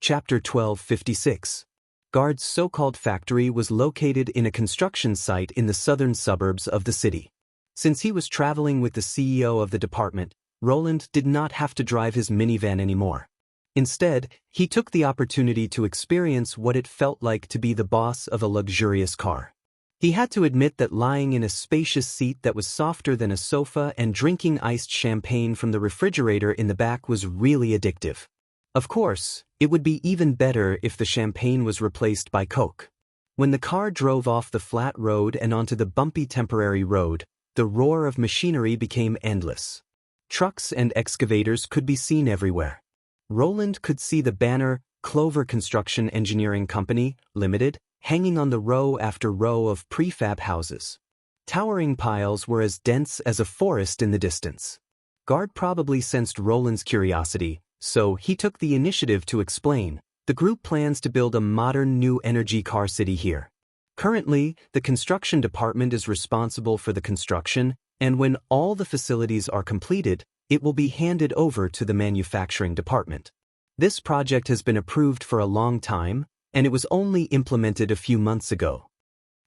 Chapter 1256. Guard's so-called factory was located in a construction site in the southern suburbs of the city. Since he was traveling with the CEO of the department, Roland did not have to drive his minivan anymore. Instead, he took the opportunity to experience what it felt like to be the boss of a luxurious car. He had to admit that lying in a spacious seat that was softer than a sofa and drinking iced champagne from the refrigerator in the back was really addictive. Of course, it would be even better if the champagne was replaced by Coke. When the car drove off the flat road and onto the bumpy temporary road, the roar of machinery became endless. Trucks and excavators could be seen everywhere. Roland could see the banner, Clover Construction Engineering Company, Limited, hanging on the row after row of prefab houses. Towering piles were as dense as a forest in the distance. Guard probably sensed Roland's curiosity, so he took the initiative to explain. The group plans to build a modern new energy car city here. Currently, the construction department is responsible for the construction, and when all the facilities are completed, it will be handed over to the manufacturing department. This project has been approved for a long time, and it was only implemented a few months ago.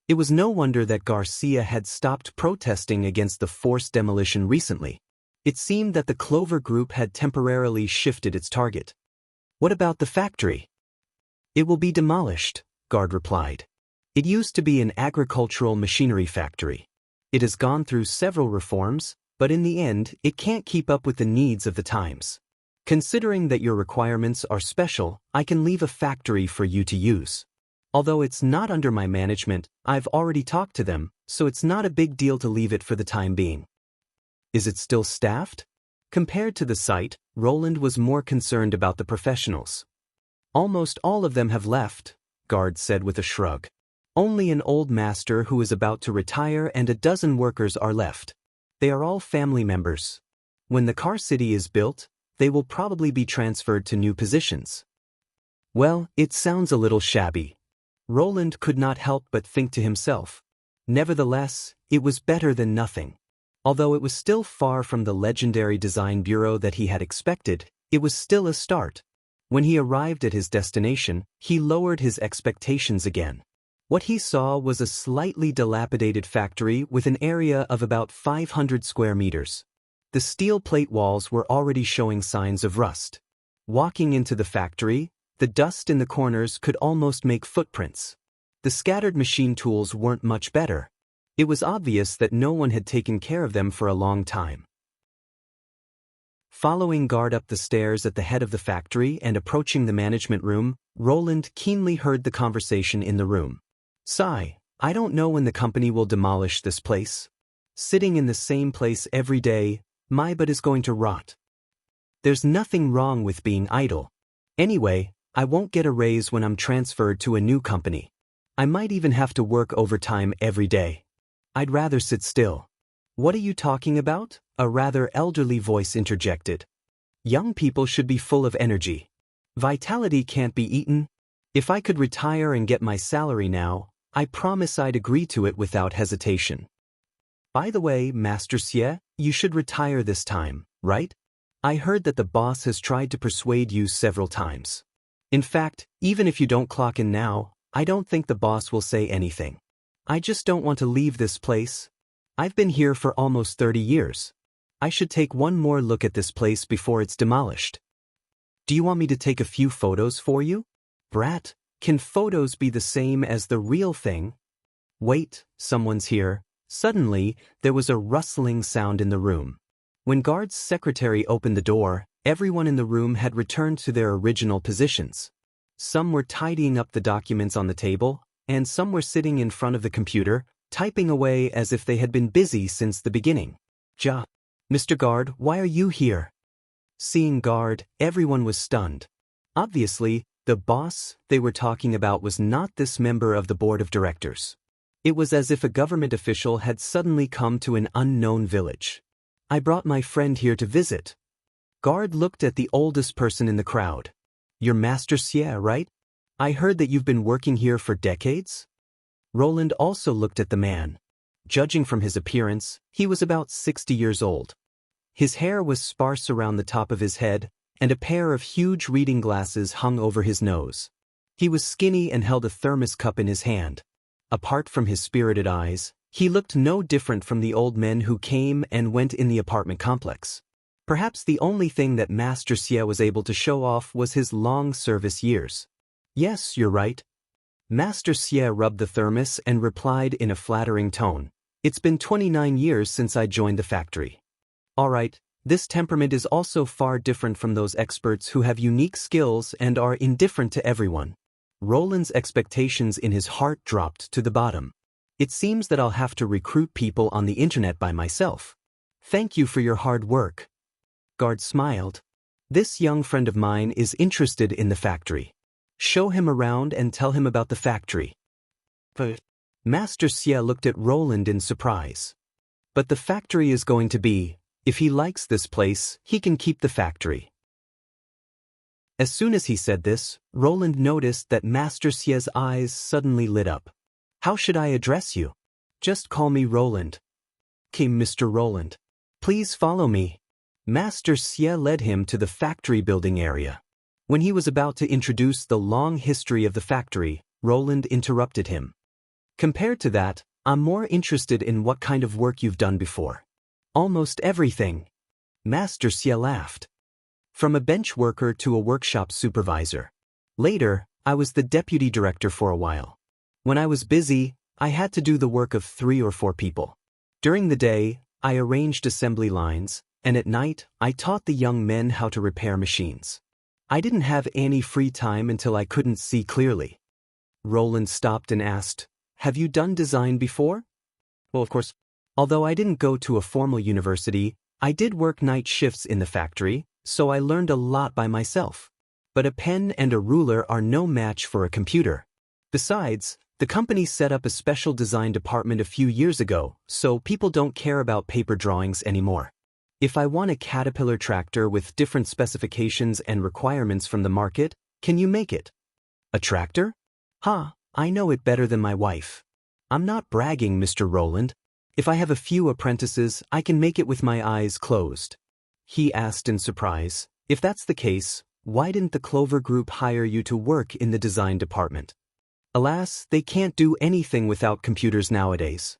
It was no wonder that Garcia had stopped protesting against the forced demolition recently. It seemed that the Clover Group had temporarily shifted its target. What about the factory? It will be demolished, Guard replied. It used to be an agricultural machinery factory. It has gone through several reforms, but in the end, it can't keep up with the needs of the times. Considering that your requirements are special, I can leave a factory for you to use. Although it's not under my management, I've already talked to them, so it's not a big deal to leave it for the time being. Is it still staffed? Compared to the site, Roland was more concerned about the professionals. Almost all of them have left, Guard said with a shrug. Only an old master who is about to retire and a dozen workers are left. They are all family members. When the car city is built, they will probably be transferred to new positions. Well, it sounds a little shabby. Roland could not help but think to himself. Nevertheless, it was better than nothing. Although it was still far from the legendary design bureau that he had expected, it was still a start. When he arrived at his destination, he lowered his expectations again. What he saw was a slightly dilapidated factory with an area of about 500 square meters. The steel plate walls were already showing signs of rust. Walking into the factory, the dust in the corners could almost make footprints. The scattered machine tools weren't much better. It was obvious that no one had taken care of them for a long time. Following Guard up the stairs at the head of the factory and approaching the management room, Roland keenly heard the conversation in the room. Sigh, I don't know when the company will demolish this place. Sitting in the same place every day, my butt is going to rot. There's nothing wrong with being idle. Anyway, I won't get a raise when I'm transferred to a new company. I might even have to work overtime every day. I'd rather sit still. What are you talking about? A rather elderly voice interjected. Young people should be full of energy. Vitality can't be eaten. If I could retire and get my salary now, I promise I'd agree to it without hesitation. By the way, Master Xie, you should retire this time, right? I heard that the boss has tried to persuade you several times. In fact, even if you don't clock in now, I don't think the boss will say anything. I just don't want to leave this place. I've been here for almost 30 years. I should take one more look at this place before it's demolished. Do you want me to take a few photos for you? Brat, can photos be the same as the real thing? Wait, someone's here. Suddenly, there was a rustling sound in the room. When Guard's secretary opened the door, everyone in the room had returned to their original positions. Some were tidying up the documents on the table, and some were sitting in front of the computer, typing away as if they had been busy since the beginning. Mr. Guard, why are you here? Seeing Guard, everyone was stunned. Obviously, the boss they were talking about was not this member of the board of directors. It was as if a government official had suddenly come to an unknown village. I brought my friend here to visit. Guard looked at the oldest person in the crowd. You're Master Xie, right? I heard that you've been working here for decades? Roland also looked at the man. Judging from his appearance, he was about 60 years old. His hair was sparse around the top of his head, and a pair of huge reading glasses hung over his nose. He was skinny and held a thermos cup in his hand. Apart from his spirited eyes, he looked no different from the old men who came and went in the apartment complex. Perhaps the only thing that Master Xie was able to show off was his long service years. Yes, you're right. Master Xie rubbed the thermos and replied in a flattering tone. It's been 29 years since I joined the factory. All right, this temperament is also far different from those experts who have unique skills and are indifferent to everyone. Roland's expectations in his heart dropped to the bottom. It seems that I'll have to recruit people on the internet by myself. Thank you for your hard work. Guard smiled. This young friend of mine is interested in the factory. Show him around and tell him about the factory. But Master Xie looked at Roland in surprise. But the factory is going to be, if he likes this place, he can keep the factory. As soon as he said this, Roland noticed that Master Xie's eyes suddenly lit up. How should I address you? Just call me Roland. Okay, Mr. Roland. Please follow me. Master Xie led him to the factory building area. When he was about to introduce the long history of the factory, Roland interrupted him. Compared to that, I'm more interested in what kind of work you've done before. Almost everything. Master Xie laughed. From a bench worker to a workshop supervisor. Later, I was the deputy director for a while. When I was busy, I had to do the work of 3 or 4 people. During the day, I arranged assembly lines, and at night, I taught the young men how to repair machines. I didn't have any free time until I couldn't see clearly. Roland stopped and asked, Have you done design before? Well, of course. Although I didn't go to a formal university, I did work night shifts in the factory, so I learned a lot by myself. But a pen and a ruler are no match for a computer. Besides, the company set up a special design department a few years ago, so people don't care about paper drawings anymore. If I want a Caterpillar tractor with different specifications and requirements from the market, can you make it? A tractor? I know it better than my wife. I'm not bragging, Mr. Roland. If I have a few apprentices, I can make it with my eyes closed. He asked in surprise, if that's the case, why didn't the Clover Group hire you to work in the design department? Alas, they can't do anything without computers nowadays.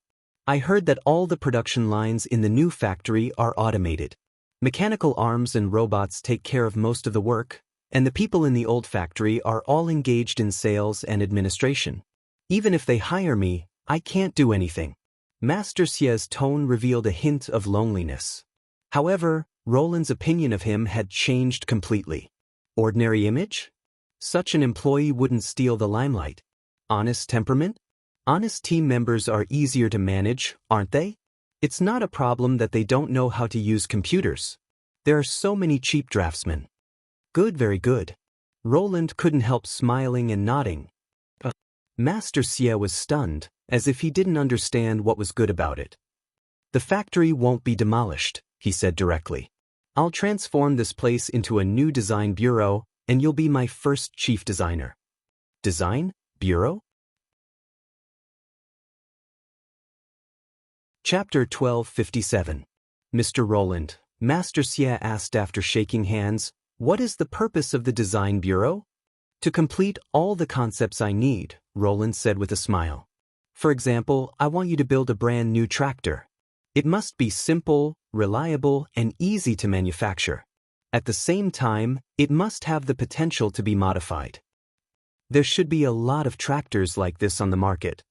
I heard that all the production lines in the new factory are automated. Mechanical arms and robots take care of most of the work, and the people in the old factory are all engaged in sales and administration. Even if they hire me, I can't do anything. Master Xie's tone revealed a hint of loneliness. However, Roland's opinion of him had changed completely. Ordinary image? Such an employee wouldn't steal the limelight. Honest temperament? Honest team members are easier to manage, aren't they? It's not a problem that they don't know how to use computers. There are so many cheap draftsmen. Good, very good. Roland couldn't help smiling and nodding. Master Xie was stunned, as if he didn't understand what was good about it. The factory won't be demolished, he said directly. I'll transform this place into a new design bureau, and you'll be my first chief designer. Design? Bureau? Chapter 1257. Mr. Roland, Master Xie asked after shaking hands, what is the purpose of the design bureau? To complete all the concepts I need, Roland said with a smile. For example, I want you to build a brand new tractor. It must be simple, reliable, and easy to manufacture. At the same time, it must have the potential to be modified. There should be a lot of tractors like this on the market.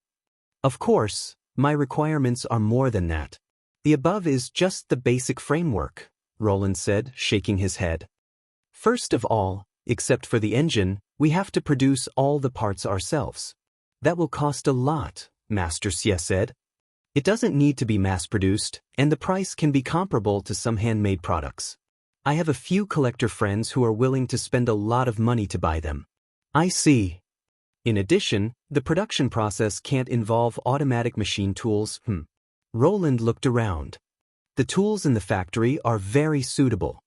Of course, my requirements are more than that. The above is just the basic framework, Roland said, shaking his head. First of all, except for the engine, we have to produce all the parts ourselves. That will cost a lot, Master Xie said. It doesn't need to be mass-produced, and the price can be comparable to some handmade products. I have a few collector friends who are willing to spend a lot of money to buy them. I see. In addition, the production process can't involve automatic machine tools. Roland looked around. The tools in the factory are very suitable.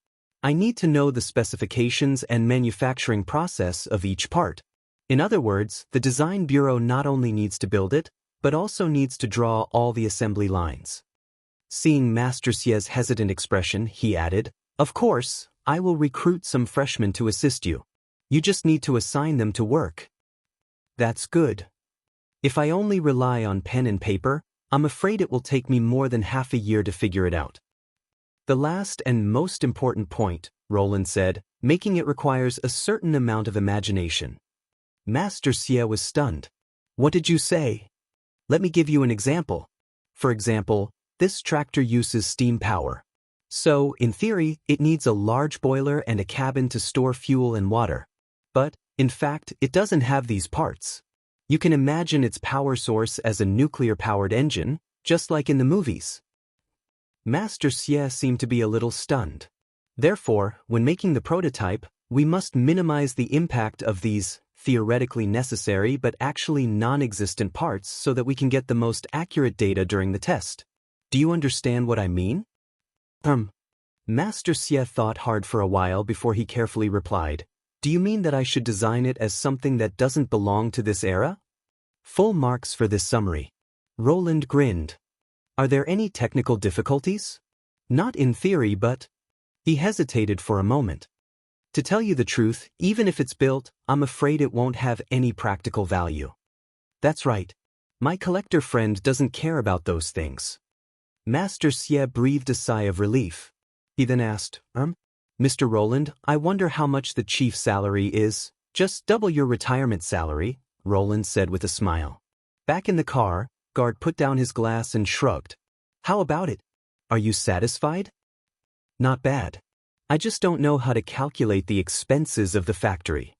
I need to know the specifications and manufacturing process of each part. In other words, the design bureau not only needs to build it, but also needs to draw all the assembly lines. Seeing Master Xie's hesitant expression, he added, Of course, I will recruit some freshmen to assist you. You just need to assign them to work. That's good. If I only rely on pen and paper, I'm afraid it will take me more than half a year to figure it out. The last and most important point, Roland said, making it requires a certain amount of imagination. Master Xie was stunned. What did you say? Let me give you an example. For example, this tractor uses steam power. So, in theory, it needs a large boiler and a cabin to store fuel and water. But, in fact, it doesn't have these parts. You can imagine its power source as a nuclear-powered engine, just like in the movies. Master Xie seemed to be a little stunned. Therefore, when making the prototype, we must minimize the impact of these theoretically necessary but actually non-existent parts so that we can get the most accurate data during the test. Do you understand what I mean? Master Xie thought hard for a while before he carefully replied. Do you mean that I should design it as something that doesn't belong to this era? Full marks for this summary. Roland grinned. Are there any technical difficulties? Not in theory, but... He hesitated for a moment. To tell you the truth, even if it's built, I'm afraid it won't have any practical value. That's right. My collector friend doesn't care about those things. Master Xie breathed a sigh of relief. He then asked, Mr. Roland, I wonder how much the chief's salary is. Just double your retirement salary, Roland said with a smile. Back in the car, Guard put down his glass and shrugged. How about it? Are you satisfied? Not bad. I just don't know how to calculate the expenses of the factory.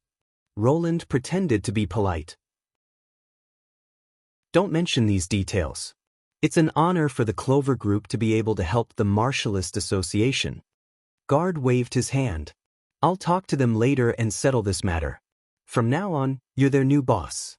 Roland pretended to be polite. Don't mention these details. It's an honor for the Clover Group to be able to help the Martialist Association. Guard waved his hand. I'll talk to them later and settle this matter. From now on, you're their new boss.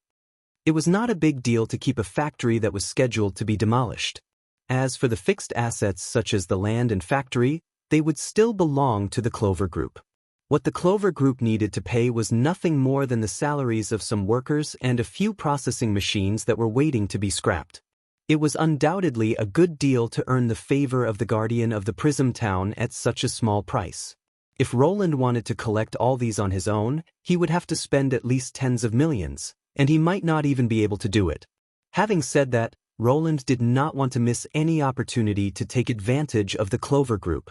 It was not a big deal to keep a factory that was scheduled to be demolished. As for the fixed assets such as the land and factory, they would still belong to the Clover Group. What the Clover Group needed to pay was nothing more than the salaries of some workers and a few processing machines that were waiting to be scrapped. It was undoubtedly a good deal to earn the favor of the guardian of the Prism Town at such a small price. If Roland wanted to collect all these on his own, he would have to spend at least tens of millions, and he might not even be able to do it. Having said that, Roland did not want to miss any opportunity to take advantage of the Clover Group.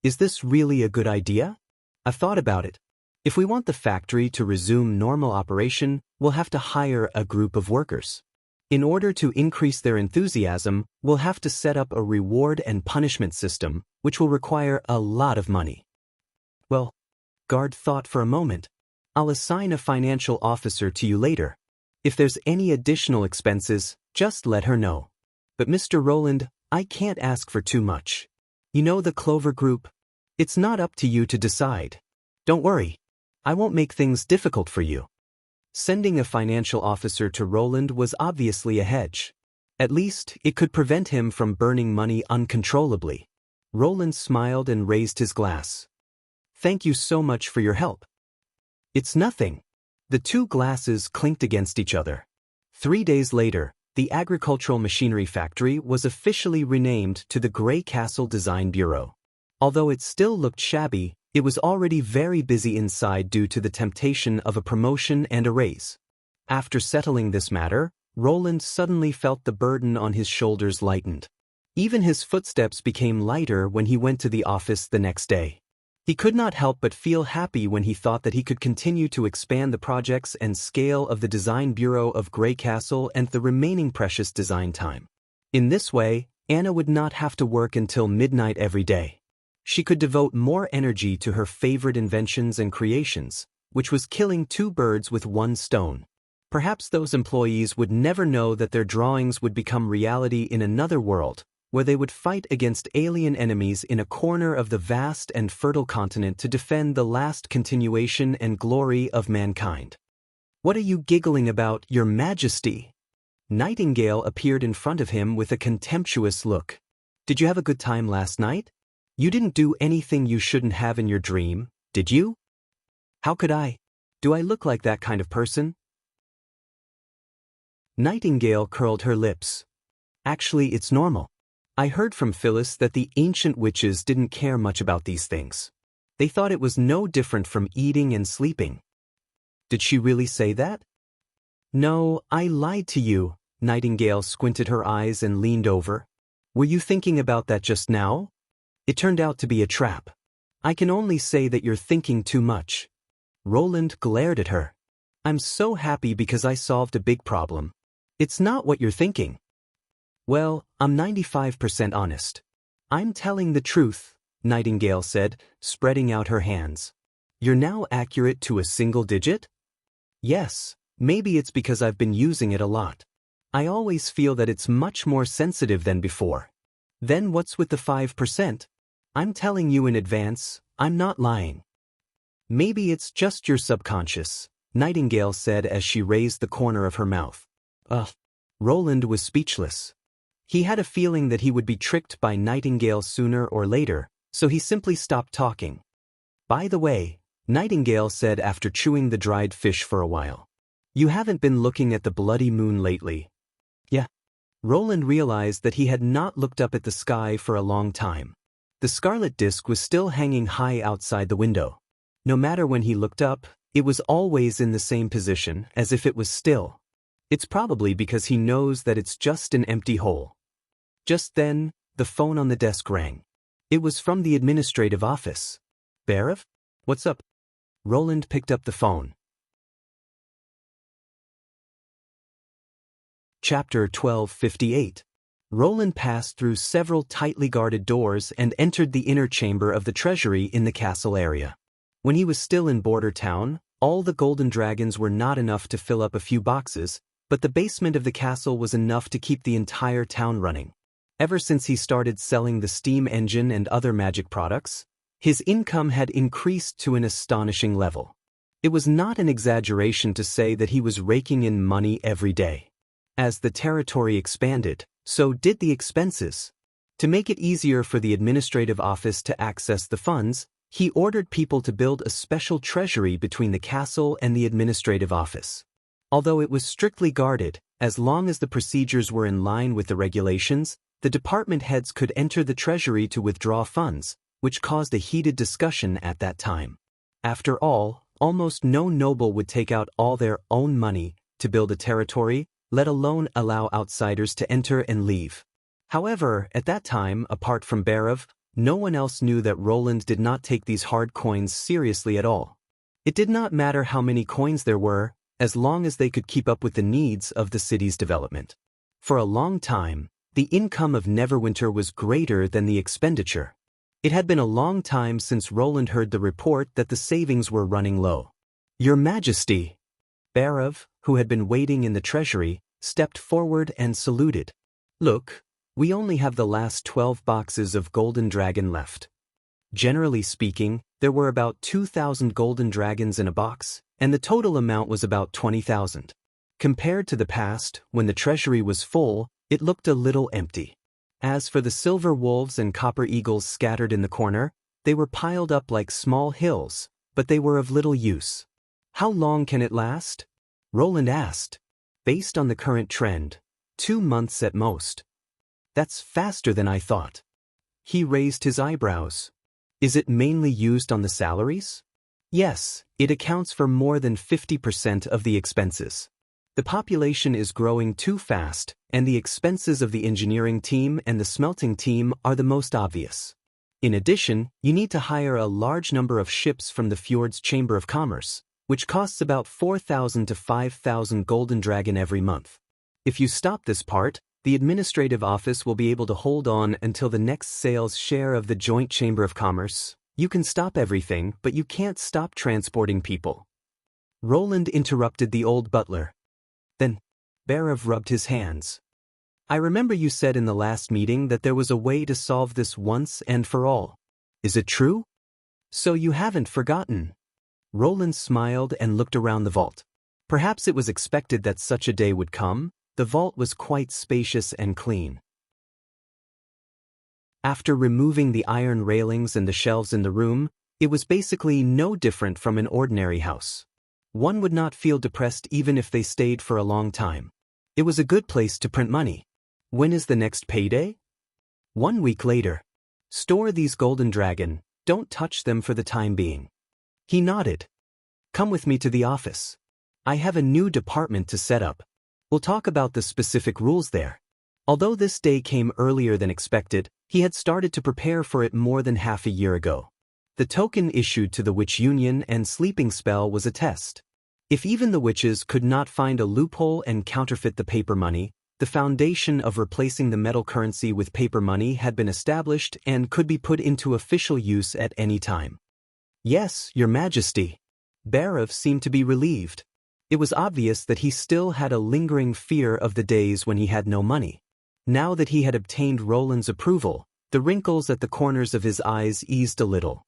Is this really a good idea? I've thought about it. If we want the factory to resume normal operation, we'll have to hire a group of workers. In order to increase their enthusiasm, we'll have to set up a reward and punishment system, which will require a lot of money. Well, Guard thought for a moment. I'll assign a financial officer to you later. If there's any additional expenses, just let her know. But Mr. Roland, I can't ask for too much. You know the Clover Group? It's not up to you to decide. Don't worry. I won't make things difficult for you. Sending a financial officer to Roland was obviously a hedge. At least, it could prevent him from burning money uncontrollably. Roland smiled and raised his glass. Thank you so much for your help. It's nothing. The two glasses clinked against each other. 3 days later, the agricultural machinery factory was officially renamed to the Gray Castle Design Bureau. Although it still looked shabby, it was already very busy inside due to the temptation of a promotion and a raise. After settling this matter, Roland suddenly felt the burden on his shoulders lightened. Even his footsteps became lighter when he went to the office the next day. He could not help but feel happy when he thought that he could continue to expand the projects and scale of the Design Bureau of Gray Castle and the remaining precious design time. In this way, Anna would not have to work until midnight every day. She could devote more energy to her favorite inventions and creations, which was killing 2 birds with 1 stone. Perhaps those employees would never know that their drawings would become reality in another world, where they would fight against alien enemies in a corner of the vast and fertile continent to defend the last continuation and glory of mankind. What are you giggling about, Your Majesty? Nightingale appeared in front of him with a contemptuous look. Did you have a good time last night? You didn't do anything you shouldn't have in your dream, did you? How could I? Do I look like that kind of person? Nightingale curled her lips. Actually, it's normal. I heard from Phyllis that the ancient witches didn't care much about these things. They thought it was no different from eating and sleeping. Did she really say that? No, I lied to you. Nightingale squinted her eyes and leaned over. Were you thinking about that just now? It turned out to be a trap. I can only say that you're thinking too much. Roland glared at her. I'm so happy because I solved a big problem. It's not what you're thinking. Well, I'm 95% honest. I'm telling the truth, Nightingale said, spreading out her hands. You're now accurate to a single digit? Yes, maybe it's because I've been using it a lot. I always feel that it's much more sensitive than before. Then what's with the 5%? I'm telling you in advance, I'm not lying. Maybe it's just your subconscious, Nightingale said as she raised the corner of her mouth. Ugh. Roland was speechless. He had a feeling that he would be tricked by Nightingale sooner or later, so he simply stopped talking. By the way, Nightingale said after chewing the dried fish for a while. You haven't been looking at the bloody moon lately. Yeah. Roland realized that he had not looked up at the sky for a long time. The scarlet disk was still hanging high outside the window. No matter when he looked up, it was always in the same position, as if it was still. It's probably because he knows that it's just an empty hole. Just then, the phone on the desk rang. It was from the administrative office. Barav? What's up? Roland picked up the phone. Chapter 1258. Roland passed through several tightly guarded doors and entered the inner chamber of the treasury in the castle area. When he was still in Border Town, all the golden dragons were not enough to fill up a few boxes, but the basement of the castle was enough to keep the entire town running. Ever since he started selling the steam engine and other magic products, his income had increased to an astonishing level. It was not an exaggeration to say that he was raking in money every day. As the territory expanded, so did the expenses. To make it easier for the administrative office to access the funds, he ordered people to build a special treasury between the castle and the administrative office. Although it was strictly guarded, as long as the procedures were in line with the regulations, the department heads could enter the treasury to withdraw funds, which caused a heated discussion at that time. After all, almost no noble would take out all their own money to build a territory, let alone allow outsiders to enter and leave. However, at that time, apart from Barav, no one else knew that Roland did not take these hard coins seriously at all. It did not matter how many coins there were, as long as they could keep up with the needs of the city's development. For a long time, the income of Neverwinter was greater than the expenditure. It had been a long time since Roland heard the report that the savings were running low. Your Majesty! Barav, who had been waiting in the treasury, stepped forward and saluted. Look, we only have the last 12 boxes of Golden Dragon left. Generally speaking, there were about 2,000 Golden Dragons in a box, and the total amount was about 20,000. Compared to the past, when the treasury was full, it looked a little empty. As for the silver wolves and copper eagles scattered in the corner, they were piled up like small hills, but they were of little use. How long can it last? Roland asked. Based on the current trend, 2 months at most. That's faster than I thought. He raised his eyebrows. Is it mainly used on the salaries? Yes, it accounts for more than 50% of the expenses. The population is growing too fast, and the expenses of the engineering team and the smelting team are the most obvious. In addition, you need to hire a large number of ships from the Fjord's Chamber of Commerce, which costs about 4,000 to 5,000 Golden Dragon every month. If you stop this part, the administrative office will be able to hold on until the next sales share of the Joint Chamber of Commerce. You can stop everything, but you can't stop transporting people. Roland interrupted the old butler. Then, Barav rubbed his hands. I remember you said in the last meeting that there was a way to solve this once and for all. Is it true? So you haven't forgotten. Roland smiled and looked around the vault. Perhaps it was expected that such a day would come. The vault was quite spacious and clean. After removing the iron railings and the shelves in the room, it was basically no different from an ordinary house. One would not feel depressed even if they stayed for a long time. It was a good place to print money. When is the next payday? 1 week later. Store these Golden Dragon, Don't touch them for the time being. He nodded. Come with me to the office. I have a new department to set up. We'll talk about the specific rules there. Although this day came earlier than expected, he had started to prepare for it more than half a year ago. The token issued to the Witch Union and sleeping spell was a test. If even the witches could not find a loophole and counterfeit the paper money, the foundation of replacing the metal currency with paper money had been established and could be put into official use at any time. Yes, Your Majesty. Barav seemed to be relieved. It was obvious that he still had a lingering fear of the days when he had no money. Now that he had obtained Roland's approval, the wrinkles at the corners of his eyes eased a little.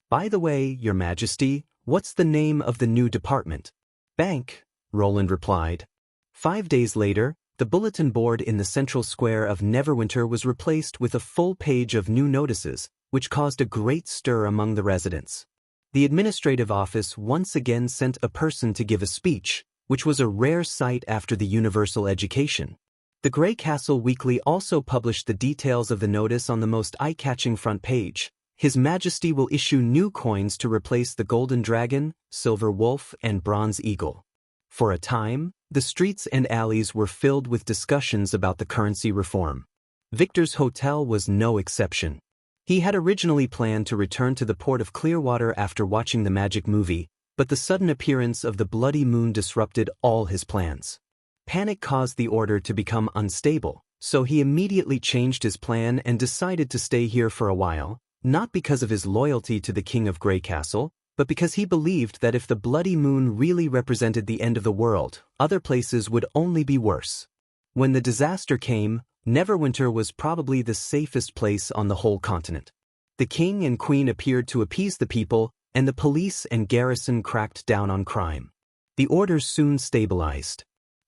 By the way, Your Majesty, what's the name of the new department? Bank, Roland replied. 5 days later, the bulletin board in the central square of Neverwinter was replaced with a full page of new notices, which caused a great stir among the residents. The administrative office once again sent a person to give a speech, which was a rare sight after the universal education. The Grey Castle Weekly also published the details of the notice on the most eye-catching front page. His Majesty will issue new coins to replace the Golden Dragon, Silver Wolf, and Bronze Eagle. For a time, the streets and alleys were filled with discussions about the currency reform. Victor's hotel was no exception. He had originally planned to return to the port of Clearwater after watching the magic movie, but the sudden appearance of the bloody moon disrupted all his plans. Panic caused the order to become unstable, so he immediately changed his plan and decided to stay here for a while, not because of his loyalty to the King of Grey Castle, but because he believed that if the bloody moon really represented the end of the world, other places would only be worse. When the disaster came, Neverwinter was probably the safest place on the whole continent. The king and queen appeared to appease the people, and the police and garrison cracked down on crime. The order soon stabilized.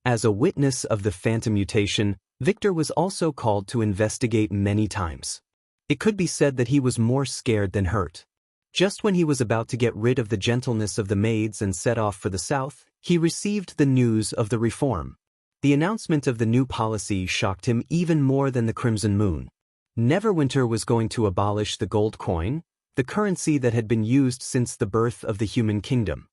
As a witness of the phantom mutation, Victor was also called to investigate many times. It could be said that he was more scared than hurt. Just when he was about to get rid of the gentleness of the maids and set off for the south, he received the news of the reform. The announcement of the new policy shocked him even more than the Crimson Moon. Neverwinter was going to abolish the gold coin, the currency that had been used since the birth of the human kingdom.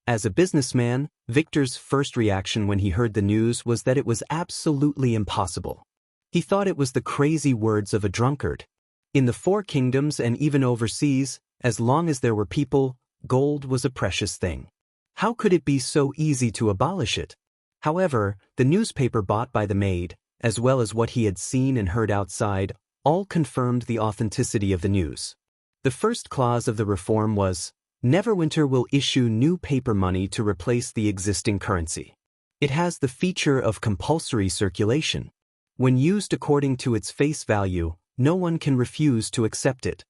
As a businessman, Victor's first reaction when he heard the news was that it was absolutely impossible. He thought it was the crazy words of a drunkard. In the Four Kingdoms and even overseas, as long as there were people, gold was a precious thing. How could it be so easy to abolish it? However, the newspaper bought by the maid, as well as what he had seen and heard outside, all confirmed the authenticity of the news. The first clause of the reform was, Neverwinter will issue new paper money to replace the existing currency. It has the feature of compulsory circulation. When used according to its face value, no one can refuse to accept it.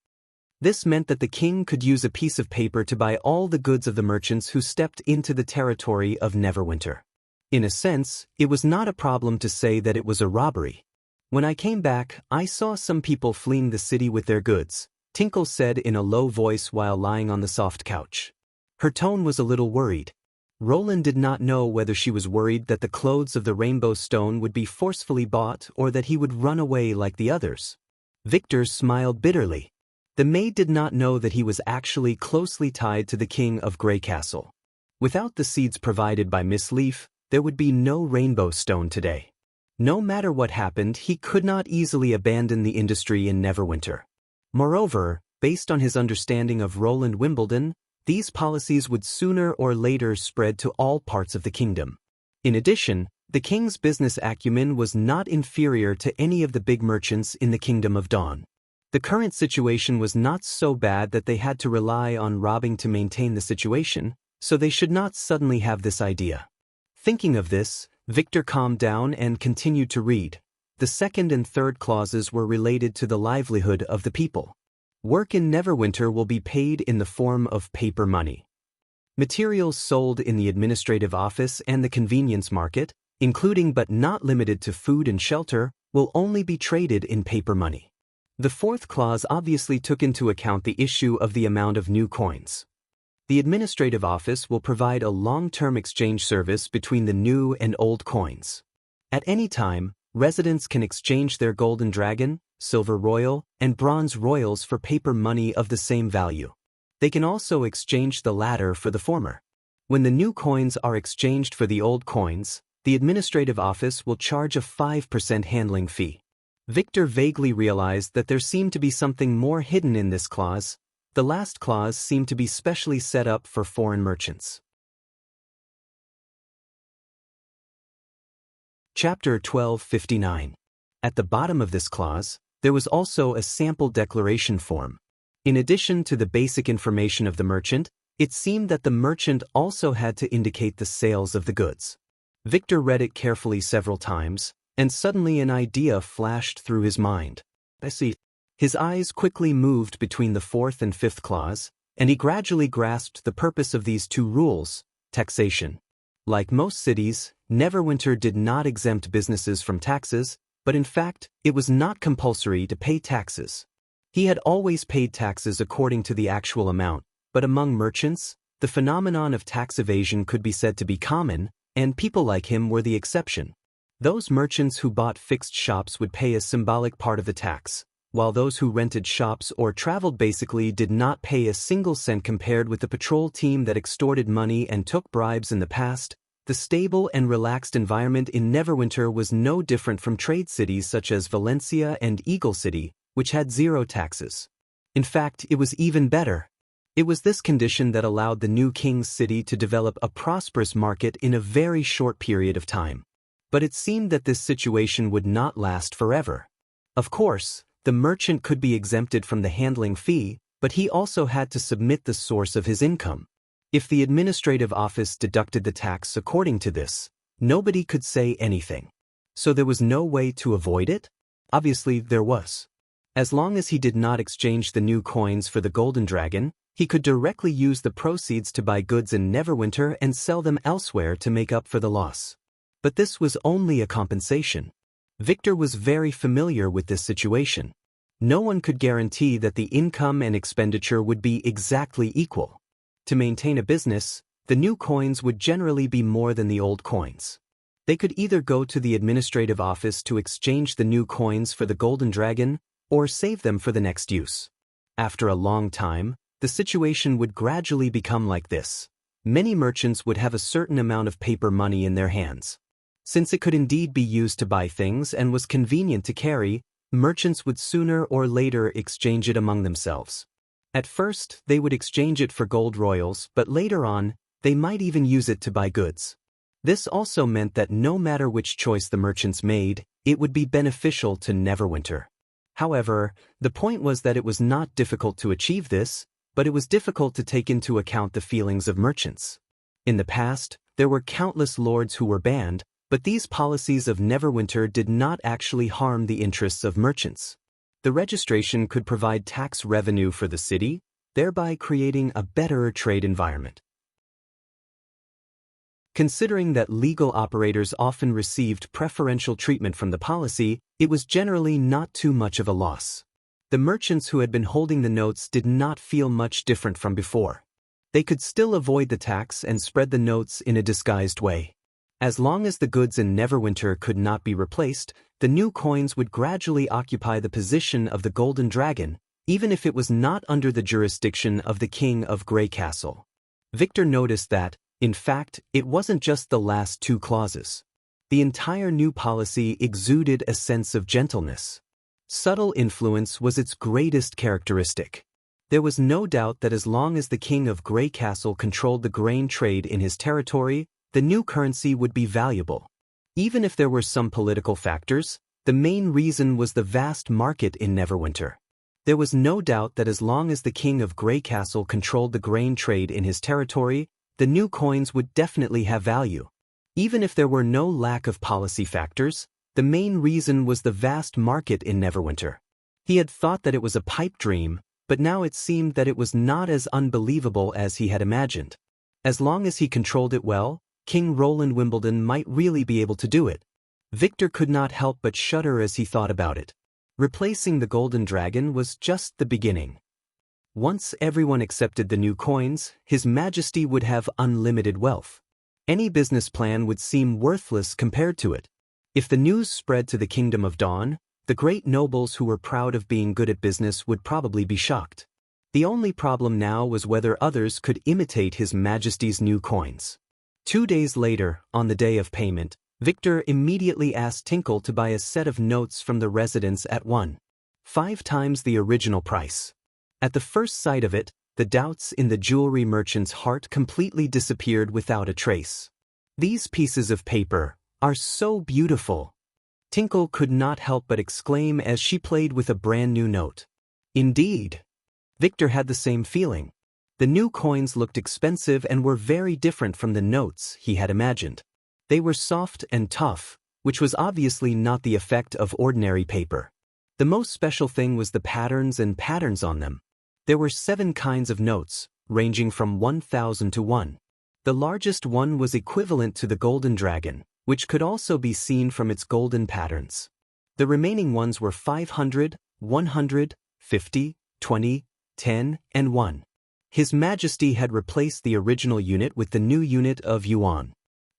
This meant that the king could use a piece of paper to buy all the goods of the merchants who stepped into the territory of Neverwinter. In a sense, it was not a problem to say that it was a robbery. When I came back, I saw some people fleeing the city with their goods, Tinkle said in a low voice while lying on the soft couch. Her tone was a little worried. Roland did not know whether she was worried that the clothes of the Rainbow Stone would be forcefully bought or that he would run away like the others. Victor smiled bitterly. The maid did not know that he was actually closely tied to the King of Grey Castle. Without the seeds provided by Miss Leaf, there would be no Rainbow Stone today. No matter what happened, he could not easily abandon the industry in Neverwinter. Moreover, based on his understanding of Roland Wimbledon, these policies would sooner or later spread to all parts of the kingdom. In addition, the king's business acumen was not inferior to any of the big merchants in the Kingdom of Dawn. The current situation was not so bad that they had to rely on robbing to maintain the situation, so they should not suddenly have this idea. Thinking of this, Victor calmed down and continued to read. The second and third clauses were related to the livelihood of the people. Work in Neverwinter will be paid in the form of paper money. Materials sold in the administrative office and the convenience market, including but not limited to food and shelter, will only be traded in paper money. The fourth clause obviously took into account the issue of the amount of new coins. The administrative office will provide a long-term exchange service between the new and old coins. At any time, residents can exchange their Golden Dragon, silver royal, and bronze royals for paper money of the same value. They can also exchange the latter for the former. When the new coins are exchanged for the old coins, the administrative office will charge a 5% handling fee. Victor vaguely realized that there seemed to be something more hidden in this clause. The last clause seemed to be specially set up for foreign merchants. Chapter 1259. At the bottom of this clause, there was also a sample declaration form. In addition to the basic information of the merchant, it seemed that the merchant also had to indicate the sales of the goods. Victor read it carefully several times, and suddenly an idea flashed through his mind. I see. His eyes quickly moved between the fourth and fifth clause, and he gradually grasped the purpose of these two rules: taxation. Like most cities, Neverwinter did not exempt businesses from taxes, but in fact, it was not compulsory to pay taxes. He had always paid taxes according to the actual amount, but among merchants, the phenomenon of tax evasion could be said to be common, and people like him were the exception. Those merchants who bought fixed shops would pay a symbolic part of the tax, while those who rented shops or traveled basically did not pay a single cent. Compared with the patrol team that extorted money and took bribes in the past, the stable and relaxed environment in Neverwinter was no different from trade cities such as Valencia and Eagle City, which had zero taxes. In fact, it was even better. It was this condition that allowed the new king's city to develop a prosperous market in a very short period of time. But it seemed that this situation would not last forever. Of course, the merchant could be exempted from the handling fee, but he also had to submit the source of his income. If the administrative office deducted the tax according to this, nobody could say anything. So there was no way to avoid it? Obviously, there was. As long as he did not exchange the new coins for the golden dragon, he could directly use the proceeds to buy goods in Neverwinter and sell them elsewhere to make up for the loss. But this was only a compensation. Victor was very familiar with this situation. No one could guarantee that the income and expenditure would be exactly equal. To maintain a business, the new coins would generally be more than the old coins. They could either go to the administrative office to exchange the new coins for the golden dragon, or save them for the next use. After a long time, the situation would gradually become like this. Many merchants would have a certain amount of paper money in their hands. Since it could indeed be used to buy things and was convenient to carry, merchants would sooner or later exchange it among themselves. At first, they would exchange it for gold royals, but later on, they might even use it to buy goods. This also meant that no matter which choice the merchants made, it would be beneficial to Neverwinter. However, the point was that it was not difficult to achieve this, but it was difficult to take into account the feelings of merchants. In the past, there were countless lords who were banned, but these policies of Neverwinter did not actually harm the interests of merchants. The registration could provide tax revenue for the city, thereby creating a better trade environment. Considering that legal operators often received preferential treatment from the policy, it was generally not too much of a loss. The merchants who had been holding the notes did not feel much different from before. They could still avoid the tax and spread the notes in a disguised way. As long as the goods in Neverwinter could not be replaced, the new coins would gradually occupy the position of the golden dragon, even if it was not under the jurisdiction of the king of Grey Castle. Victor noticed that, in fact, it wasn't just the last two clauses. The entire new policy exuded a sense of gentleness. Subtle influence was its greatest characteristic. There was no doubt that as long as the king of Grey Castle controlled the grain trade in his territory, the new currency would be valuable. Even if there were some political factors, the main reason was the vast market in Neverwinter. There was no doubt that as long as the king of Grey Castle controlled the grain trade in his territory, the new coins would definitely have value. Even if there were no lack of policy factors, the main reason was the vast market in Neverwinter. He had thought that it was a pipe dream, but now it seemed that it was not as unbelievable as he had imagined. As long as he controlled it well, King Roland Wimbledon might really be able to do it. Victor could not help but shudder as he thought about it. Replacing the golden dragon was just the beginning. Once everyone accepted the new coins, His Majesty would have unlimited wealth. Any business plan would seem worthless compared to it. If the news spread to the Kingdom of Dawn, The great nobles who were proud of being good at business would probably be shocked. The only problem now was whether others could imitate His Majesty's new coins. 2 days later, on the day of payment, Victor immediately asked Tinkle to buy a set of notes from the residence at 1.5 times the original price. At the first sight of it, the doubts in the jewelry merchant's heart completely disappeared without a trace. "These pieces of paper are so beautiful," Tinkle could not help but exclaim as she played with a brand new note. Indeed. Victor had the same feeling. The new coins looked expensive and were very different from the notes he had imagined. They were soft and tough, which was obviously not the effect of ordinary paper. The most special thing was the patterns on them. There were 7 kinds of notes, ranging from 1,000 to 1. The largest one was equivalent to the golden dragon, which could also be seen from its golden patterns. The remaining ones were 500, 100, 50, 20, 10, and 1. His Majesty had replaced the original unit with the new unit of yuan.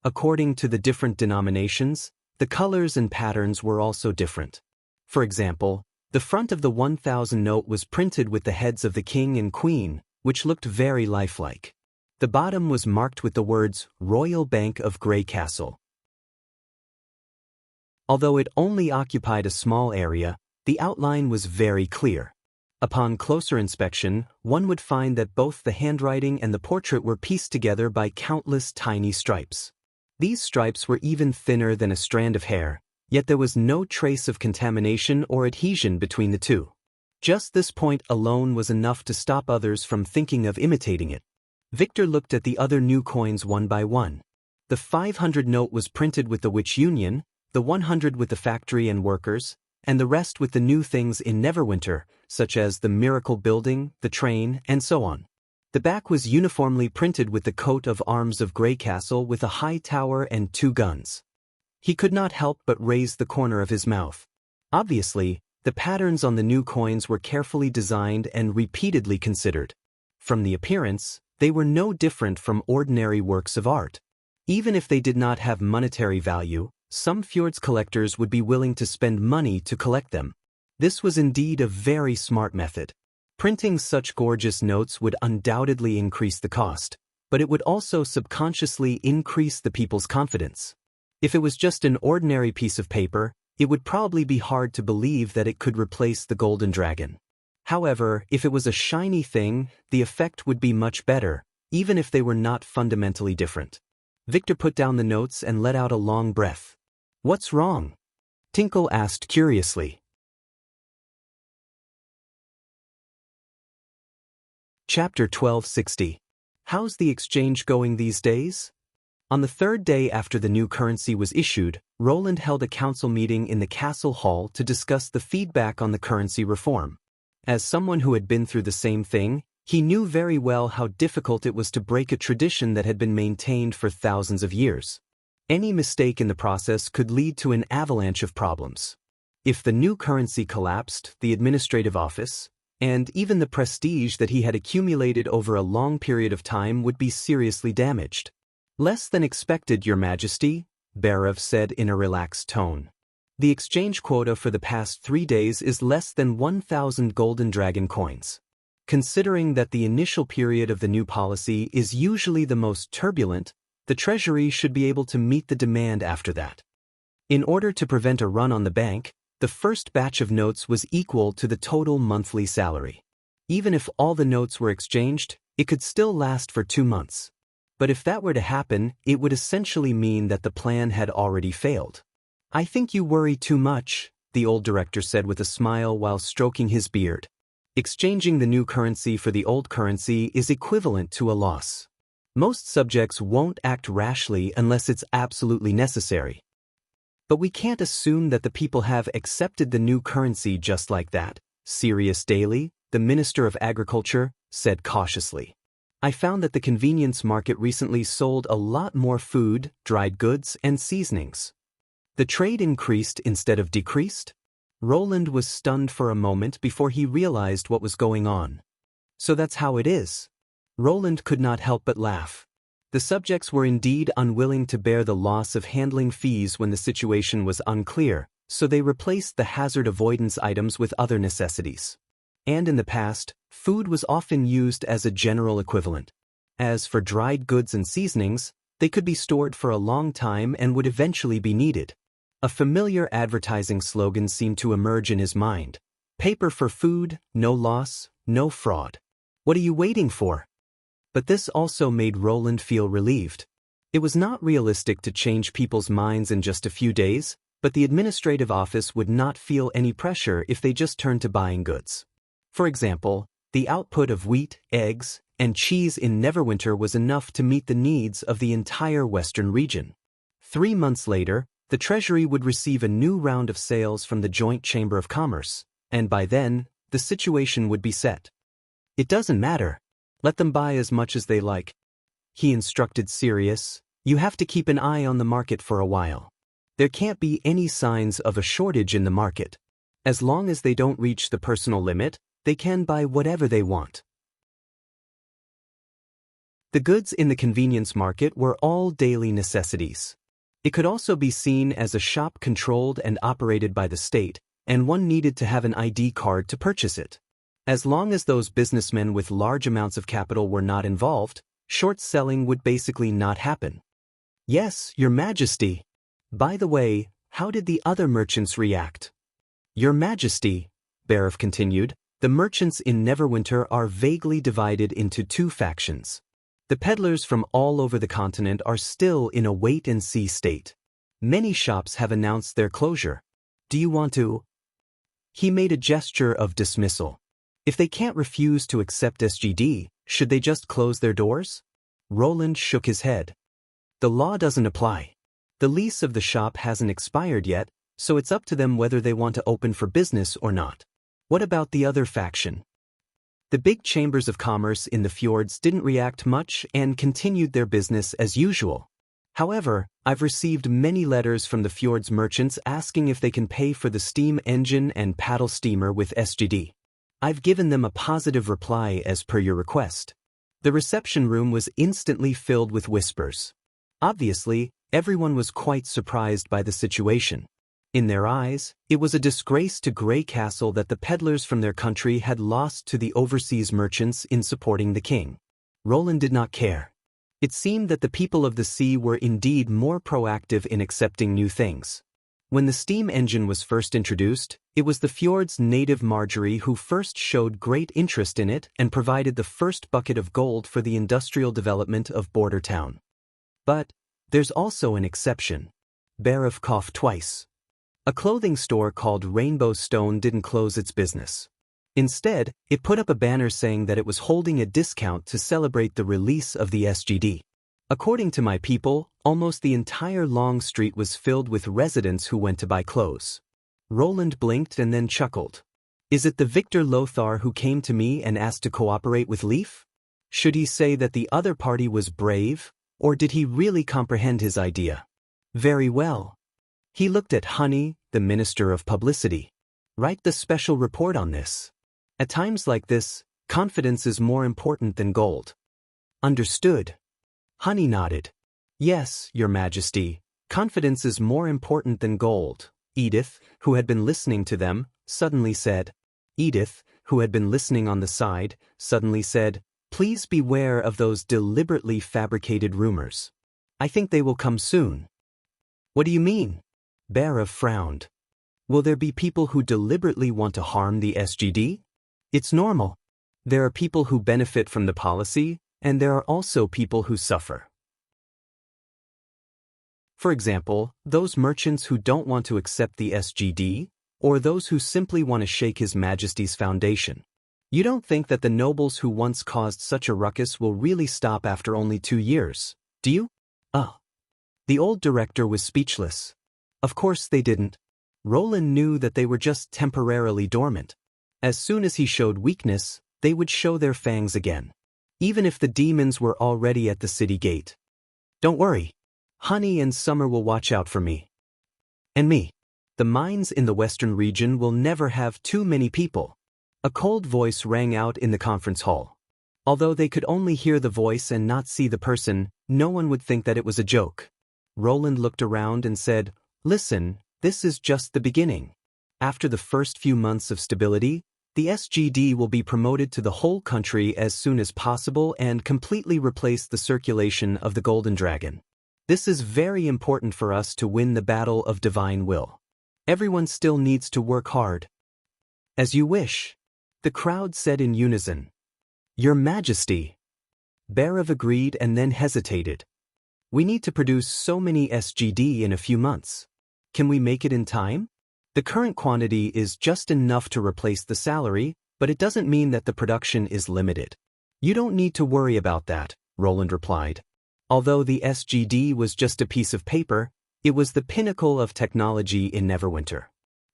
According to the different denominations, the colors and patterns were also different. For example, the front of the 1,000 note was printed with the heads of the king and queen, which looked very lifelike. The bottom was marked with the words Royal Bank of Grey Castle. Although it only occupied a small area, the outline was very clear. Upon closer inspection, one would find that both the handwriting and the portrait were pieced together by countless tiny stripes. These stripes were even thinner than a strand of hair, yet there was no trace of contamination or adhesion between the two. Just this point alone was enough to stop others from thinking of imitating it. Victor looked at the other new coins one by one. The 500 note was printed with the Witch Union, the 100 with the factory and workers, and the rest with the new things in Neverwinter, such as the Miracle Building, the train, and so on. The back was uniformly printed with the coat of arms of Grey Castle with a high tower and 2 guns. He could not help but raise the corner of his mouth. Obviously, the patterns on the new coins were carefully designed and repeatedly considered. From the appearance, they were no different from ordinary works of art. Even if they did not have monetary value, some Fjords collectors would be willing to spend money to collect them. This was indeed a very smart method. Printing such gorgeous notes would undoubtedly increase the cost, but it would also subconsciously increase the people's confidence. If it was just an ordinary piece of paper, it would probably be hard to believe that it could replace the golden dragon. However, if it was a shiny thing, the effect would be much better, even if they were not fundamentally different. Victor put down the notes and let out a long breath. "What's wrong?" Tinkle asked curiously. Chapter 1260. How's the exchange going these days? On the 3rd day after the new currency was issued, Roland held a council meeting in the castle hall to discuss the feedback on the currency reform. As someone who had been through the same thing, he knew very well how difficult it was to break a tradition that had been maintained for thousands of years. Any mistake in the process could lead to an avalanche of problems. If the new currency collapsed, the administrative office, and even the prestige that he had accumulated over a long period of time would be seriously damaged. "Less than expected, Your Majesty," Barav said in a relaxed tone. "The exchange quota for the past 3 days is less than 1,000 golden dragon coins. Considering that the initial period of the new policy is usually the most turbulent, the Treasury should be able to meet the demand after that. In order to prevent a run on the bank, the first batch of notes was equal to the total monthly salary. Even if all the notes were exchanged, it could still last for 2 months. But if that were to happen, it would essentially mean that the plan had already failed." "I think you worry too much," the old director said with a smile while stroking his beard. "Exchanging the new currency for the old currency is equivalent to a loss. Most subjects won't act rashly unless it's absolutely necessary. But we can't assume that the people have accepted the new currency just like that," Sirius Daly, the Minister of Agriculture, said cautiously. "I found that the convenience market recently sold a lot more food, dried goods, and seasonings. The trade increased instead of decreased." Roland was stunned for a moment before he realized what was going on. "So that's how it is?" Roland could not help but laugh. The subjects were indeed unwilling to bear the loss of handling fees when the situation was unclear, so they replaced the hazard avoidance items with other necessities. And in the past, food was often used as a general equivalent. As for dried goods and seasonings, they could be stored for a long time and would eventually be needed. A familiar advertising slogan seemed to emerge in his mind. Paper for food, no loss, no fraud. What are you waiting for? But this also made Roland feel relieved. It was not realistic to change people's minds in just a few days, but the administrative office would not feel any pressure if they just turned to buying goods. For example, the output of wheat, eggs, and cheese in Neverwinter was enough to meet the needs of the entire Western region. 3 months later, the Treasury would receive a new round of sales from the Joint Chamber of Commerce, and by then, the situation would be set. It doesn't matter. Let them buy as much as they like. He instructed Sirius, you have to keep an eye on the market for a while. There can't be any signs of a shortage in the market. As long as they don't reach the personal limit, they can buy whatever they want. The goods in the convenience market were all daily necessities. It could also be seen as a shop controlled and operated by the state, and one needed to have an ID card to purchase it. As long as those businessmen with large amounts of capital were not involved, short selling would basically not happen. Yes, Your Majesty. By the way, how did the other merchants react? Your Majesty, Barif continued, the merchants in Neverwinter are vaguely divided into 2 factions. The peddlers from all over the continent are still in a wait-and-see state. Many shops have announced their closure. Do you want to? He made a gesture of dismissal. If they can't refuse to accept SGD, should they just close their doors? Roland shook his head. The law doesn't apply. The lease of the shop hasn't expired yet, so it's up to them whether they want to open for business or not. What about the other faction? The big chambers of commerce in the fjords didn't react much and continued their business as usual. However, I've received many letters from the fjords merchants asking if they can pay for the steam engine and paddle steamer with SGD. I've given them a positive reply as per your request. The reception room was instantly filled with whispers. Obviously, everyone was quite surprised by the situation. In their eyes, it was a disgrace to Grey Castle that the peddlers from their country had lost to the overseas merchants in supporting the king. Roland did not care. It seemed that the people of the sea were indeed more proactive in accepting new things. When the steam engine was first introduced, it was the fjord's native Marjorie who first showed great interest in it and provided the first bucket of gold for the industrial development of Border Town. But there's also an exception. Barif coughed twice. A clothing store called Rainbow Stone didn't close its business. Instead, it put up a banner saying that it was holding a discount to celebrate the release of the SGD. According to my people, almost the entire long street was filled with residents who went to buy clothes. Roland blinked and then chuckled. Is it the Victor Lothar who came to me and asked to cooperate with Leaf? Should he say that the other party was brave, or did he really comprehend his idea? Very well. He looked at Honey, the Minister of Publicity. Write the special report on this. At times like this, confidence is more important than gold. Understood. Honey nodded. Yes, Your Majesty, confidence is more important than gold. Edith, who had been listening to them, suddenly said. Edith, who had been listening on the side, suddenly said, please beware of those deliberately fabricated rumors. I think they will come soon. What do you mean? Barif frowned. Will there be people who deliberately want to harm the SGD? It's normal. There are people who benefit from the policy, and there are also people who suffer. For example, those merchants who don't want to accept the SGD, or those who simply want to shake His Majesty's foundation. You don't think that the nobles who once caused such a ruckus will really stop after only 2 years, do you? The old director was speechless. Of course they didn't. Roland knew that they were just temporarily dormant. As soon as he showed weakness, they would show their fangs again. Even if the demons were already at the city gate. Don't worry. Honey and Summer will watch out for me. And me. The mines in the western region will never have too many people. A cold voice rang out in the conference hall. Although they could only hear the voice and not see the person, no one would think that it was a joke. Roland looked around and said, Listen, This is just the beginning. After the first few months of stability, the SGD will be promoted to the whole country as soon as possible and completely replace the circulation of the Golden Dragon. This is very important for us to win the battle of divine will. Everyone still needs to work hard. As you wish, the crowd said in unison. Your Majesty. Bhairav agreed and then hesitated. We need to produce so many SGD in a few months. Can we make it in time? The current quantity is just enough to replace the salary, but it doesn't mean that the production is limited. You don't need to worry about that, Roland replied. Although the SGD was just a piece of paper, it was the pinnacle of technology in Neverwinter.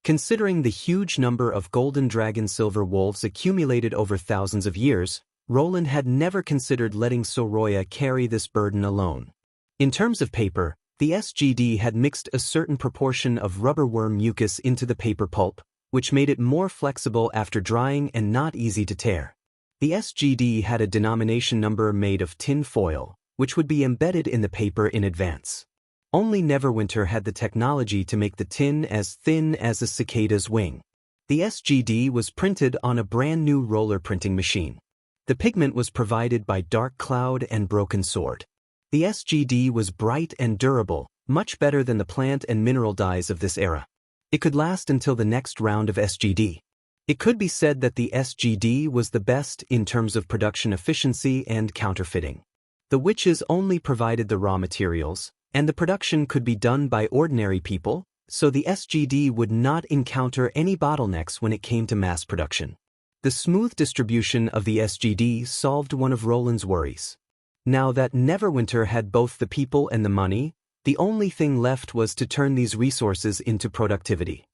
Considering the huge number of Golden Dragon silver wolves accumulated over thousands of years, Roland had never considered letting Soroya carry this burden alone. In terms of paper, the SGD had mixed a certain proportion of rubberworm mucus into the paper pulp, which made it more flexible after drying and not easy to tear. The SGD had a denomination number made of tin foil, which would be embedded in the paper in advance. Only Neverwinter had the technology to make the tin as thin as a cicada's wing. The SGD was printed on a brand new roller printing machine. The pigment was provided by Dark Cloud and Broken Sword. The SGD was bright and durable, much better than the plant and mineral dyes of this era. It could last until the next round of SGD. It could be said that the SGD was the best in terms of production efficiency and counterfeiting. The witches only provided the raw materials, and the production could be done by ordinary people, so the SGD would not encounter any bottlenecks when it came to mass production. The smooth distribution of the SGD solved one of Roland's worries. Now that Neverwinter had both the people and the money, the only thing left was to turn these resources into productivity.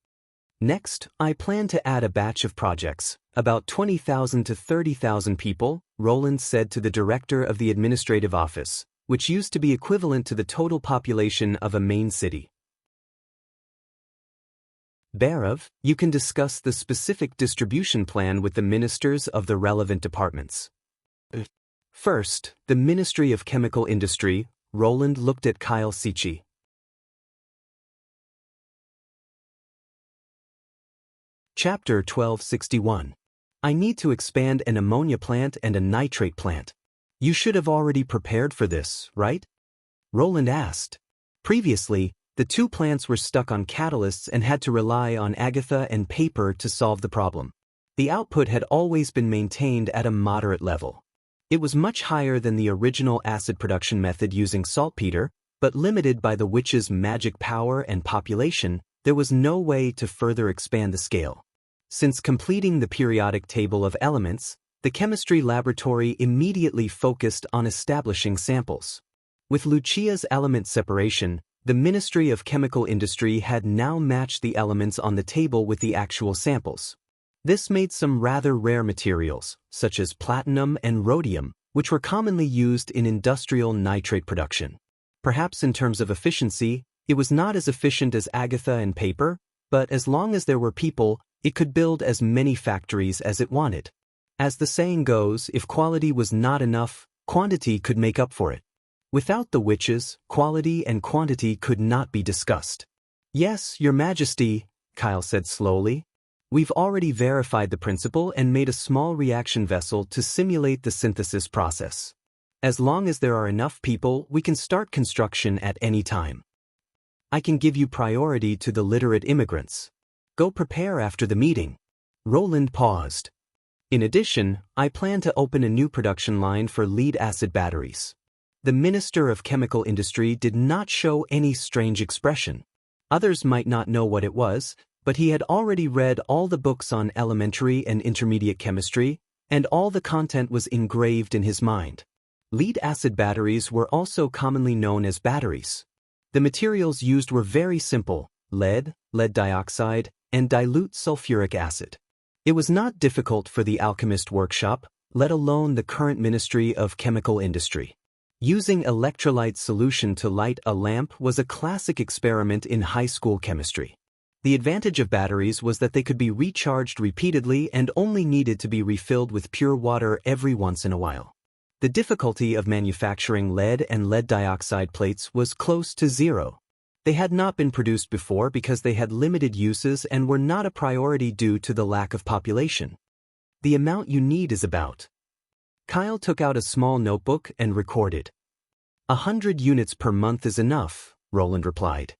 Next, I plan to add a batch of projects, about 20,000 to 30,000 people, Roland said to the director of the administrative office, which used to be equivalent to the total population of a main city. Bhairav, you can discuss the specific distribution plan with the ministers of the relevant departments. First, the Ministry of Chemical Industry, Roland looked at Kyle Sichi. Chapter 1261. I need to expand an ammonia plant and a nitrate plant. You should have already prepared for this, right? Roland asked. Previously, the two plants were stuck on catalysts and had to rely on agatha and paper to solve the problem. The output had always been maintained at a moderate level. It was much higher than the original acid production method using saltpeter, but limited by the witch's magic power and population, there was no way to further expand the scale. Since completing the periodic table of elements, the chemistry laboratory immediately focused on establishing samples. With Lucia's element separation, the Ministry of Chemical Industry had now matched the elements on the table with the actual samples. This made some rather rare materials, such as platinum and rhodium, which were commonly used in industrial nitrate production. Perhaps in terms of efficiency, it was not as efficient as agatha and paper, but as long as there were people, it could build as many factories as it wanted. As the saying goes, if quality was not enough, quantity could make up for it. Without the witches, quality and quantity could not be discussed. Yes, Your Majesty, Kyle said slowly. We've already verified the principle and made a small reaction vessel to simulate the synthesis process. As long as there are enough people, we can start construction at any time. I can give you priority to the literate immigrants. Go prepare after the meeting. Roland paused. In addition, I plan to open a new production line for lead-acid batteries. The Minister of Chemical Industry did not show any strange expression. Others might not know what it was, but he had already read all the books on elementary and intermediate chemistry, and all the content was engraved in his mind. Lead-acid batteries were also commonly known as batteries. The materials used were very simple: lead, lead dioxide, and dilute sulfuric acid. It was not difficult for the alchemist workshop, let alone the current Ministry of Chemical Industry. Using electrolyte solution to light a lamp was a classic experiment in high school chemistry. The advantage of batteries was that they could be recharged repeatedly and only needed to be refilled with pure water every once in a while. The difficulty of manufacturing lead and lead dioxide plates was close to zero. They had not been produced before because they had limited uses and were not a priority due to the lack of population. The amount you need is about. Kyle took out a small notebook and recorded. 100 units per month is enough, Roland replied.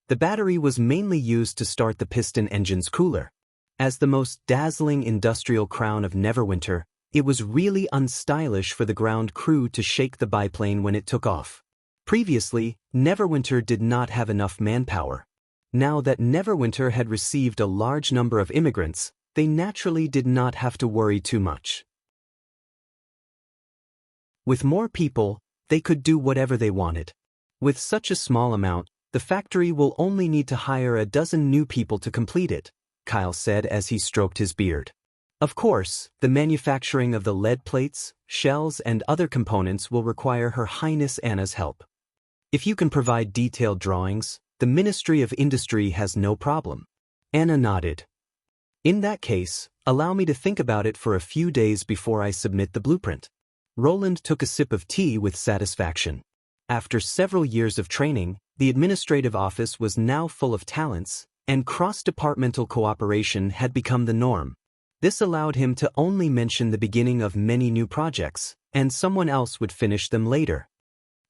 The battery was mainly used to start the piston engine's cooler. As the most dazzling industrial crown of Neverwinter, it was really unstylish for the ground crew to shake the biplane when it took off. Previously, Neverwinter did not have enough manpower. Now that Neverwinter had received a large number of immigrants, they naturally did not have to worry too much. With more people, they could do whatever they wanted. With such a small amount, the factory will only need to hire a dozen new people to complete it, Kyle said as he stroked his beard. Of course, the manufacturing of the lead plates, shells, and other components will require Her Highness Anna's help. If you can provide detailed drawings, the Ministry of Industry has no problem. Anna nodded. In that case, allow me to think about it for a few days before I submit the blueprint. Roland took a sip of tea with satisfaction. After several years of training, the administrative office was now full of talents, and cross-departmental cooperation had become the norm. This allowed him to only mention the beginning of many new projects, and someone else would finish them later.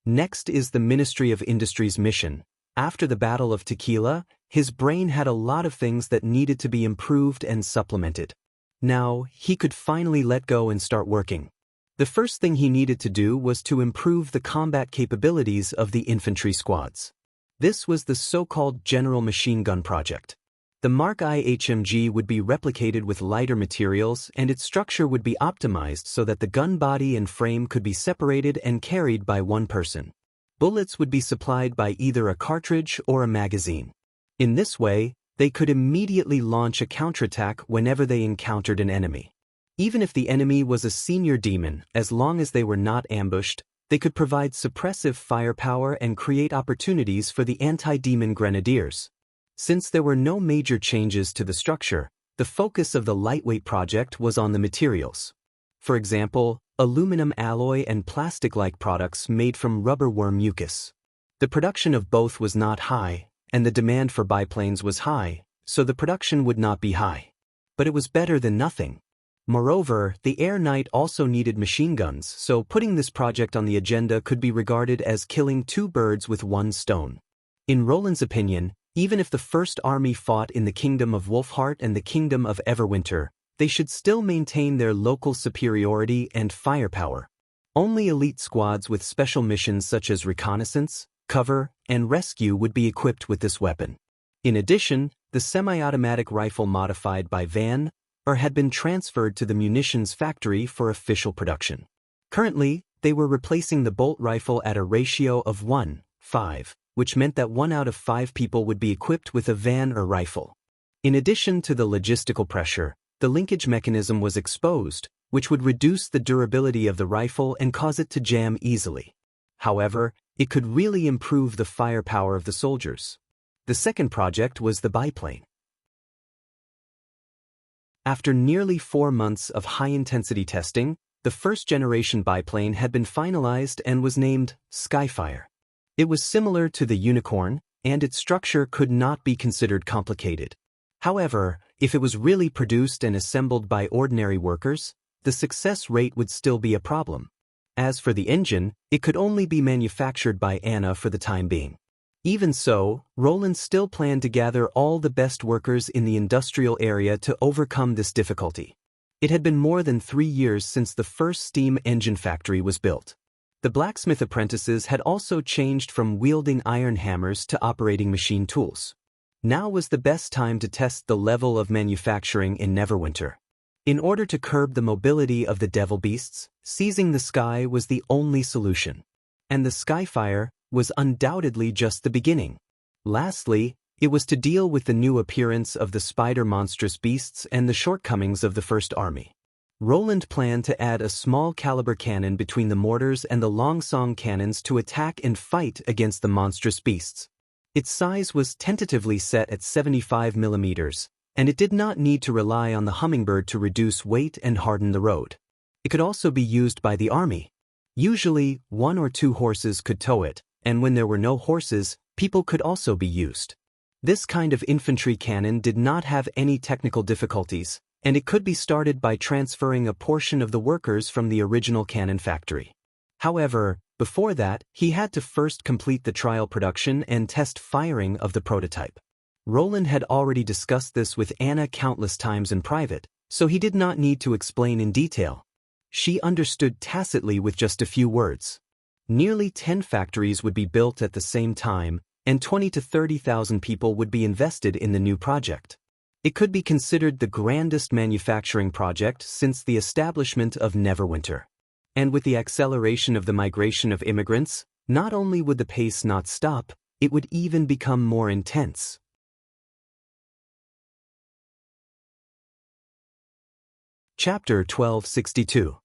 Next is the Ministry of Industry's mission. After the Battle of Tequila, his brain had a lot of things that needed to be improved and supplemented. Now, he could finally let go and start working. The first thing he needed to do was to improve the combat capabilities of the infantry squads. This was the so-called General Machine Gun Project. The Mark I HMG would be replicated with lighter materials and its structure would be optimized so that the gun body and frame could be separated and carried by one person. Bullets would be supplied by either a cartridge or a magazine. In this way, they could immediately launch a counterattack whenever they encountered an enemy. Even if the enemy was a senior demon, as long as they were not ambushed, they could provide suppressive firepower and create opportunities for the anti-demon grenadiers. Since there were no major changes to the structure, the focus of the lightweight project was on the materials. For example, aluminum alloy and plastic-like products made from rubber worm mucus. The production of both was not high, and the demand for biplanes was high, so the production would not be high. But it was better than nothing. Moreover, the Air Knight also needed machine guns, so putting this project on the agenda could be regarded as killing two birds with one stone. In Roland's opinion, even if the First Army fought in the Kingdom of Wolfheart and the Kingdom of Everwinter, they should still maintain their local superiority and firepower. Only elite squads with special missions such as reconnaissance, cover, and rescue would be equipped with this weapon. In addition, the semi-automatic rifle modified by Van had been transferred to the munitions factory for official production. Currently, they were replacing the bolt rifle at a ratio of 1:5, which meant that 1 out of 5 people would be equipped with a Van or rifle. In addition to the logistical pressure, the linkage mechanism was exposed, which would reduce the durability of the rifle and cause it to jam easily. However, it could really improve the firepower of the soldiers. The second project was the biplane. After nearly 4 months of high-intensity testing, the first-generation biplane had been finalized and was named Skyfire. It was similar to the Unicorn, and its structure could not be considered complicated. However, if it was really produced and assembled by ordinary workers, the success rate would still be a problem. As for the engine, it could only be manufactured by Anna for the time being. Even so, Roland still planned to gather all the best workers in the industrial area to overcome this difficulty. It had been more than 3 years since the first steam engine factory was built. The blacksmith apprentices had also changed from wielding iron hammers to operating machine tools. Now was the best time to test the level of manufacturing in Neverwinter. In order to curb the mobility of the devil beasts, seizing the sky was the only solution. And the Skyfire was undoubtedly just the beginning. Lastly, it was to deal with the new appearance of the spider monstrous beasts and the shortcomings of the First Army. Roland planned to add a small caliber cannon between the mortars and the longsong cannons to attack and fight against the monstrous beasts. Its size was tentatively set at 75 millimeters, and it did not need to rely on the Hummingbird to reduce weight and harden the road. It could also be used by the army. Usually, 1 or 2 horses could tow it, and when there were no horses, People could also be used. This kind of infantry cannon did not have any technical difficulties, and it could be started by transferring a portion of the workers from the original cannon factory. However, before that, he had to first complete the trial production and test firing of the prototype. Roland had already discussed this with Anna countless times in private, so he did not need to explain in detail. She understood tacitly with just a few words. Nearly 10 factories would be built at the same time, and 20 to 30,000 people would be invested in the new project. It could be considered the grandest manufacturing project since the establishment of Neverwinter. And with the acceleration of the migration of immigrants, not only would the pace not stop, it would even become more intense. Chapter 1262.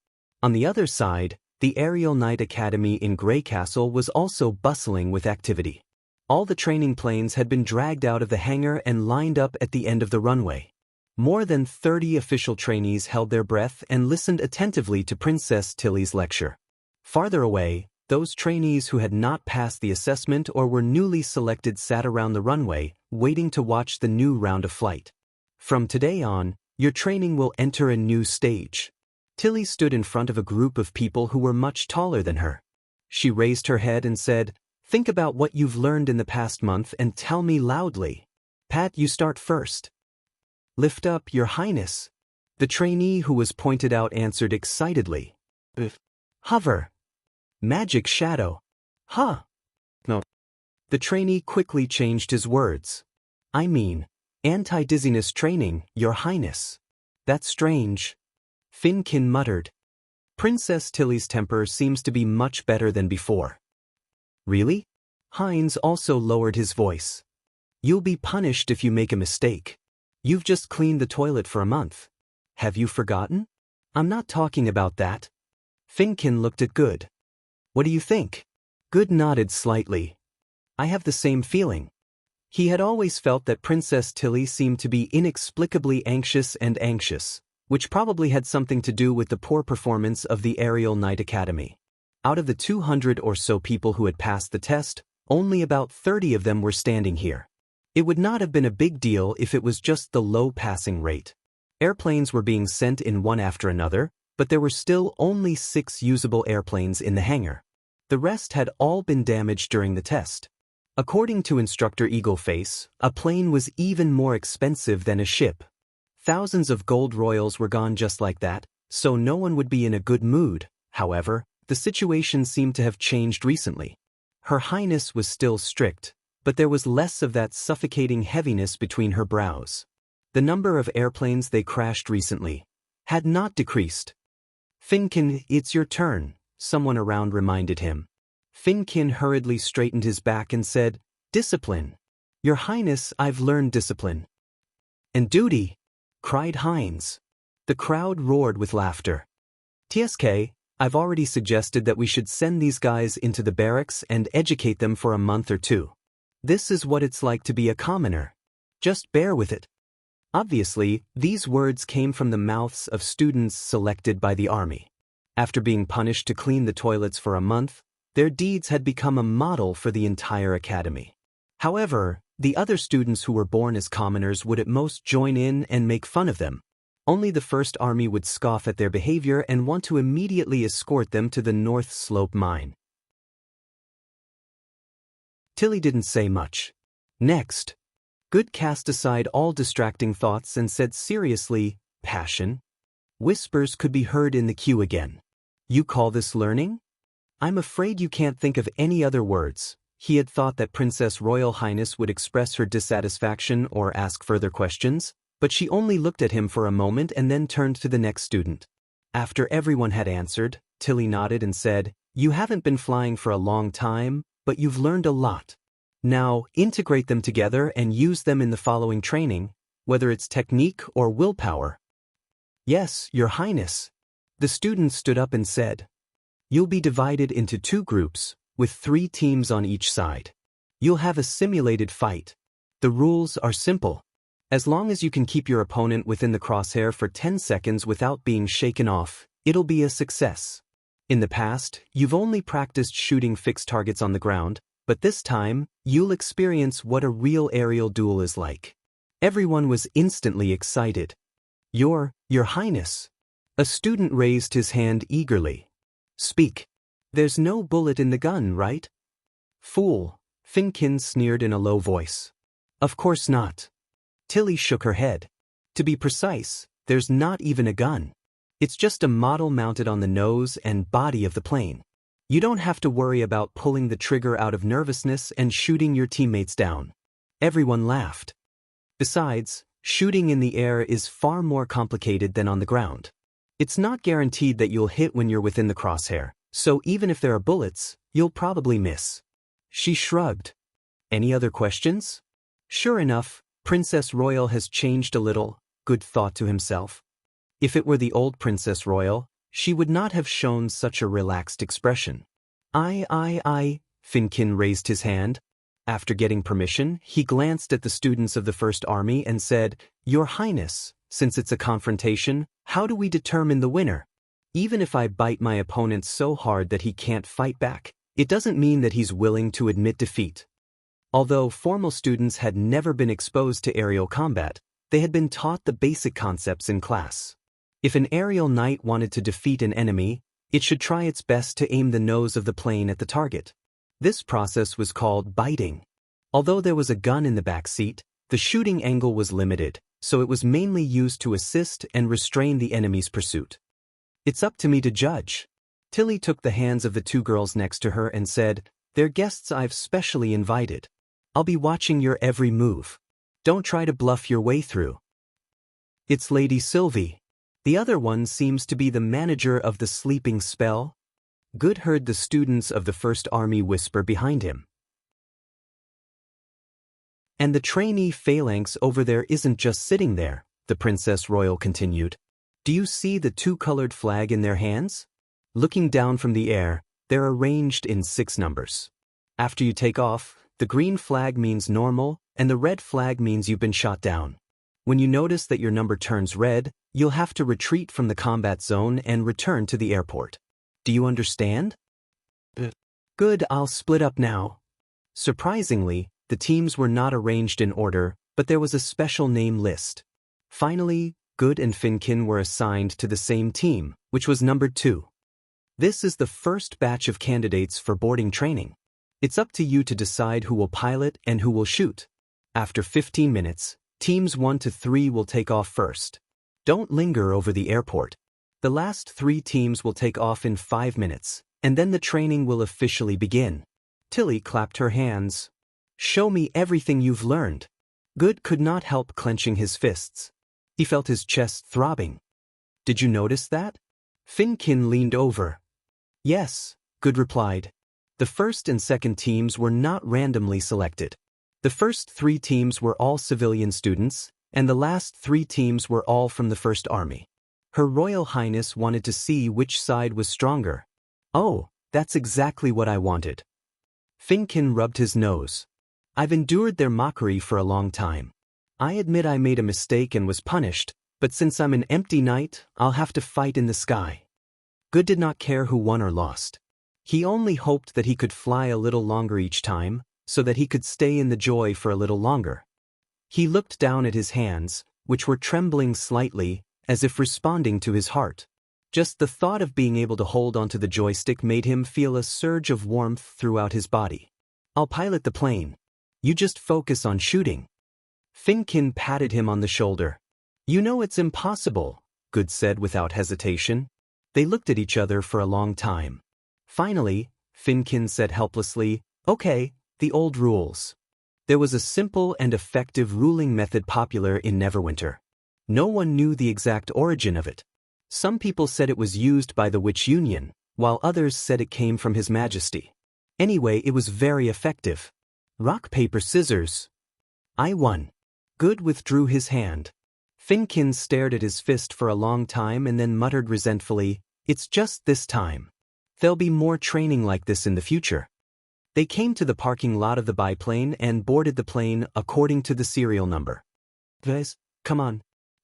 On the other side, the Aerial Knight Academy in Grey Castle was also bustling with activity. All the training planes had been dragged out of the hangar and lined up at the end of the runway. More than 30 official trainees held their breath and listened attentively to Princess Tilly's lecture. Farther away, those trainees who had not passed the assessment or were newly selected sat around the runway, waiting to watch the new round of flight. From today on, your training will enter a new stage. Tilly stood in front of a group of people who were much taller than her. She raised her head and said, "Think about what you've learned in the past month and tell me loudly." "Pat, you start first." "Lift up, Your Highness." The trainee who was pointed out answered excitedly. "Hover." "Magic shadow." "Huh." "No." The trainee quickly changed his words. "I mean, anti-dizziness training, Your Highness." "That's strange." Finkin muttered. Princess Tilly's temper seems to be much better than before. "Really?" Hines also lowered his voice. "You'll be punished if you make a mistake. You've just cleaned the toilet for a month. Have you forgotten?" "I'm not talking about that." Finkin looked at Good. "What do you think?" Good nodded slightly. "I have the same feeling." He had always felt that Princess Tilly seemed to be inexplicably anxious, which probably had something to do with the poor performance of the Aerial Knight Academy. Out of the 200 or so people who had passed the test, only about 30 of them were standing here. It would not have been a big deal if it was just the low passing rate. Airplanes were being sent in one after another, but there were still only 6 usable airplanes in the hangar. The rest had all been damaged during the test. According to Instructor Eagleface, a plane was even more expensive than a ship. Thousands of gold royals were gone just like that, so no one would be in a good mood. However, the situation seemed to have changed recently. Her Highness was still strict, but there was less of that suffocating heaviness between her brows. The number of airplanes they crashed recently had not decreased. "Finkin, it's your turn," someone around reminded him. Finkin hurriedly straightened his back and said, "Discipline. Your Highness, I've learned discipline." "And duty," cried Hines. The crowd roared with laughter. "TSK, I've already suggested that we should send these guys into the barracks and educate them for a month or 2. This is what it's like to be a commoner. Just bear with it." Obviously, these words came from the mouths of students selected by the army. After being punished to clean the toilets for a month, their deeds had become a model for the entire academy. However, the other students who were born as commoners would at most join in and make fun of them. Only the First Army would scoff at their behavior and want to immediately escort them to the North Slope mine. Tilly didn't say much. "Next." Good cast aside all distracting thoughts and said seriously, "Passion." Whispers could be heard in the queue again. "You call this learning?" "I'm afraid you can't think of any other words." He had thought that Princess Royal Highness would express her dissatisfaction or ask further questions, but she only looked at him for a moment and then turned to the next student. After everyone had answered, Tilly nodded and said, "You haven't been flying for a long time, but you've learned a lot. Now, integrate them together and use them in the following training, whether it's technique or willpower." "Yes, Your Highness." The student stood up and said, "You'll be divided into 2 groups, with 3 teams on each side. You'll have a simulated fight. The rules are simple. As long as you can keep your opponent within the crosshair for 10 seconds without being shaken off, it'll be a success. In the past, you've only practiced shooting fixed targets on the ground, But this time, you'll experience what a real aerial duel is like. Everyone was instantly excited. Your Highness. A student raised his hand eagerly. Speak. There's no bullet in the gun, right? Fool, Finkin sneered in a low voice. Of course not. Tilly shook her head. To be precise, there's not even a gun. It's just a model mounted on the nose and body of the plane. You don't have to worry about pulling the trigger out of nervousness and shooting your teammates down. Everyone laughed. Besides, shooting in the air is far more complicated than on the ground. It's not guaranteed that you'll hit when you're within the crosshair, so even if there are bullets, you'll probably miss. She shrugged. Any other questions? Sure enough, Princess Royal has changed a little, Good thought to himself. If it were the old Princess Royal, she would not have shown such a relaxed expression. I, Finkin raised his hand. After getting permission, he glanced at the students of the First Army and said, Your Highness, since it's a confrontation, how do we determine the winner? Even if I bite my opponent so hard that he can't fight back, it doesn't mean that he's willing to admit defeat. Although formal students had never been exposed to aerial combat, they had been taught the basic concepts in class. If an aerial knight wanted to defeat an enemy, it should try its best to aim the nose of the plane at the target. This process was called biting. Although there was a gun in the back seat, the shooting angle was limited, so it was mainly used to assist and restrain the enemy's pursuit. It's up to me to judge. Tilly took the hands of the two girls next to her and said, They're guests I've specially invited. I'll be watching your every move. Don't try to bluff your way through. It's Lady Sylvie. The other one seems to be the manager of the sleeping spell. Good heard the students of the First Army whisper behind him. And the trainee phalanx over there isn't just sitting there, the Princess Royal continued. Do you see the two-colored flag in their hands? Looking down from the air, they're arranged in 6 numbers. After you take off, the green flag means normal, and the red flag means you've been shot down. When you notice that your number turns red, you'll have to retreat from the combat zone and return to the airport. Do you understand? Good, I'll split up now. Surprisingly, the teams were not arranged in order, but there was a special name list. Finally, Good and Finkin were assigned to the same team, which was number 2. This is the first batch of candidates for boarding training. It's up to you to decide who will pilot and who will shoot. After 15 minutes, teams 1 to 3 will take off first. Don't linger over the airport. The last 3 teams will take off in 5 minutes, and then the training will officially begin. Tilly clapped her hands. Show me everything you've learned. Good could not help clenching his fists. He felt his chest throbbing. Did you notice that? Finkin leaned over. Yes, Good replied. The first and second teams were not randomly selected. The first 3 teams were all civilian students, and the last 3 teams were all from the First Army. Her Royal Highness wanted to see which side was stronger. Oh, that's exactly what I wanted. Finkin rubbed his nose. I've endured their mockery for a long time. I admit I made a mistake and was punished, but since I'm an empty knight, I'll have to fight in the sky. Good did not care who won or lost. He only hoped that he could fly a little longer each time, so that he could stay in the joy for a little longer. He looked down at his hands, which were trembling slightly, as if responding to his heart. Just the thought of being able to hold onto the joystick made him feel a surge of warmth throughout his body. I'll pilot the plane. You just focus on shooting. Finkin patted him on the shoulder. You know it's impossible, Good said without hesitation. They looked at each other for a long time. Finally, Finkin said helplessly, Okay, the old rules. There was a simple and effective ruling method popular in Neverwinter. No one knew the exact origin of it. Some people said it was used by the Witch Union, while others said it came from His Majesty. Anyway, it was very effective. Rock, paper, scissors. I won. Good withdrew his hand. Finkin stared at his fist for a long time and then muttered resentfully, It's just this time. There'll be more training like this in the future. They came to the parking lot of the biplane and boarded the plane according to the serial number. Guys, come on.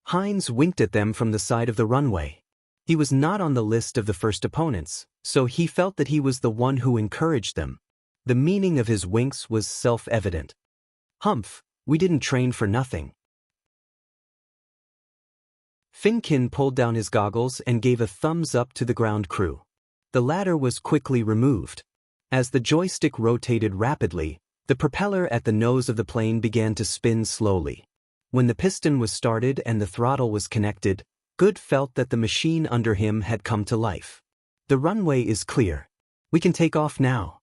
Heinz winked at them from the side of the runway. He was not on the list of the first opponents, so he felt that he was the one who encouraged them. The meaning of his winks was self-evident. Humph, we didn't train for nothing. Finkin pulled down his goggles and gave a thumbs up to the ground crew. The ladder was quickly removed. As the joystick rotated rapidly, the propeller at the nose of the plane began to spin slowly. When the piston was started and the throttle was connected, Good felt that the machine under him had come to life. The runway is clear. We can take off now.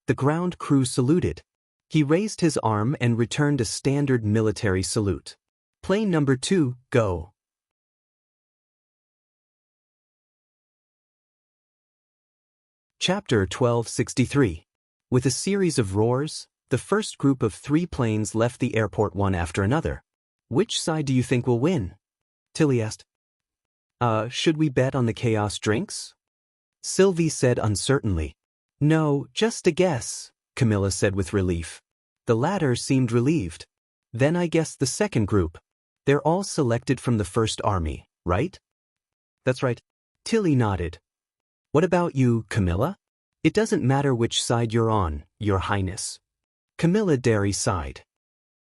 The ground crew saluted. He raised his arm and returned a standard military salute. Plane number 2, go. Chapter 1263. With a series of roars, the first group of 3 planes left the airport one after another. Which side do you think will win? Tilly asked. Should we bet on the chaos drinks? Sylvie said uncertainly. No, just a guess, Camilla said with relief. The latter seemed relieved. Then I guess the second group. They're all selected from the First Army, right? That's right. Tilly nodded. What about you, Camilla? It doesn't matter which side you're on, Your Highness. Camilla Derry sighed.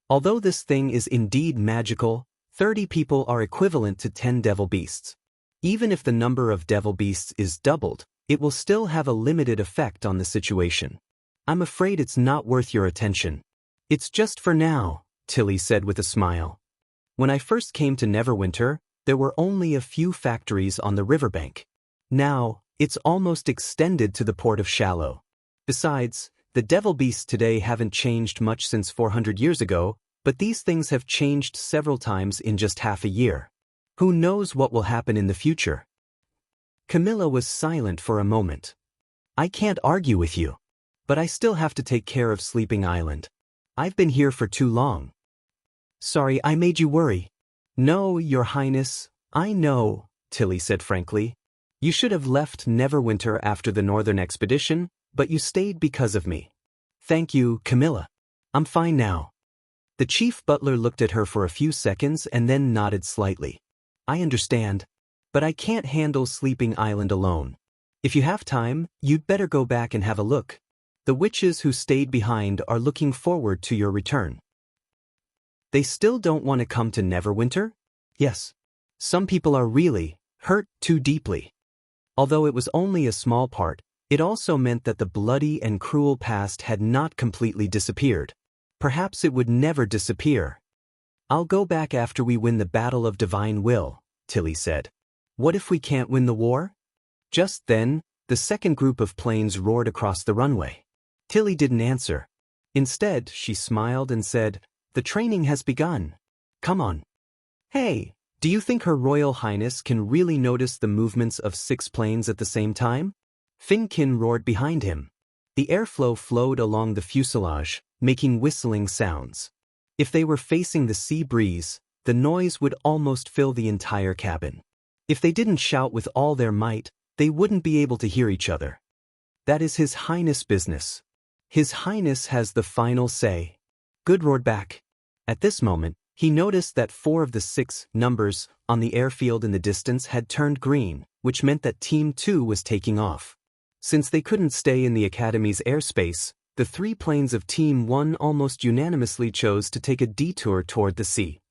Although this thing is indeed magical, 30 people are equivalent to 10 devil beasts. Even if the number of devil beasts is doubled, it will still have a limited effect on the situation. I'm afraid it's not worth your attention. It's just for now, Tilly said with a smile. When I first came to Neverwinter, there were only a few factories on the riverbank. Now, it's almost extended to the port of Shallow. Besides, the devil beasts today haven't changed much since 400 years ago, but these things have changed several times in just half a year. Who knows what will happen in the future? Camilla was silent for a moment. I can't argue with you. But I still have to take care of Sleeping Island. I've been here for too long. Sorry I made you worry. No, Your Highness, I know, Tilly said frankly. You should have left Neverwinter after the Northern Expedition, but you stayed because of me. Thank you, Camilla. I'm fine now. The chief butler looked at her for a few seconds and then nodded slightly. I understand, but I can't handle Sleeping Island alone. If you have time, you'd better go back and have a look. The witches who stayed behind are looking forward to your return. They still don't want to come to Neverwinter? Yes. Some people are really hurt too deeply. Although it was only a small part, it also meant that the bloody and cruel past had not completely disappeared. Perhaps it would never disappear. I'll go back after we win the Battle of Divine Will, Tilly said. What if we can't win the war? Just then, the second group of planes roared across the runway. Tilly didn't answer. Instead, she smiled and said, The training has begun. Come on. Hey, do you think Her Royal Highness can really notice the movements of 6 planes at the same time? Finkin roared behind him. The airflow flowed along the fuselage, making whistling sounds. If they were facing the sea breeze, the noise would almost fill the entire cabin. If they didn't shout with all their might, they wouldn't be able to hear each other. That is His Highness' business. His Highness has the final say. Good roared back. At this moment, he noticed that 4 of the 6 numbers on the airfield in the distance had turned green, which meant that Team 2 was taking off. Since they couldn't stay in the Academy's airspace, the 3 planes of Team 1 almost unanimously chose to take a detour toward the sea.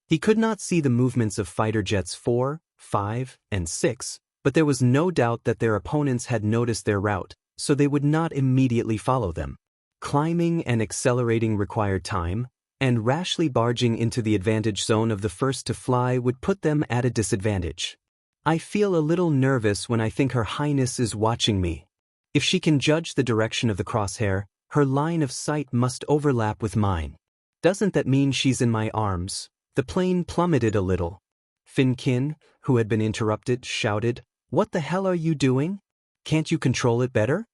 He could not see the movements of fighter jets 4, 5, and 6, but there was no doubt that their opponents had noticed their route, so they would not immediately follow them. Climbing and accelerating required time, and rashly barging into the advantage zone of the first to fly would put them at a disadvantage. I feel a little nervous when I think Her Highness is watching me. If she can judge the direction of the crosshair, her line of sight must overlap with mine. Doesn't that mean she's in my arms? The plane plummeted a little. Finkin, who had been interrupted, shouted, What the hell are you doing? Can't you control it better?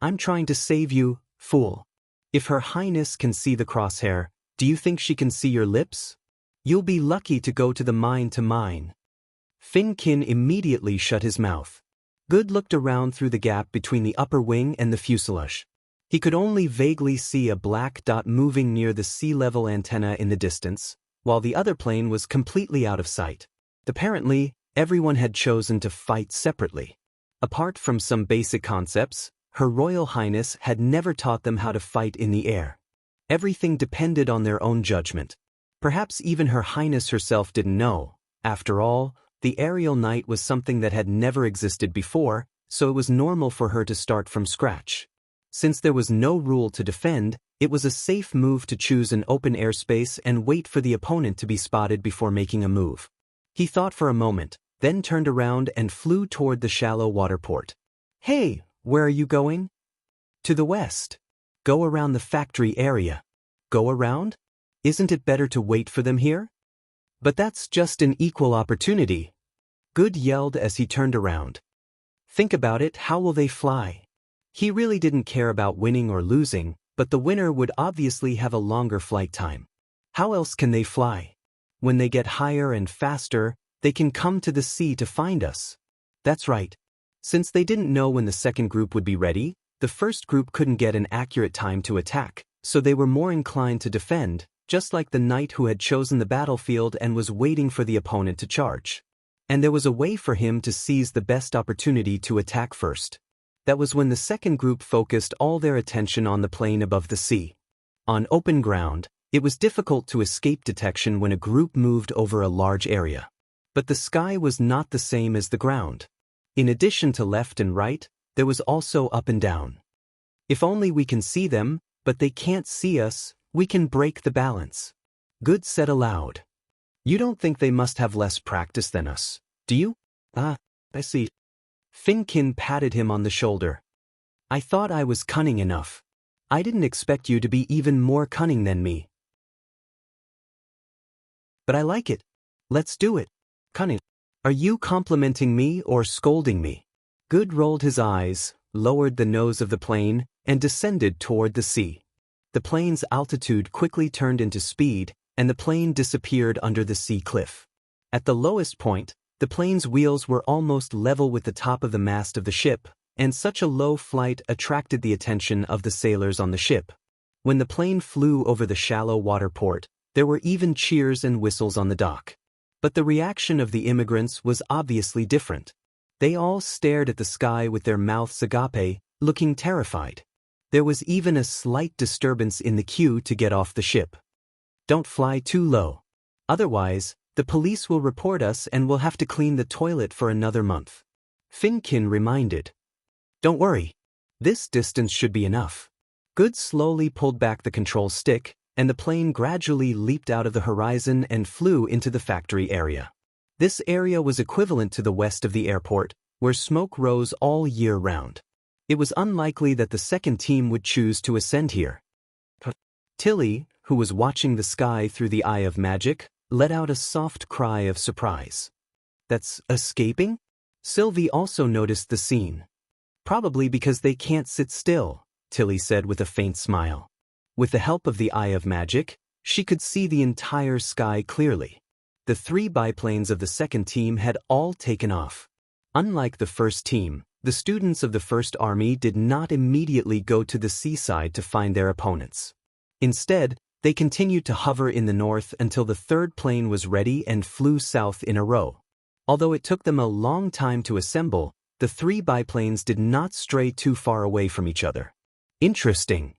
I'm trying to save you, fool. If Her Highness can see the crosshair, do you think she can see your lips? You'll be lucky to go to the mine to mine. Finkin immediately shut his mouth. Good looked around through the gap between the upper wing and the fuselage. He could only vaguely see a black dot moving near the sea-level antenna in the distance, while the other plane was completely out of sight. Apparently, everyone had chosen to fight separately. Apart from some basic concepts, Her Royal Highness had never taught them how to fight in the air. Everything depended on their own judgment. Perhaps even Her Highness herself didn't know. After all, the aerial knight was something that had never existed before, so it was normal for her to start from scratch. Since there was no rule to defend, it was a safe move to choose an open airspace and wait for the opponent to be spotted before making a move. He thought for a moment, then turned around and flew toward the shallow water port. "Hey, where are you going?" "To the west. Go around the factory area." "Go around? Isn't it better to wait for them here?" "But that's just an equal opportunity," Good yelled as he turned around. "Think about it, how will they fly?" He really didn't care about winning or losing, but the winner would obviously have a longer flight time. How else can they fly? When they get higher and faster, they can come to the sea to find us. That's right. Since they didn't know when the second group would be ready, the first group couldn't get an accurate time to attack, so they were more inclined to defend, just like the knight who had chosen the battlefield and was waiting for the opponent to charge. And there was a way for him to seize the best opportunity to attack first. That was when the second group focused all their attention on the plain above the sea. On open ground, it was difficult to escape detection when a group moved over a large area. But the sky was not the same as the ground. In addition to left and right, there was also up and down. If only we can see them, but they can't see us, we can break the balance. Good said aloud. You don't think they must have less practice than us, do you? Ah, I see. Finkin patted him on the shoulder. I thought I was cunning enough. I didn't expect you to be even more cunning than me. But I like it. Let's do it. Cunning. Are you complimenting me or scolding me? Good rolled his eyes, lowered the nose of the plane, and descended toward the sea. The plane's altitude quickly turned into speed, and the plane disappeared under the sea cliff. At the lowest point, the plane's wheels were almost level with the top of the mast of the ship, and such a low flight attracted the attention of the sailors on the ship. When the plane flew over the shallow water port, there were even cheers and whistles on the dock. But the reaction of the immigrants was obviously different. They all stared at the sky with their mouths agape, looking terrified. There was even a slight disturbance in the queue to get off the ship. Don't fly too low. Otherwise, the police will report us and we'll have to clean the toilet for another month. Finkin reminded. Don't worry. This distance should be enough. Good slowly pulled back the control stick, and the plane gradually leaped out of the horizon and flew into the factory area. This area was equivalent to the west of the airport, where smoke rose all year round. It was unlikely that the second team would choose to ascend here. Tilly, who was watching the sky through the eye of magic, let out a soft cry of surprise. That's escaping? Sylvie also noticed the scene. Probably because they can't sit still, Tilly said with a faint smile. With the help of the eye of magic, she could see the entire sky clearly. The 3 biplanes of the second team had all taken off. Unlike the first team, the students of the First Army did not immediately go to the seaside to find their opponents. Instead, they continued to hover in the north until the third plane was ready and flew south in a row. Although it took them a long time to assemble, the 3 biplanes did not stray too far away from each other. Interesting,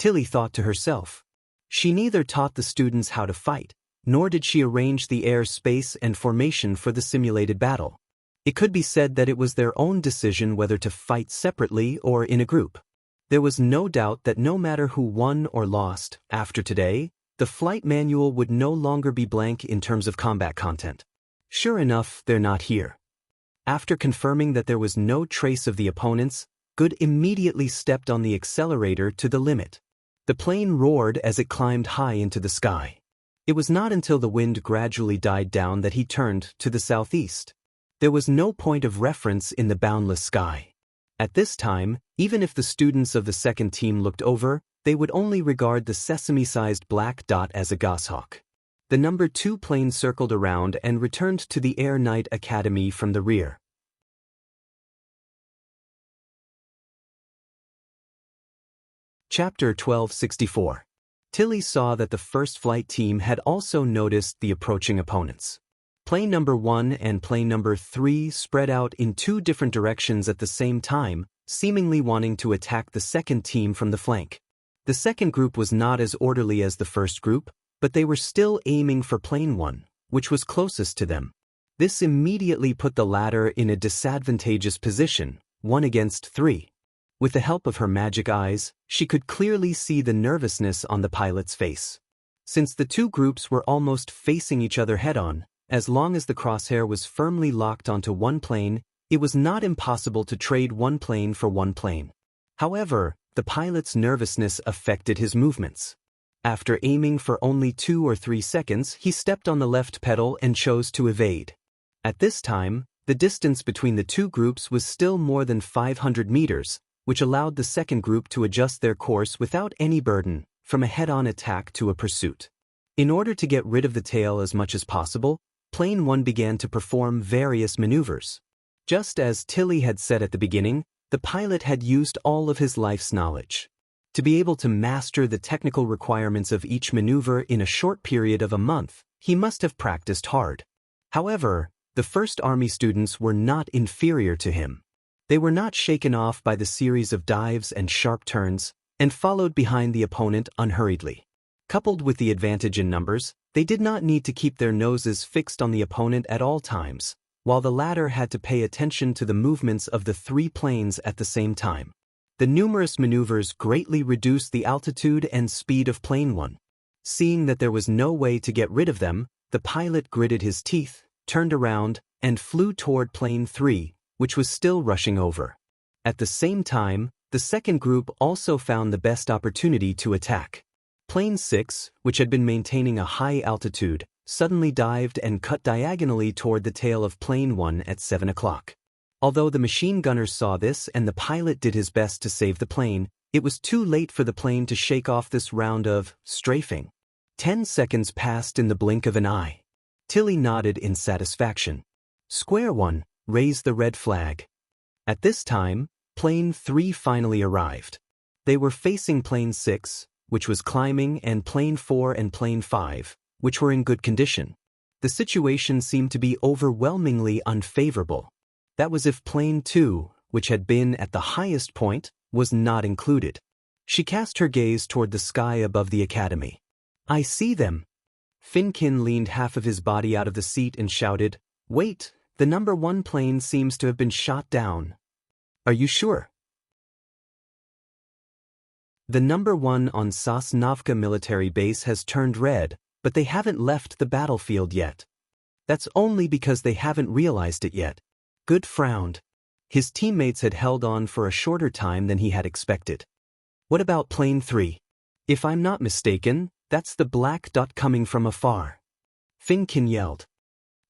Tilly thought to herself. She neither taught the students how to fight, nor did she arrange the air space and formation for the simulated battle. It could be said that it was their own decision whether to fight separately or in a group. There was no doubt that no matter who won or lost, after today, the flight manual would no longer be blank in terms of combat content. Sure enough, they're not here. After confirming that there was no trace of the opponents, Good immediately stepped on the accelerator to the limit. The plane roared as it climbed high into the sky. It was not until the wind gradually died down that he turned to the southeast. There was no point of reference in the boundless sky. At this time, even if the students of the second team looked over, they would only regard the sesame-sized black dot as a goshawk. The number 2 plane circled around and returned to the Air Knight Academy from the rear. Chapter 1264. Tilly saw that the first flight team had also noticed the approaching opponents. Plane number 1 and plane number 3 spread out in two different directions at the same time, seemingly wanting to attack the second team from the flank. The second group was not as orderly as the first group, but they were still aiming for plane 1, which was closest to them. This immediately put the latter in a disadvantageous position, 1 against 3. With the help of her magic eyes, she could clearly see the nervousness on the pilot's face. Since the two groups were almost facing each other head-on, as long as the crosshair was firmly locked onto one plane, it was not impossible to trade one plane for one plane. However, the pilot's nervousness affected his movements. After aiming for only 2 or 3 seconds, he stepped on the left pedal and chose to evade. At this time, the distance between the two groups was still more than 500 meters, which allowed the second group to adjust their course without any burden, from a head-on attack to a pursuit. In order to get rid of the tail as much as possible, Plane 1 began to perform various maneuvers. Just as Tilly had said at the beginning, the pilot had used all of his life's knowledge. To be able to master the technical requirements of each maneuver in a short period of a month, he must have practiced hard. However, the First Army students were not inferior to him. They were not shaken off by the series of dives and sharp turns, and followed behind the opponent unhurriedly. Coupled with the advantage in numbers, they did not need to keep their noses fixed on the opponent at all times, while the latter had to pay attention to the movements of the 3 planes at the same time. The numerous maneuvers greatly reduced the altitude and speed of Plane 1. Seeing that there was no way to get rid of them, the pilot gritted his teeth, turned around, and flew toward Plane 3, which was still rushing over. At the same time, the second group also found the best opportunity to attack. Plane 6, which had been maintaining a high altitude, suddenly dived and cut diagonally toward the tail of Plane 1 at 7 o'clock. Although the machine gunners saw this and the pilot did his best to save the plane, it was too late for the plane to shake off this round of strafing. 10 seconds passed in the blink of an eye. Tilly nodded in satisfaction. Square 1 raised the red flag. At this time, Plane 3 finally arrived. They were facing Plane 6, which was climbing, and Plane 4 and Plane 5, which were in good condition. The situation seemed to be overwhelmingly unfavorable. That was if Plane 2, which had been at the highest point, was not included. She cast her gaze toward the sky above the academy. I see them. Finkin leaned half of his body out of the seat and shouted, Wait, the number 1 plane seems to have been shot down. Are you sure? The number 1 on Sosnovka military base has turned red, but they haven't left the battlefield yet. That's only because they haven't realized it yet. Good frowned. His teammates had held on for a shorter time than he had expected. What about Plane 3? If I'm not mistaken, that's the black dot coming from afar. Finkin yelled.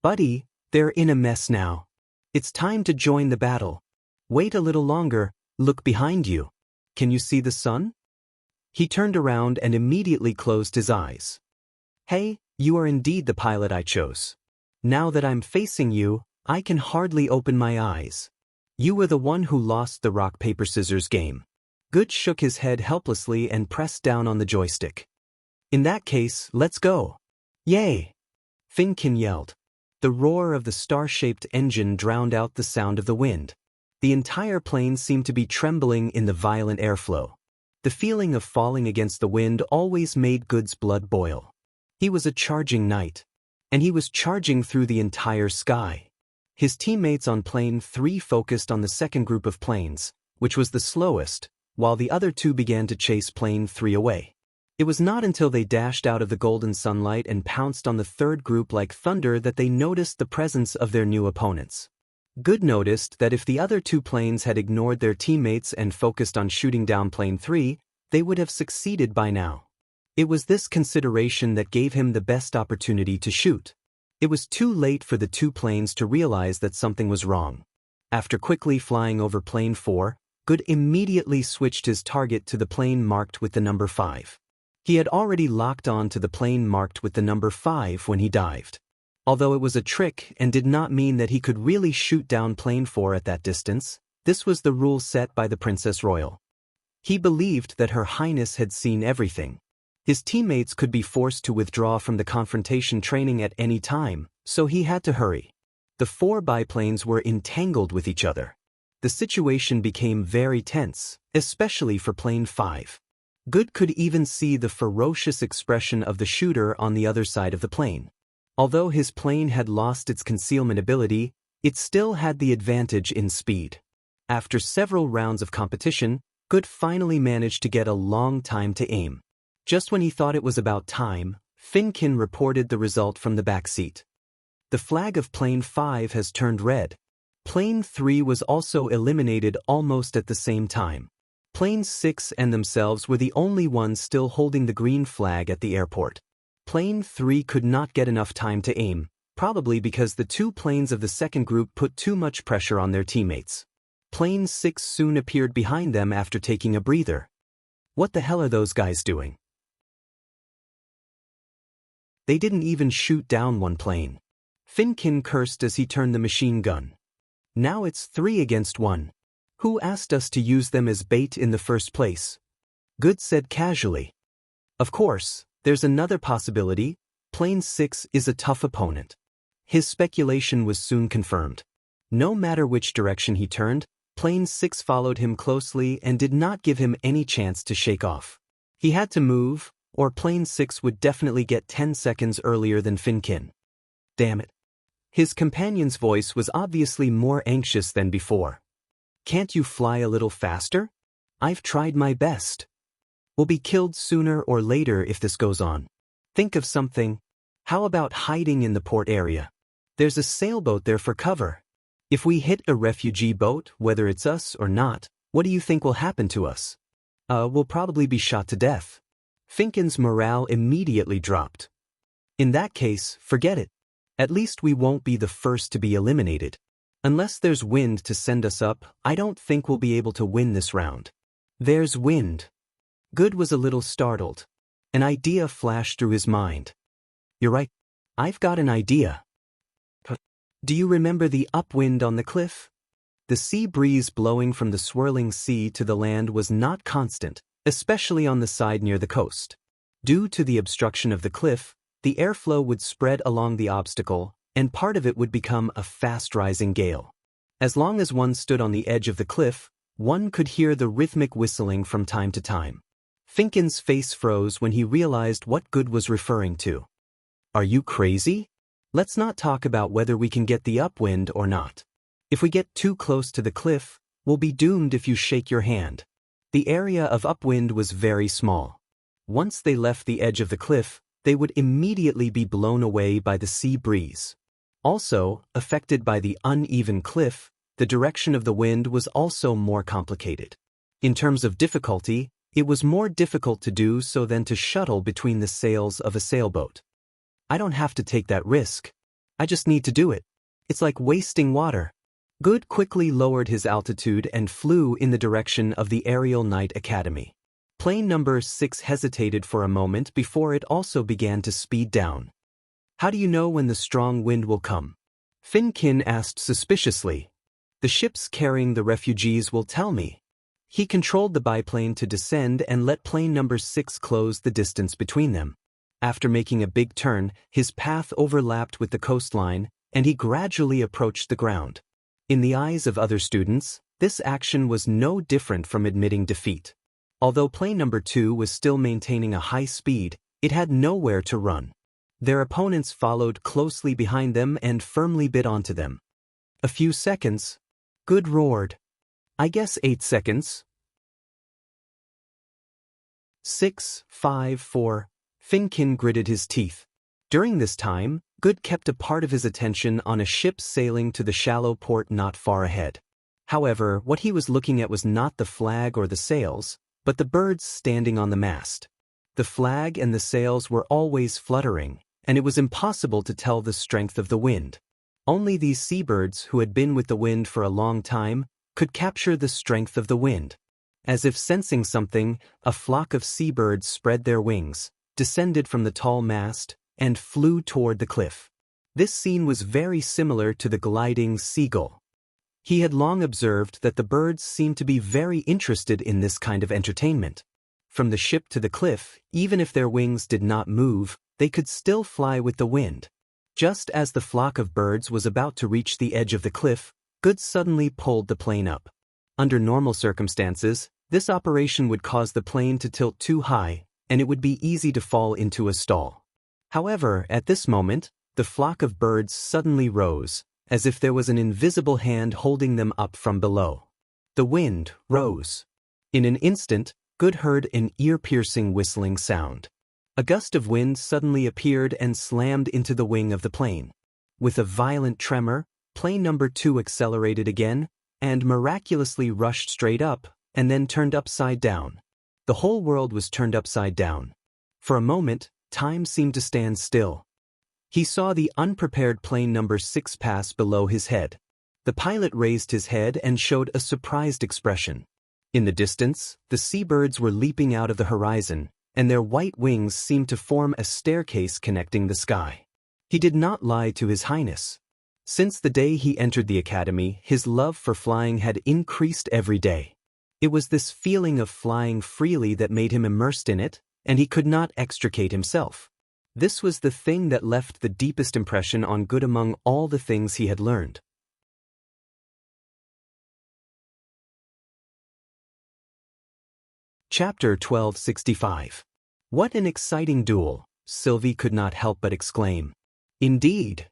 Buddy, they're in a mess now. It's time to join the battle. Wait a little longer, look behind you. Can you see the sun? He turned around and immediately closed his eyes. Hey, you are indeed the pilot I chose. Now that I'm facing you, I can hardly open my eyes. You were the one who lost the rock-paper-scissors game. Good shook his head helplessly and pressed down on the joystick. In that case, let's go. Yay! Finkin yelled. The roar of the star-shaped engine drowned out the sound of the wind. The entire plane seemed to be trembling in the violent airflow. The feeling of falling against the wind always made Good's blood boil. He was a charging knight, and he was charging through the entire sky. His teammates on Plane 3 focused on the second group of planes, which was the slowest, while the other 2 began to chase Plane 3 away. It was not until they dashed out of the golden sunlight and pounced on the third group like thunder that they noticed the presence of their new opponents. Good noticed that if the other 2 planes had ignored their teammates and focused on shooting down Plane 3, they would have succeeded by now. It was this consideration that gave him the best opportunity to shoot. It was too late for the 2 planes to realize that something was wrong. After quickly flying over Plane 4, Good immediately switched his target to the plane marked with the number 5. He had already locked on to the plane marked with the number 5 when he dived. Although it was a trick and did not mean that he could really shoot down Plane 4 at that distance, this was the rule set by the Princess Royal. He believed that Her Highness had seen everything. His teammates could be forced to withdraw from the confrontation training at any time, So he had to hurry. The four biplanes were entangled with each other. The situation became very tense, especially for Plane 5. Good could even see the ferocious expression of the shooter on the other side of the plane. Although his plane had lost its concealment ability, it still had the advantage in speed. After several rounds of competition, Good finally managed to get a long time to aim. Just when he thought it was about time, Finkin reported the result from the back seat. The flag of Plane 5 has turned red. Plane 3 was also eliminated almost at the same time. Plane 6 and themselves were the only ones still holding the green flag at the airport. Plane 3 could not get enough time to aim, probably because the two planes of the second group put too much pressure on their teammates. Plane 6 soon appeared behind them after taking a breather. What the hell are those guys doing? They didn't even shoot down one plane. Finkin cursed as he turned the machine gun. Now it's 3 against 1. Who asked us to use them as bait in the first place? Good said casually. Of course, there's another possibility. Plane 6 is a tough opponent. His speculation was soon confirmed. No matter which direction he turned, Plane 6 followed him closely and did not give him any chance to shake off. He had to move, or Plane 6 would definitely get 10 seconds earlier than Finkin. Damn it. His companion's voice was obviously more anxious than before. Can't you fly a little faster? I've tried my best. We'll be killed sooner or later if this goes on. Think of something. How about hiding in the port area? There's a sailboat there for cover. If we hit a refugee boat, whether it's us or not, what do you think will happen to us? We'll probably be shot to death. Finkin's morale immediately dropped. In that case, forget it. At least we won't be the first to be eliminated. Unless there's wind to send us up, I don't think we'll be able to win this round. There's wind. Good was a little startled. An idea flashed through his mind. You're right. I've got an idea. Do you remember the upwind on the cliff? The sea breeze blowing from the swirling sea to the land was not constant, especially on the side near the coast. Due to the obstruction of the cliff, the airflow would spread along the obstacle, and part of it would become a fast-rising gale. As long as one stood on the edge of the cliff, one could hear the rhythmic whistling from time to time. Finkin's face froze when he realized what Good was referring to. Are you crazy? Let's not talk about whether we can get the upwind or not. If we get too close to the cliff, we'll be doomed if you shake your hand. The area of upwind was very small. Once they left the edge of the cliff, they would immediately be blown away by the sea breeze. Also, affected by the uneven cliff, the direction of the wind was also more complicated. In terms of difficulty, it was more difficult to do so than to shuttle between the sails of a sailboat. I don't have to take that risk. I just need to do it. It's like wasting water. Good quickly lowered his altitude and flew in the direction of the Aerial Knight Academy. Plane number 6 hesitated for a moment before it also began to speed down. How do you know when the strong wind will come? Finkin asked suspiciously. The ships carrying the refugees will tell me. He controlled the biplane to descend and let plane number 6 close the distance between them. After making a big turn, his path overlapped with the coastline, and he gradually approached the ground. In the eyes of other students, this action was no different from admitting defeat. Although plane number 2 was still maintaining a high speed, it had nowhere to run. Their opponents followed closely behind them and firmly bit onto them. A few seconds. Good roared. I guess 8 seconds. 6, 5, 4. Finkin gritted his teeth. During this time, Good kept a part of his attention on a ship sailing to the shallow port not far ahead. However, what he was looking at was not the flag or the sails, but the birds standing on the mast. The flag and the sails were always fluttering, and it was impossible to tell the strength of the wind. Only these seabirds who had been with the wind for a long time could capture the strength of the wind. As if sensing something, a flock of seabirds spread their wings, descended from the tall mast, and flew toward the cliff. This scene was very similar to the gliding seagull. He had long observed that the birds seemed to be very interested in this kind of entertainment. From the ship to the cliff, even if their wings did not move, they could still fly with the wind. Just as the flock of birds was about to reach the edge of the cliff, Good suddenly pulled the plane up. Under normal circumstances, this operation would cause the plane to tilt too high, and it would be easy to fall into a stall. However, at this moment, the flock of birds suddenly rose, as if there was an invisible hand holding them up from below. The wind rose. In an instant, Good heard an ear-piercing whistling sound. A gust of wind suddenly appeared and slammed into the wing of the plane. With a violent tremor, plane number 2 accelerated again, and miraculously rushed straight up, and then turned upside down. The whole world was turned upside down. For a moment, time seemed to stand still. He saw the unprepared plane number 6 pass below his head. The pilot raised his head and showed a surprised expression. In the distance, the seabirds were leaping out of the horizon, and their white wings seemed to form a staircase connecting the sky. He did not lie to His Highness. Since the day he entered the academy, his love for flying had increased every day. It was this feeling of flying freely that made him immersed in it, and he could not extricate himself. This was the thing that left the deepest impression on Good among all the things he had learned. Chapter 1265. What an exciting duel, Sylvie could not help but exclaim. Indeed.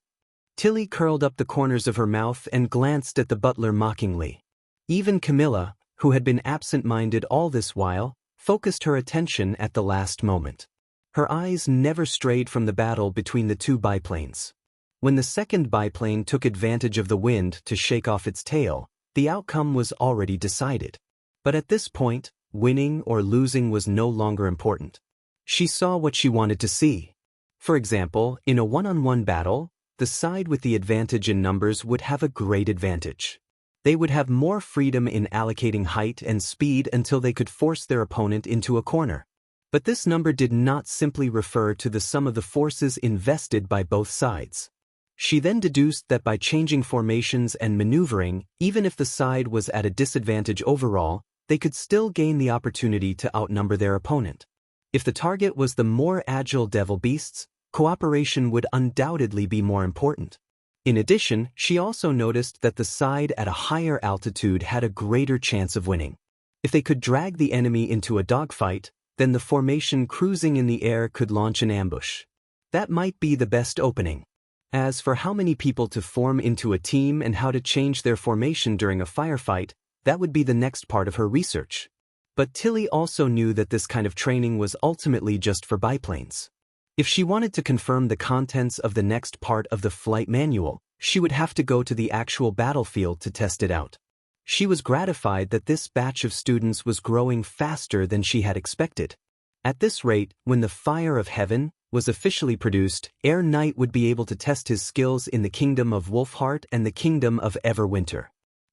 Tilly curled up the corners of her mouth and glanced at the butler mockingly. Even Camilla, who had been absent-minded all this while, focused her attention at the last moment. Her eyes never strayed from the battle between the two biplanes. When the second biplane took advantage of the wind to shake off its tail, the outcome was already decided. But at this point, winning or losing was no longer important. She saw what she wanted to see. For example, in a one-on-one battle, the side with the advantage in numbers would have a great advantage. They would have more freedom in allocating height and speed until they could force their opponent into a corner. But this number did not simply refer to the sum of the forces invested by both sides. She then deduced that by changing formations and maneuvering, even if the side was at a disadvantage overall, they could still gain the opportunity to outnumber their opponent. If the target was the more agile devil beasts, cooperation would undoubtedly be more important. In addition, she also noticed that the side at a higher altitude had a greater chance of winning. If they could drag the enemy into a dogfight, then the formation cruising in the air could launch an ambush. That might be the best opening. As for how many people to form into a team and how to change their formation during a firefight, that would be the next part of her research. But Tilly also knew that this kind of training was ultimately just for biplanes. If she wanted to confirm the contents of the next part of the flight manual, she would have to go to the actual battlefield to test it out. She was gratified that this batch of students was growing faster than she had expected. At this rate, when the Fire of Heaven was officially produced, Air Knight would be able to test his skills in the Kingdom of Wolfheart and the Kingdom of Everwinter.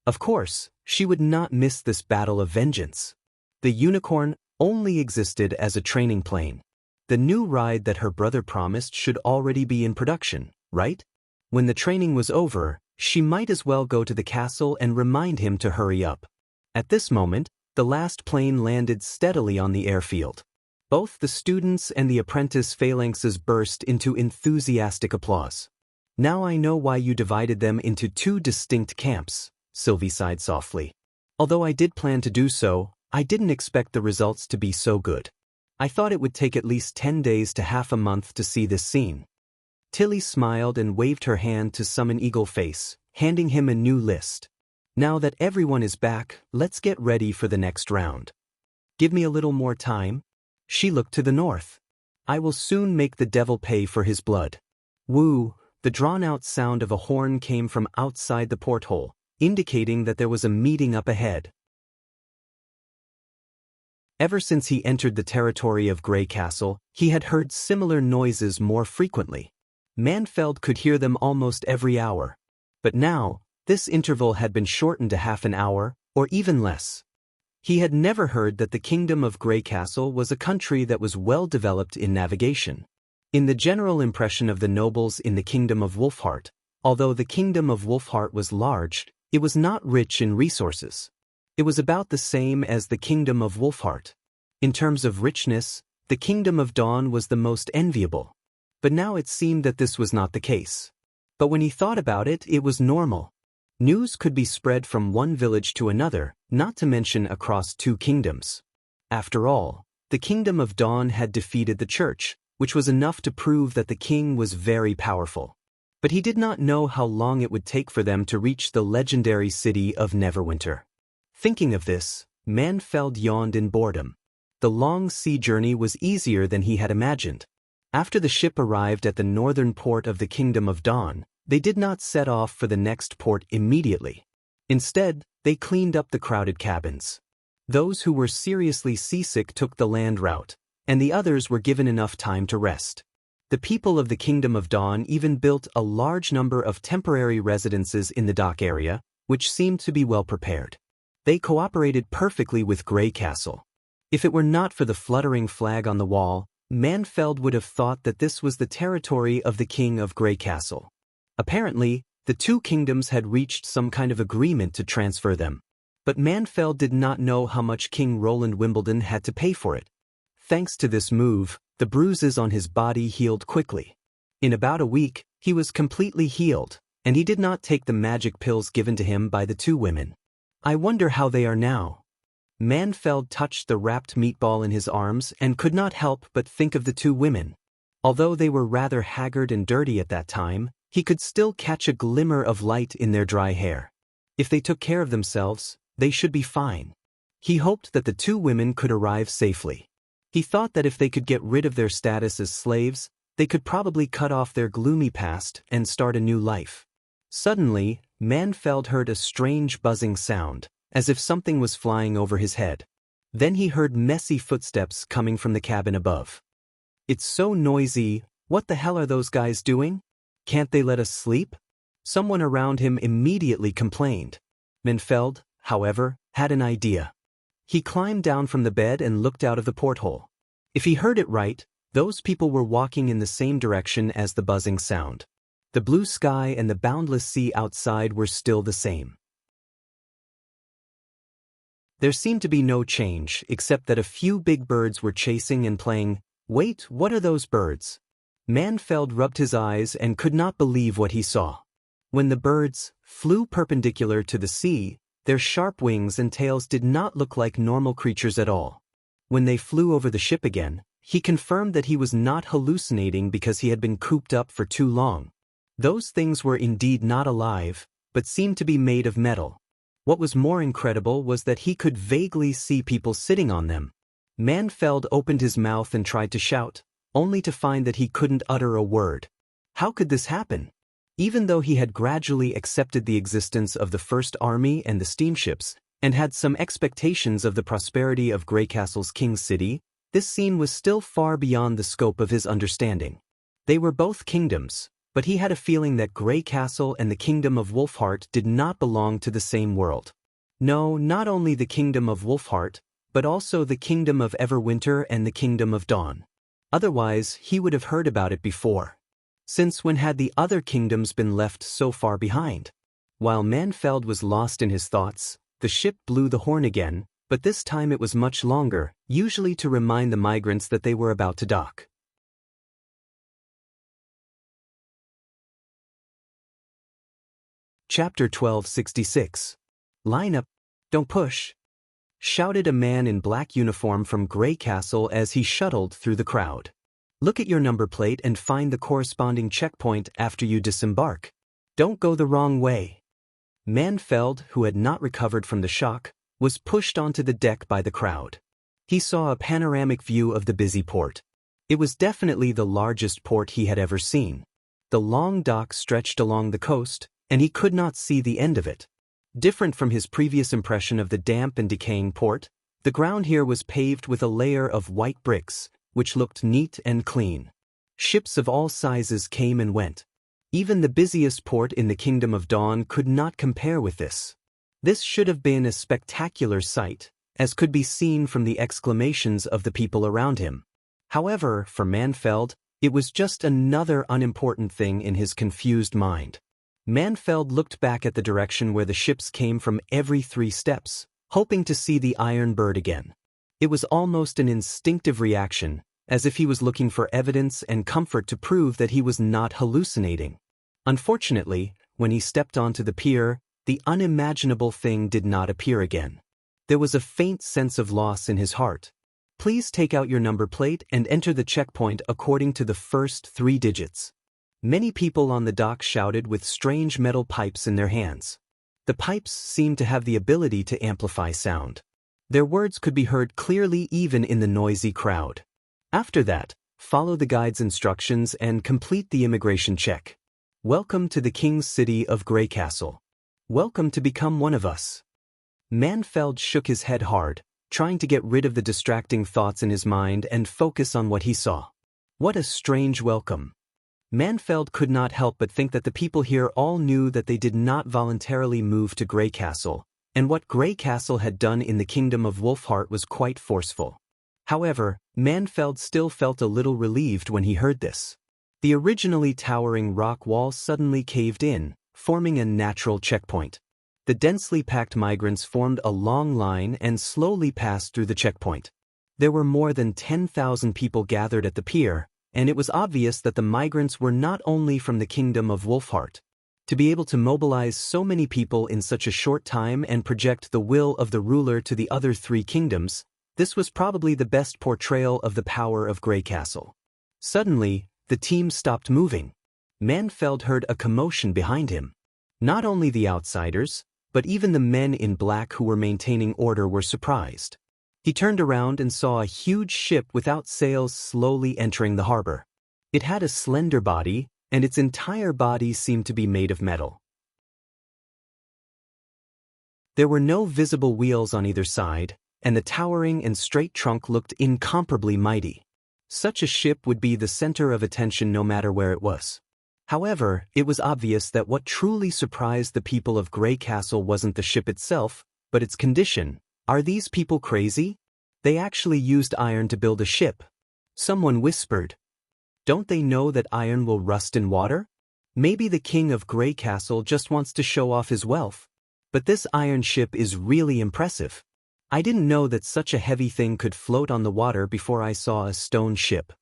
Of course, she would not miss this battle of vengeance. The unicorn only existed as a training plane. The new ride that her brother promised should already be in production, right? When the training was over, she might as well go to the castle and remind him to hurry up. At this moment, the last plane landed steadily on the airfield. Both the students and the apprentice phalanxes burst into enthusiastic applause. Now I know why you divided them into two distinct camps, Sylvie sighed softly. Although I did plan to do so, I didn't expect the results to be so good. I thought it would take at least 10 days to half a month to see this scene. Tilly smiled and waved her hand to Summon Eagle Face, handing him a new list. Now that everyone is back, let's get ready for the next round. Give me a little more time. She looked to the north. I will soon make the devil pay for his blood. Woo! The drawn-out sound of a horn came from outside the porthole, indicating that there was a meeting up ahead. Ever since he entered the territory of Grey Castle, he had heard similar noises more frequently. Manfeld could hear them almost every hour. But now, this interval had been shortened to half an hour, or even less. He had never heard that the Kingdom of Grey Castle was a country that was well developed in navigation. In the general impression of the nobles in the Kingdom of Wolfheart, although the Kingdom of Wolfheart was large, it was not rich in resources. It was about the same as the Kingdom of Wolfheart. In terms of richness, the Kingdom of Dawn was the most enviable. But now it seemed that this was not the case. But when he thought about it, it was normal. News could be spread from one village to another, not to mention across two kingdoms. After all, the Kingdom of Dawn had defeated the church, which was enough to prove that the king was very powerful. But he did not know how long it would take for them to reach the legendary city of Neverwinter. Thinking of this, Manfeld yawned in boredom. The long sea journey was easier than he had imagined. After the ship arrived at the northern port of the Kingdom of Dawn, they did not set off for the next port immediately. Instead, they cleaned up the crowded cabins. Those who were seriously seasick took the land route, and the others were given enough time to rest. The people of the Kingdom of Dawn even built a large number of temporary residences in the dock area, which seemed to be well prepared. They cooperated perfectly with Grey Castle. If it were not for the fluttering flag on the wall, Manfeld would have thought that this was the territory of the King of Grey Castle. Apparently, the two kingdoms had reached some kind of agreement to transfer them. But Manfeld did not know how much King Roland Wimbledon had to pay for it. Thanks to this move, the bruises on his body healed quickly. In about a week, he was completely healed, and he did not take the magic pills given to him by the two women. I wonder how they are now. Manfeld touched the wrapped meatball in his arms and could not help but think of the two women. Although they were rather haggard and dirty at that time, he could still catch a glimmer of light in their dry hair. If they took care of themselves, they should be fine. He hoped that the two women could arrive safely. He thought that if they could get rid of their status as slaves, they could probably cut off their gloomy past and start a new life. Suddenly, Manfeld heard a strange buzzing sound, as if something was flying over his head. Then he heard messy footsteps coming from the cabin above. It's so noisy, what the hell are those guys doing? Can't they let us sleep? Someone around him immediately complained. Manfeld, however, had an idea. He climbed down from the bed and looked out of the porthole. If he heard it right, those people were walking in the same direction as the buzzing sound. The blue sky and the boundless sea outside were still the same. There seemed to be no change, except that a few big birds were chasing and playing. Wait, what are those birds? Manfeld rubbed his eyes and could not believe what he saw. When the birds flew perpendicular to the sea, their sharp wings and tails did not look like normal creatures at all. When they flew over the ship again, he confirmed that he was not hallucinating because he had been cooped up for too long. Those things were indeed not alive, but seemed to be made of metal. What was more incredible was that he could vaguely see people sitting on them. Manfeld opened his mouth and tried to shout, only to find that he couldn't utter a word. How could this happen? Even though he had gradually accepted the existence of the First Army and the steamships, and had some expectations of the prosperity of Grey Castle's King's City, this scene was still far beyond the scope of his understanding. They were both kingdoms, but he had a feeling that Grey Castle and the Kingdom of Wolfheart did not belong to the same world. No, not only the Kingdom of Wolfheart, but also the Kingdom of Everwinter and the Kingdom of Dawn. Otherwise, he would have heard about it before. Since when had the other kingdoms been left so far behind? While Manfeld was lost in his thoughts, the ship blew the horn again, but this time it was much longer, usually to remind the migrants that they were about to dock. Chapter 1266. Line up, don't push, shouted a man in black uniform from Grey Castle as he shuttled through the crowd. Look at your number plate and find the corresponding checkpoint after you disembark. Don't go the wrong way. Manfeld, who had not recovered from the shock, was pushed onto the deck by the crowd. He saw a panoramic view of the busy port. It was definitely the largest port he had ever seen. The long dock stretched along the coast, and he could not see the end of it. Different from his previous impression of the damp and decaying port, the ground here was paved with a layer of white bricks, which looked neat and clean. Ships of all sizes came and went. Even the busiest port in the Kingdom of Dawn could not compare with this. This should have been a spectacular sight, as could be seen from the exclamations of the people around him. However, for Manfeld, it was just another unimportant thing in his confused mind. Manfeld looked back at the direction where the ships came from every 3 steps, hoping to see the Iron Bird again. It was almost an instinctive reaction, as if he was looking for evidence and comfort to prove that he was not hallucinating. Unfortunately, when he stepped onto the pier, the unimaginable thing did not appear again. There was a faint sense of loss in his heart. Please take out your number plate and enter the checkpoint according to the first 3 digits. Many people on the dock shouted with strange metal pipes in their hands. The pipes seemed to have the ability to amplify sound. Their words could be heard clearly even in the noisy crowd. After that, follow the guide's instructions and complete the immigration check. Welcome to the King's City of Grey Castle. Welcome to become one of us. Manfeld shook his head hard, trying to get rid of the distracting thoughts in his mind and focus on what he saw. What a strange welcome. Manfeld could not help but think that the people here all knew that they did not voluntarily move to Grey Castle, and what Grey Castle had done in the kingdom of Wolfheart was quite forceful. However, Manfeld still felt a little relieved when he heard this. The originally towering rock wall suddenly caved in, forming a natural checkpoint. The densely packed migrants formed a long line and slowly passed through the checkpoint. There were more than 10,000 people gathered at the pier, and it was obvious that the migrants were not only from the kingdom of Wolfheart. To be able to mobilize so many people in such a short time and project the will of the ruler to the other 3 kingdoms, this was probably the best portrayal of the power of Grey Castle. Suddenly, the team stopped moving. Manfeld heard a commotion behind him. Not only the outsiders, but even the men in black who were maintaining order were surprised. He turned around and saw a huge ship without sails slowly entering the harbor. It had a slender body, and its entire body seemed to be made of metal. There were no visible wheels on either side, and the towering and straight trunk looked incomparably mighty. Such a ship would be the center of attention no matter where it was. However, it was obvious that what truly surprised the people of Grey Castle wasn't the ship itself, but its condition. Are these people crazy? They actually used iron to build a ship. Someone whispered. Don't they know that iron will rust in water? Maybe the king of Grey Castle just wants to show off his wealth. But this iron ship is really impressive. I didn't know that such a heavy thing could float on the water before I saw a stone ship.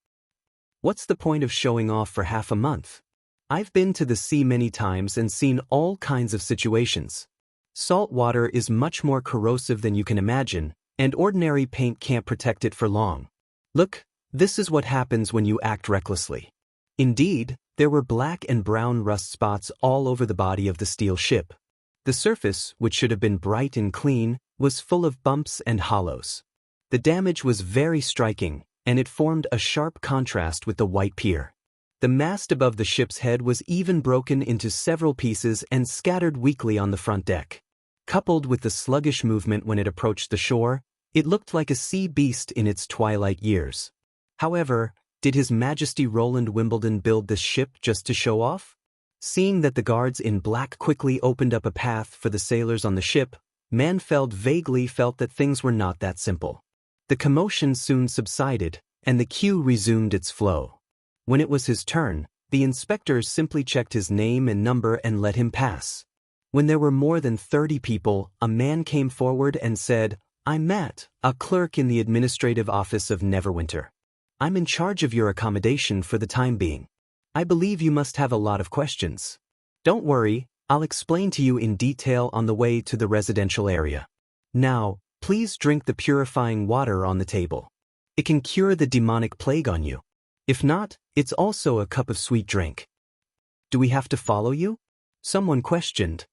What's the point of showing off for half a month? I've been to the sea many times and seen all kinds of situations. Salt water is much more corrosive than you can imagine, and ordinary paint can't protect it for long. Look, this is what happens when you act recklessly. Indeed, there were black and brown rust spots all over the body of the steel ship. The surface, which should have been bright and clean, was full of bumps and hollows. The damage was very striking, and it formed a sharp contrast with the white pier. The mast above the ship's head was even broken into several pieces and scattered weakly on the front deck. Coupled with the sluggish movement when it approached the shore, it looked like a sea beast in its twilight years. However, did His Majesty Roland Wimbledon build this ship just to show off? Seeing that the guards in black quickly opened up a path for the sailors on the ship, Manfeld vaguely felt that things were not that simple. The commotion soon subsided, and the queue resumed its flow. When it was his turn, the inspector simply checked his name and number and let him pass. When there were more than 30 people, a man came forward and said, "I'm Matt, a clerk in the administrative office of Neverwinter. I'm in charge of your accommodation for the time being. I believe you must have a lot of questions. Don't worry, I'll explain to you in detail on the way to the residential area. Now, please drink the purifying water on the table. It can cure the demonic plague on you. If not, it's also a cup of sweet drink." "Do we have to follow you?" someone questioned.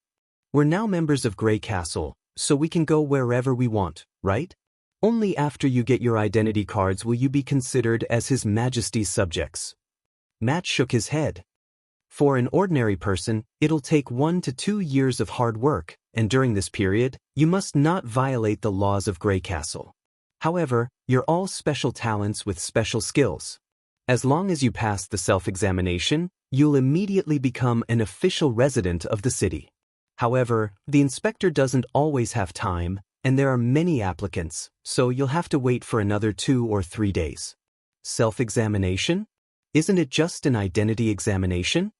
"We're now members of Grey Castle, so we can go wherever we want, right? Only after you get your identity cards will you be considered as His Majesty's subjects." Matt shook his head. "For an ordinary person, it'll take 1 to 2 years of hard work, and during this period, you must not violate the laws of Grey Castle. However, you're all special talents with special skills. As long as you pass the self-examination, you'll immediately become an official resident of the city. However, the inspector doesn't always have time, and there are many applicants, so you'll have to wait for another 2 or 3 days. Self-examination? Isn't it just an identity examination?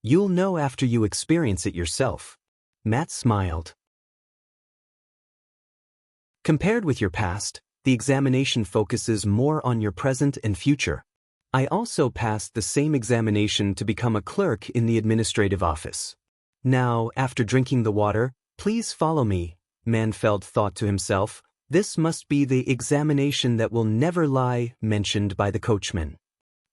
You'll know after you experience it yourself." Matt smiled. Compared with your past, the examination focuses more on your present and future. I also passed the same examination to become a clerk in the administrative office. Now, after drinking the water, please follow me, Manfeld thought to himself. This must be the examination that will never lie, mentioned by the coachman.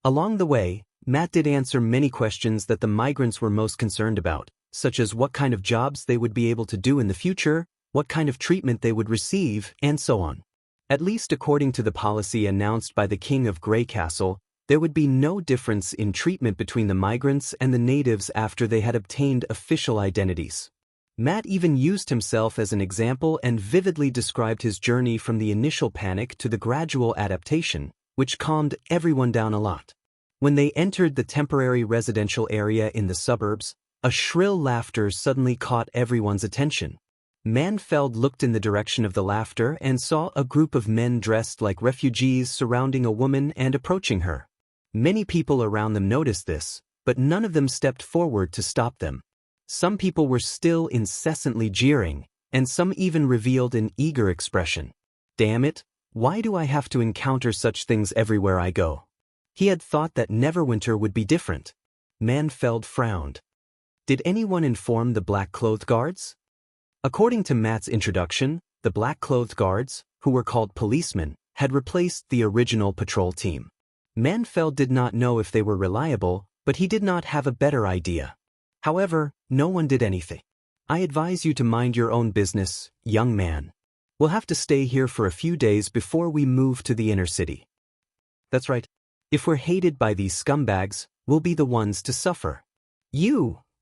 Along the way, Matt did answer many questions that the migrants were most concerned about, such as what kind of jobs they would be able to do in the future, what kind of treatment they would receive, and so on. At least according to the policy announced by the King of Grey Castle, there would be no difference in treatment between the migrants and the natives after they had obtained official identities. Matt even used himself as an example and vividly described his journey from the initial panic to the gradual adaptation, which calmed everyone down a lot. When they entered the temporary residential area in the suburbs, a shrill laughter suddenly caught everyone's attention. Manfeld looked in the direction of the laughter and saw a group of men dressed like refugees surrounding a woman and approaching her. Many people around them noticed this, but none of them stepped forward to stop them. Some people were still incessantly jeering, and some even revealed an eager expression. Damn it, why do I have to encounter such things everywhere I go? He had thought that Neverwinter would be different. Manfeld frowned. Did anyone inform the black-clothed guards? According to Matt's introduction, the black-clothed guards, who were called policemen, had replaced the original patrol team. Manfeld did not know if they were reliable, but he did not have a better idea. However, no one did anything. I advise you to mind your own business, young man. We'll have to stay here for a few days before we move to the inner city. That's right. If we're hated by these scumbags, we'll be the ones to suffer.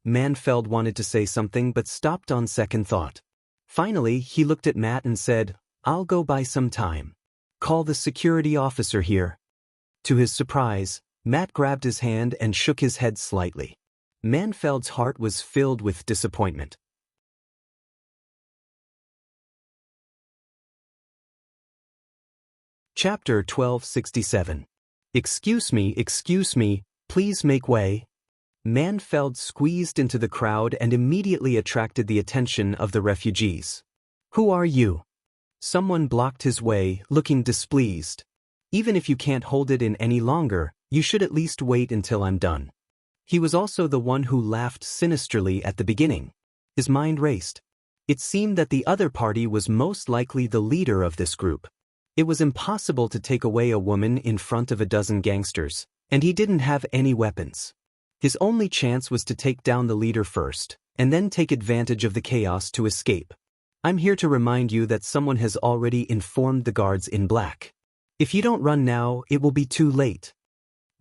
Manfeld wanted to say something but stopped on second thought. Finally, he looked at Matt and said, I'll go buy some time. Call the security officer here. To his surprise, Matt grabbed his hand and shook his head slightly. Manfeld's heart was filled with disappointment. Chapter 1267. Excuse me, please make way. Manfeld squeezed into the crowd and immediately attracted the attention of the refugees. Who are you? Someone blocked his way, looking displeased. Even if you can't hold it in any longer, you should at least wait until I'm done. He was also the one who laughed sinisterly at the beginning. His mind raced. It seemed that the other party was most likely the leader of this group. It was impossible to take away a woman in front of a dozen gangsters, and he didn't have any weapons. His only chance was to take down the leader first, and then take advantage of the chaos to escape. I'm here to remind you that someone has already informed the guards in black. If you don't run now, it will be too late.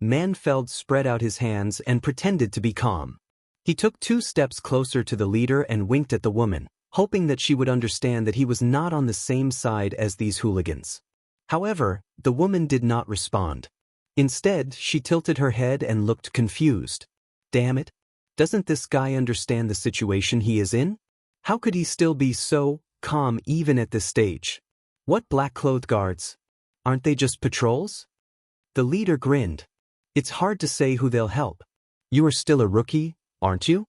Manfeld spread out his hands and pretended to be calm. He took 2 steps closer to the leader and winked at the woman, hoping that she would understand that he was not on the same side as these hooligans. However, the woman did not respond. Instead, she tilted her head and looked confused. Damn it! Doesn't this guy understand the situation he is in? How could he still be so calm even at this stage? What black-clothed guards? Aren't they just patrols? The leader grinned. It's hard to say who they'll help. You are still a rookie, aren't you?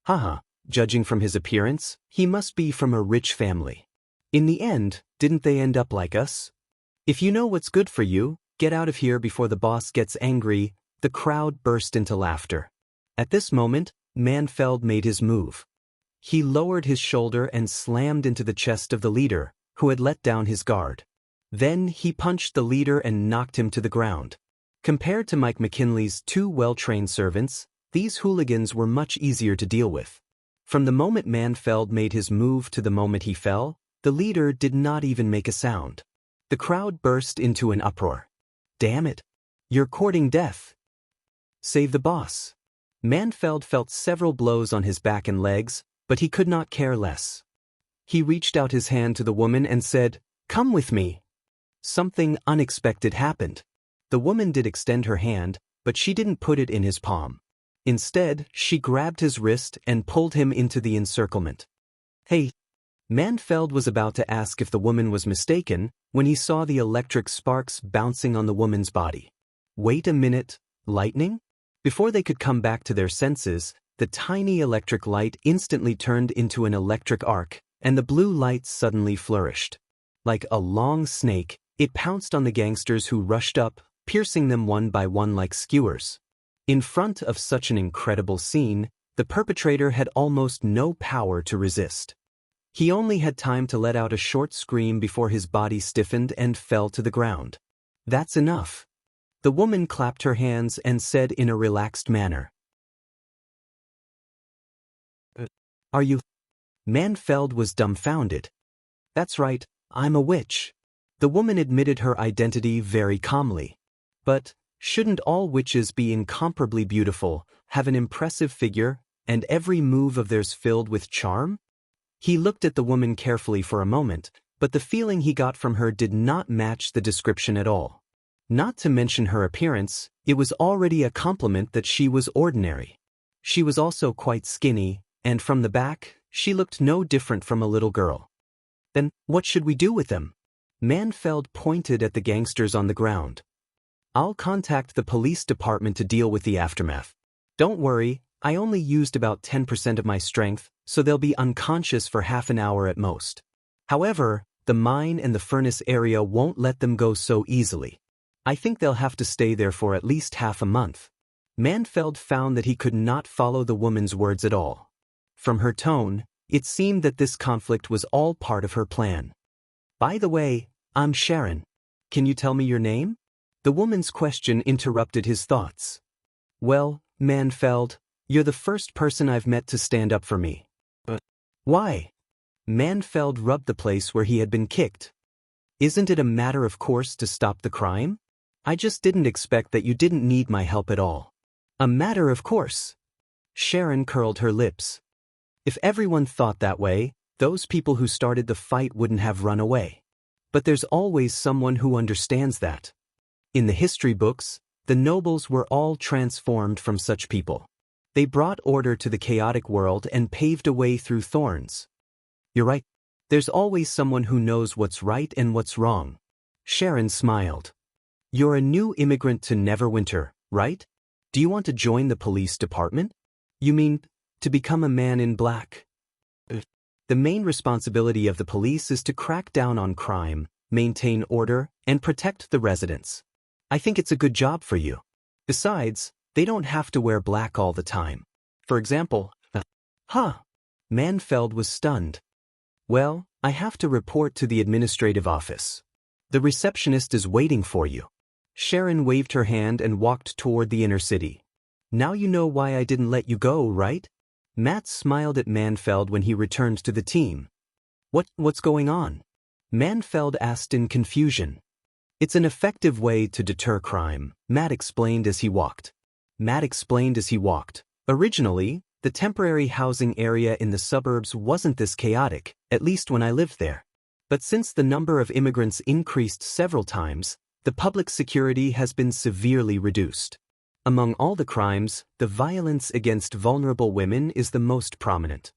Haha, judging from his appearance, he must be from a rich family. In the end, didn't they end up like us? If you know what's good for you, get out of here before the boss gets angry. The crowd burst into laughter. At this moment, Manfeld made his move. He lowered his shoulder and slammed into the chest of the leader, who had let down his guard. Then he punched the leader and knocked him to the ground. Compared to Mike McKinley's 2 well-trained servants, these hooligans were much easier to deal with. From the moment Manfeld made his move to the moment he fell, the leader did not even make a sound. The crowd burst into an uproar. Damn it! You're courting death. Save the boss. Manfeld felt several blows on his back and legs, but he could not care less. He reached out his hand to the woman and said, Come with me. Something unexpected happened. The woman did extend her hand, but she didn't put it in his palm. Instead, she grabbed his wrist and pulled him into the encirclement. Hey! Manfeld was about to ask if the woman was mistaken when he saw the electric sparks bouncing on the woman's body. Wait a minute, lightning? Before they could come back to their senses, the tiny electric light instantly turned into an electric arc, and the blue light suddenly flourished. Like a long snake, it pounced on the gangsters who rushed up, piercing them one by one like skewers. In front of such an incredible scene, the perpetrator had almost no power to resist. He only had time to let out a short scream before his body stiffened and fell to the ground. "That's enough." The woman clapped her hands and said in a relaxed manner, "Are you?" Manfeld was dumbfounded. "That's right, I'm a witch." The woman admitted her identity very calmly. "But shouldn't all witches be incomparably beautiful, have an impressive figure, and every move of theirs filled with charm?" He looked at the woman carefully for a moment, but the feeling he got from her did not match the description at all. Not to mention her appearance, it was already a compliment that she was ordinary. She was also quite skinny, and from the back, she looked no different from a little girl. "Then, what should we do with them?" Manfeld pointed at the gangsters on the ground. "I'll contact the police department to deal with the aftermath. Don't worry, I only used about 10% of my strength, so they'll be unconscious for half an hour at most. However, the mine and the furnace area won't let them go so easily. I think they'll have to stay there for at least half a month." Manfeld found that he could not follow the woman's words at all. From her tone, it seemed that this conflict was all part of her plan. "By the way, I'm Sharon. Can you tell me your name?" The woman's question interrupted his thoughts. "Well, Manfeld, you're the first person I've met to stand up for me." "But why?" Manfeld rubbed the place where he had been kicked. "Isn't it a matter of course to stop the crime? I just didn't expect that you didn't need my help at all." "A matter of course." Sharon curled her lips. "If everyone thought that way, those people who started the fight wouldn't have run away. But there's always someone who understands that. In the history books, the nobles were all transformed from such people. They brought order to the chaotic world and paved a way through thorns." "You're right. There's always someone who knows what's right and what's wrong." Sharon smiled. "You're a new immigrant to Neverwinter, right? Do you want to join the police department? You mean, to become a man in black?" "The main responsibility of the police is to crack down on crime, maintain order, and protect the residents. I think it's a good job for you. Besides, they don't have to wear black all the time. For example..." "Huh?" Manfeld was stunned. "Well, I have to report to the administrative office. The receptionist is waiting for you." Sharon waved her hand and walked toward the inner city. "Now you know why I didn't let you go, right?" Matt smiled at Manfeld when he returned to the team. What's going on?" Manfeld asked in confusion. "It's an effective way to deter crime," Matt explained as he walked. "Originally, the temporary housing area in the suburbs wasn't this chaotic, at least when I lived there. But since the number of immigrants increased several times, the public security has been severely reduced. Among all the crimes, the violence against vulnerable women is the most prominent.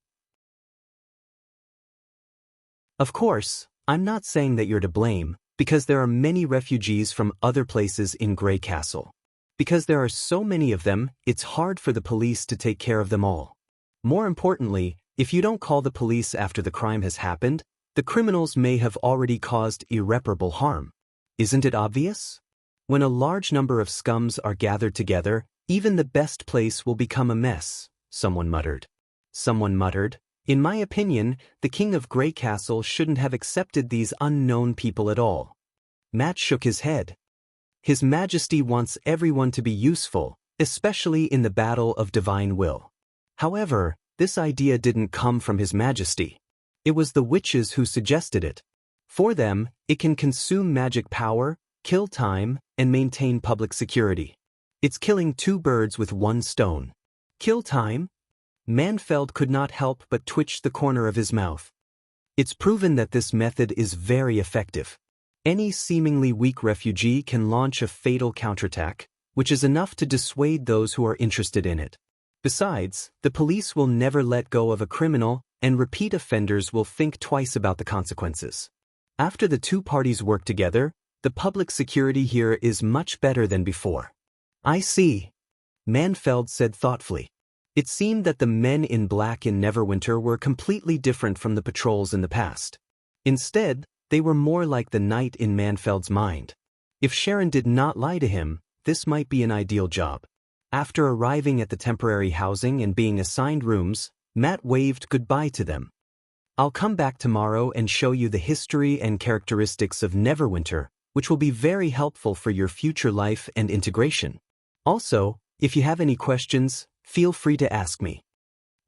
Of course, I'm not saying that you're to blame, because there are many refugees from other places in Grey Castle. Because there are so many of them, it's hard for the police to take care of them all. More importantly, if you don't call the police after the crime has happened, the criminals may have already caused irreparable harm. Isn't it obvious? When a large number of scums are gathered together, even the best place will become a mess," someone muttered. "In my opinion, the King of Grey Castle shouldn't have accepted these unknown people at all." Matt shook his head. "His Majesty wants everyone to be useful, especially in the battle of divine will. However, this idea didn't come from His Majesty. It was the witches who suggested it. For them, it can consume magic power, kill time, and maintain public security. It's killing two birds with one stone." "Kill time?" Manfeld could not help but twitch the corner of his mouth. "It's proven that this method is very effective. Any seemingly weak refugee can launch a fatal counterattack, which is enough to dissuade those who are interested in it. Besides, the police will never let go of a criminal, and repeat offenders will think twice about the consequences. After the two parties work together, the public security here is much better than before." "I see," Manfeld said thoughtfully. It seemed that the men in black in Neverwinter were completely different from the patrols in the past. Instead, They were more like the night in Manfeld's mind. If Sharon did not lie to him, this might be an ideal job. After arriving at the temporary housing and being assigned rooms, Matt waved goodbye to them. I'll come back tomorrow and show you the history and characteristics of Neverwinter, which will be very helpful for your future life and integration. Also, if you have any questions, feel free to ask me.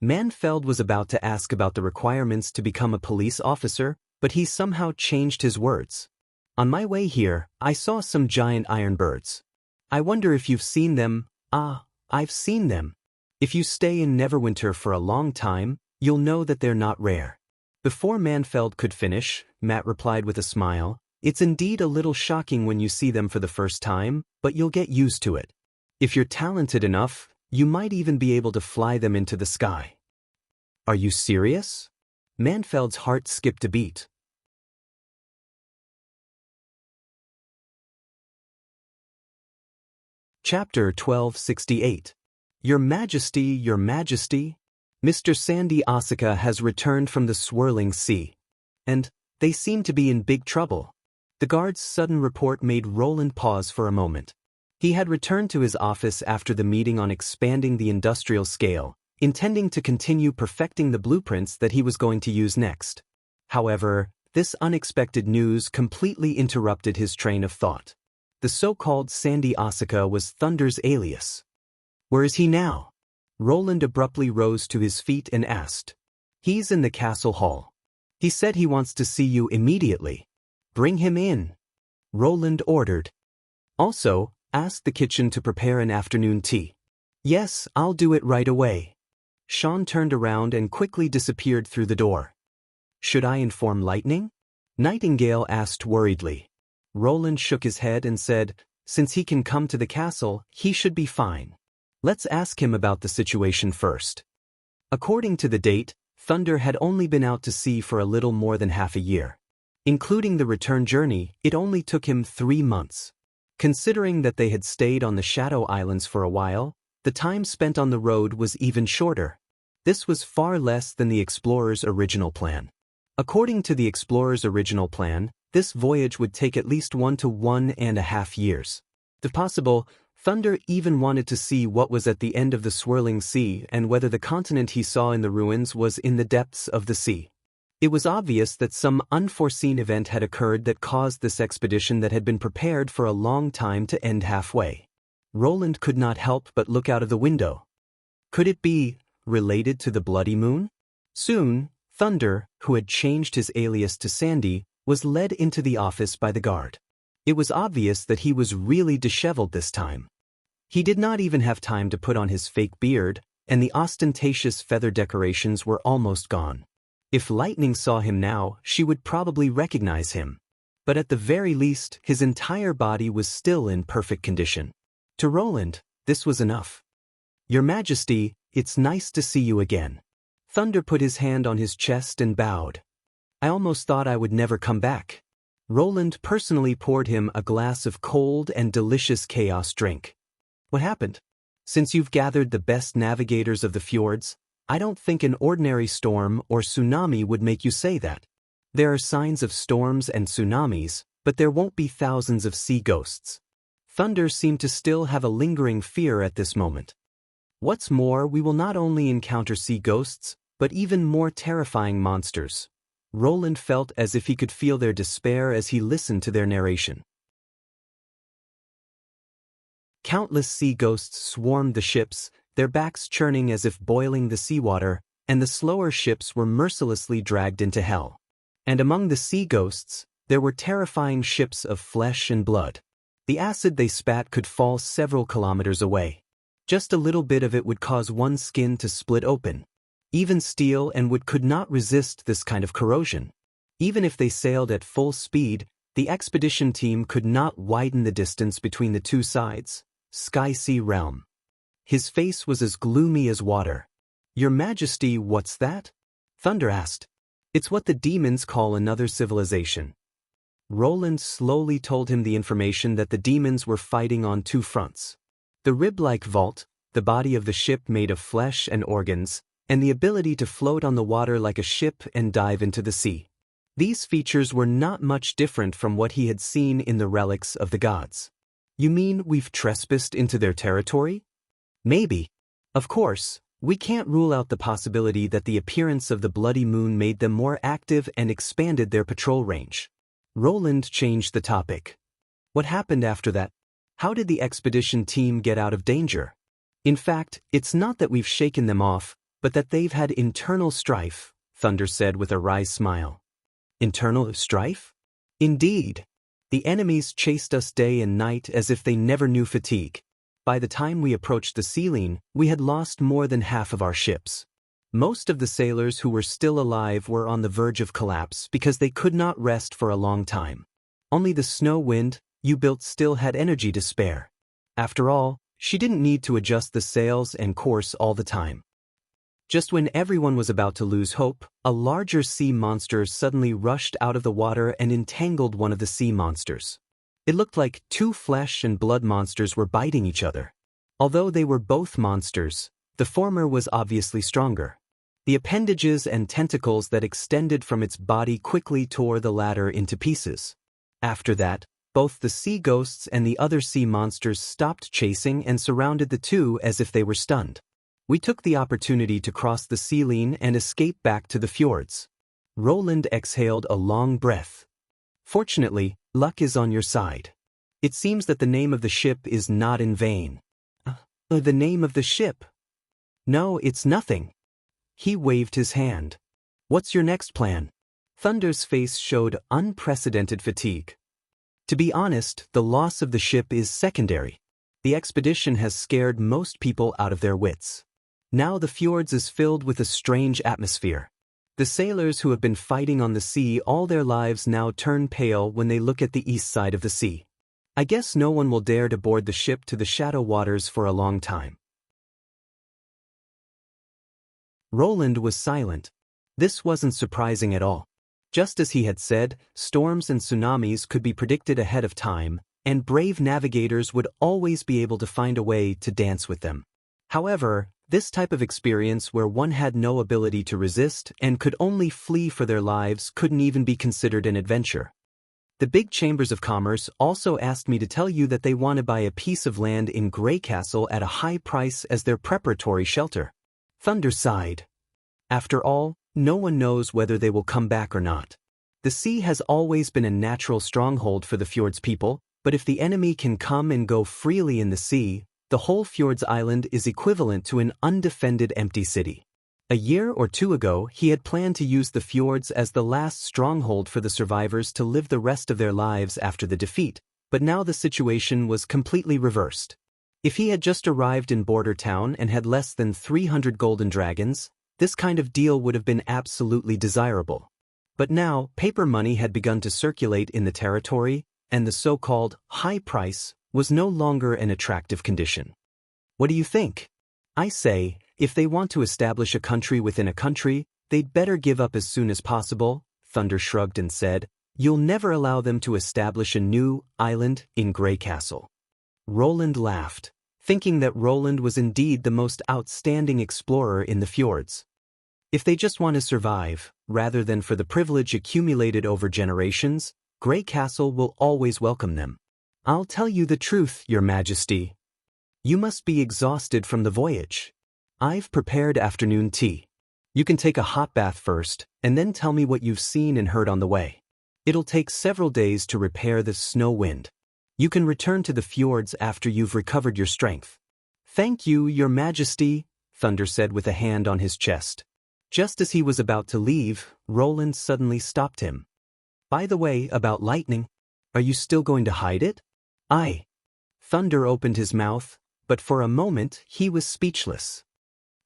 Manfeld was about to ask about the requirements to become a police officer, but he somehow changed his words. On my way here, I saw some giant iron birds. I wonder if you've seen them. Ah, I've seen them. If you stay in Neverwinter for a long time, you'll know that they're not rare. Before Manfeld could finish, Matt replied with a smile, it's indeed a little shocking when you see them for the first time, but you'll get used to it. If you're talented enough, you might even be able to fly them into the sky. Are you serious? Manfeld's heart skipped a beat. Chapter 1268. Your Majesty, Your Majesty, Mr. Sandy Asuka has returned from the swirling sea. And they seem to be in big trouble. The guard's sudden report made Roland pause for a moment. He had returned to his office after the meeting on expanding the industrial scale, intending to continue perfecting the blueprints that he was going to use next. However, this unexpected news completely interrupted his train of thought. The so-called Sandy Asuka was Thunder's alias. Where is he now? Roland abruptly rose to his feet and asked. He's in the castle hall. He said he wants to see you immediately. Bring him in. Roland ordered. Also, ask the kitchen to prepare an afternoon tea. Yes, I'll do it right away. Sean turned around and quickly disappeared through the door. Should I inform Lightning? Nightingale asked worriedly. Roland shook his head and said, since he can come to the castle, he should be fine. Let's ask him about the situation first. According to the date, Thunder had only been out to sea for a little more than half a year. Including the return journey, it only took him 3 months. Considering that they had stayed on the Shadow Islands for a while, the time spent on the road was even shorter. This was far less than the explorer's original plan. According to the explorer's original plan, this voyage would take at least 1 to 1.5 years. If possible, Thunder even wanted to see what was at the end of the swirling sea and whether the continent he saw in the ruins was in the depths of the sea. It was obvious that some unforeseen event had occurred that caused this expedition that had been prepared for a long time to end halfway. Roland could not help but look out of the window. Could it be related to the Bloody Moon? Soon, Thunder, who had changed his alias to Sandy, was led into the office by the guard. It was obvious that he was really disheveled this time. He did not even have time to put on his fake beard, and the ostentatious feather decorations were almost gone. If Lightning saw him now, she would probably recognize him. But at the very least, his entire body was still in perfect condition. To Roland, this was enough. Your Majesty, it's nice to see you again. Thunder put his hand on his chest and bowed. I almost thought I would never come back. Roland personally poured him a glass of cold and delicious chaos drink. What happened? Since you've gathered the best navigators of the fjords, I don't think an ordinary storm or tsunami would make you say that. There are signs of storms and tsunamis, but there won't be thousands of sea ghosts. Thunder seemed to still have a lingering fear at this moment. What's more, we will not only encounter sea ghosts, but even more terrifying monsters. Roland felt as if he could feel their despair as he listened to their narration. Countless sea ghosts swarmed the ships, their backs churning as if boiling the seawater, and the slower ships were mercilessly dragged into hell. And among the sea ghosts, there were terrifying ships of flesh and blood. The acid they spat could fall several kilometers away. Just a little bit of it would cause one's skin to split open. Even steel and wood could not resist this kind of corrosion. Even if they sailed at full speed, the expedition team could not widen the distance between the two sides. Sky-Sea Realm. His face was as gloomy as water. Your Majesty, what's that? Thunder asked. It's what the demons call another civilization. Roland slowly told him the information that the demons were fighting on 2 fronts. The rib-like vault, the body of the ship made of flesh and organs, and the ability to float on the water like a ship and dive into the sea. These features were not much different from what he had seen in the relics of the gods. You mean we've trespassed into their territory? Maybe. Of course, we can't rule out the possibility that the appearance of the bloody moon made them more active and expanded their patrol range. Roland changed the topic. What happened after that? How did the expedition team get out of danger? In fact, it's not that we've shaken them off, but that they've had internal strife, Thunder said with a wry smile. Internal strife? Indeed. The enemies chased us day and night as if they never knew fatigue. By the time we approached the ceiling, we had lost more than half of our ships. Most of the sailors who were still alive were on the verge of collapse because they could not rest for a long time. Only the snow wind you built still had energy to spare. After all, she didn't need to adjust the sails and course all the time. Just when everyone was about to lose hope, a larger sea monster suddenly rushed out of the water and entangled one of the sea monsters. It looked like two flesh and blood monsters were biting each other. Although they were both monsters, the former was obviously stronger. The appendages and tentacles that extended from its body quickly tore the latter into pieces. After that, both the sea ghosts and the other sea monsters stopped chasing and surrounded the two as if they were stunned. We took the opportunity to cross the ceiling and escape back to the fjords. Roland exhaled a long breath. Fortunately, luck is on your side. It seems that the name of the ship is not in vain. The name of the ship? No, it's nothing. He waved his hand. What's your next plan? Thunder's face showed unprecedented fatigue. To be honest, the loss of the ship is secondary. The expedition has scared most people out of their wits. Now the fjords is filled with a strange atmosphere. The sailors who have been fighting on the sea all their lives now turn pale when they look at the east side of the sea. I guess no one will dare to board the ship to the shadow waters for a long time. Roland was silent. This wasn't surprising at all. Just as he had said, storms and tsunamis could be predicted ahead of time, and brave navigators would always be able to find a way to dance with them. However, this type of experience where one had no ability to resist and could only flee for their lives couldn't even be considered an adventure. The big chambers of commerce also asked me to tell you that they want to buy a piece of land in Grey Castle at a high price as their preparatory shelter. Thunder sighed. After all, no one knows whether they will come back or not. The sea has always been a natural stronghold for the fjord's people, but if the enemy can come and go freely in the sea, the whole fjord's island is equivalent to an undefended empty city. A year or two ago, he had planned to use the fjords as the last stronghold for the survivors to live the rest of their lives after the defeat, but now the situation was completely reversed. If he had just arrived in Border Town and had less than 300 golden dragons, this kind of deal would have been absolutely desirable. But now, paper money had begun to circulate in the territory, and the so-called high price was no longer an attractive condition. What do you think? I say, if they want to establish a country within a country, they'd better give up as soon as possible. Thunder shrugged and said, you'll never allow them to establish a new island in Grey Castle. Roland laughed, thinking that Roland was indeed the most outstanding explorer in the fjords. If they just want to survive, rather than for the privilege accumulated over generations, Grey Castle will always welcome them. I'll tell you the truth, Your Majesty. You must be exhausted from the voyage. I've prepared afternoon tea. You can take a hot bath first, and then tell me what you've seen and heard on the way. It'll take several days to repair the snow wind. You can return to the fjords after you've recovered your strength. Thank you, Your Majesty, Thunder said with a hand on his chest. Just as he was about to leave, Roland suddenly stopped him. By the way, about lightning, are you still going to hide it? Aye. Thunder opened his mouth, but for a moment he was speechless.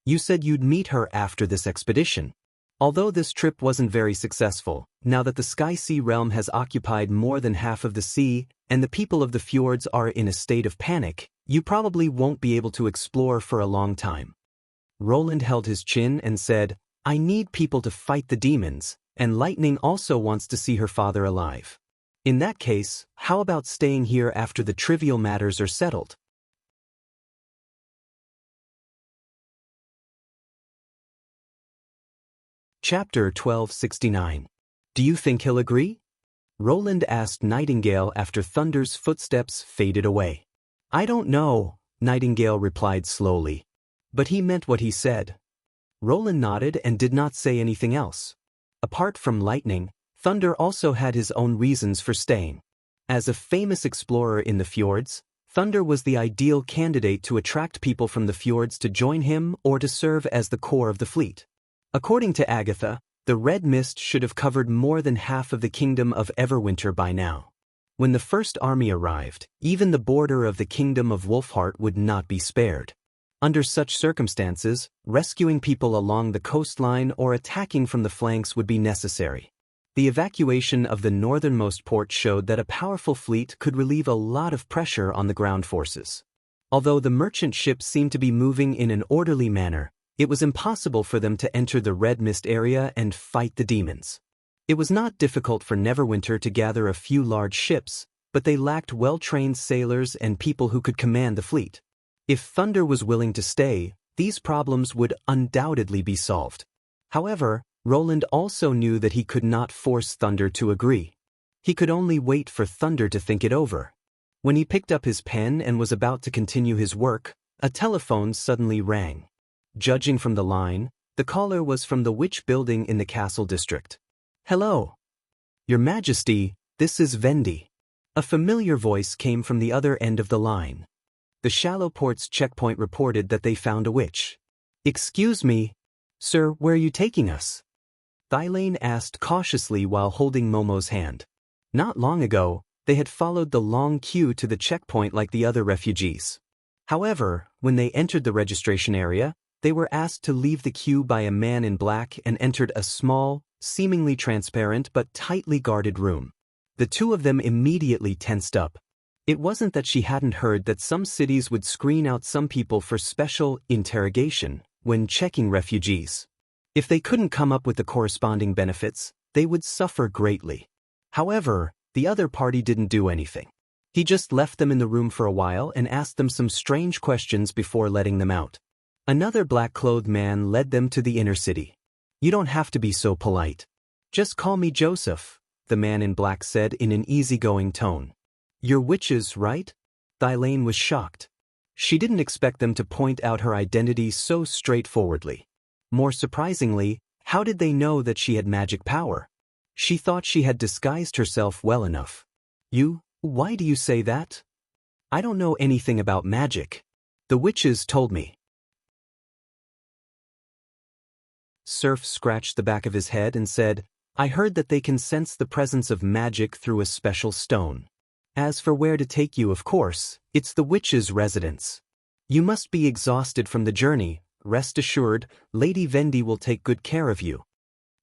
You said you'd meet her after this expedition. Although this trip wasn't very successful, now that the Sky Sea realm has occupied more than half of the sea, and the people of the fjords are in a state of panic, you probably won't be able to explore for a long time. Roland held his chin and said, I need people to fight the demons, and Lightning also wants to see her father alive. In that case, how about staying here after the trivial matters are settled? Chapter 1269. Do you think he'll agree? Roland asked Nightingale after Thunder's footsteps faded away. I don't know, Nightingale replied slowly. But he meant what he said. Roland nodded and did not say anything else. Apart from lightning, Thunder also had his own reasons for staying. As a famous explorer in the fjords, Thunder was the ideal candidate to attract people from the fjords to join him or to serve as the core of the fleet. According to Agatha, the red mist should have covered more than half of the kingdom of Everwinter by now. When the first army arrived, even the border of the kingdom of Wolfheart would not be spared. Under such circumstances, rescuing people along the coastline or attacking from the flanks would be necessary. The evacuation of the northernmost port showed that a powerful fleet could relieve a lot of pressure on the ground forces. Although the merchant ships seemed to be moving in an orderly manner, it was impossible for them to enter the Red Mist area and fight the demons. It was not difficult for Neverwinter to gather a few large ships, but they lacked well-trained sailors and people who could command the fleet. If Thunder was willing to stay, these problems would undoubtedly be solved. However, Roland also knew that he could not force Thunder to agree. He could only wait for Thunder to think it over. When he picked up his pen and was about to continue his work, a telephone suddenly rang. Judging from the line, the caller was from the Witch Building in the Castle District. Hello. Your Majesty, this is Vendy. A familiar voice came from the other end of the line. The Shallow Ports checkpoint reported that they found a witch. Excuse me, sir, where are you taking us? Thylane asked cautiously while holding Momo's hand. Not long ago, they had followed the long queue to the checkpoint like the other refugees. However, when they entered the registration area, they were asked to leave the queue by a man in black and entered a small, seemingly transparent but tightly guarded room. The two of them immediately tensed up. It wasn't that she hadn't heard that some cities would screen out some people for special interrogation when checking refugees. If they couldn't come up with the corresponding benefits, they would suffer greatly. However, the other party didn't do anything. He just left them in the room for a while and asked them some strange questions before letting them out. Another black-clothed man led them to the inner city. You don't have to be so polite. Just call me Joseph, the man in black said in an easygoing tone. You're witches, right? Thylane was shocked. She didn't expect them to point out her identity so straightforwardly. More surprisingly, how did they know that she had magic power? She thought she had disguised herself well enough. Why do you say that? I don't know anything about magic. The witches told me. Surf scratched the back of his head and said, I heard that they can sense the presence of magic through a special stone. As for where to take you, of course, it's the witch's residence. You must be exhausted from the journey. Rest assured, Lady Vendy will take good care of you.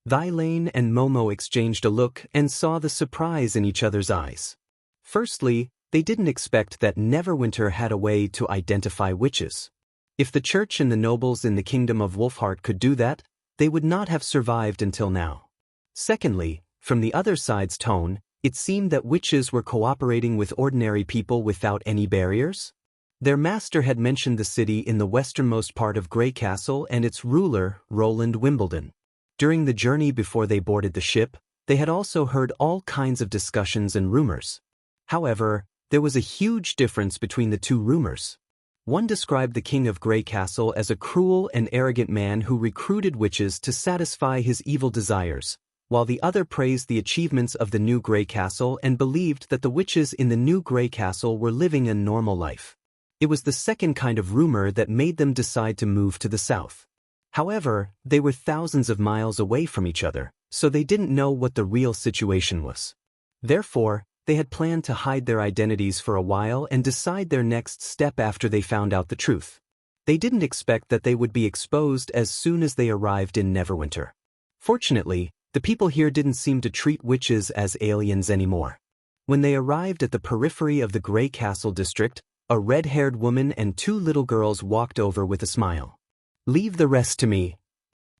Thylane and Momo exchanged a look and saw the surprise in each other's eyes. Firstly, they didn't expect that Neverwinter had a way to identify witches. If the church and the nobles in the kingdom of Wolfheart could do that, they would not have survived until now. Secondly, from the other side's tone, it seemed that witches were cooperating with ordinary people without any barriers. Their master had mentioned the city in the westernmost part of Grey Castle and its ruler, Roland Wimbledon. During the journey before they boarded the ship, they had also heard all kinds of discussions and rumors. However, there was a huge difference between the two rumors. One described the king of Grey Castle as a cruel and arrogant man who recruited witches to satisfy his evil desires, while the other praised the achievements of the New Grey Castle and believed that the witches in the New Grey Castle were living a normal life. It was the second kind of rumor that made them decide to move to the south. However, they were thousands of miles away from each other, so they didn't know what the real situation was. Therefore, they had planned to hide their identities for a while and decide their next step after they found out the truth. They didn't expect that they would be exposed as soon as they arrived in Neverwinter. Fortunately, the people here didn't seem to treat witches as aliens anymore. When they arrived at the periphery of the Grey Castle district, a red-haired woman and two little girls walked over with a smile. Leave the rest to me.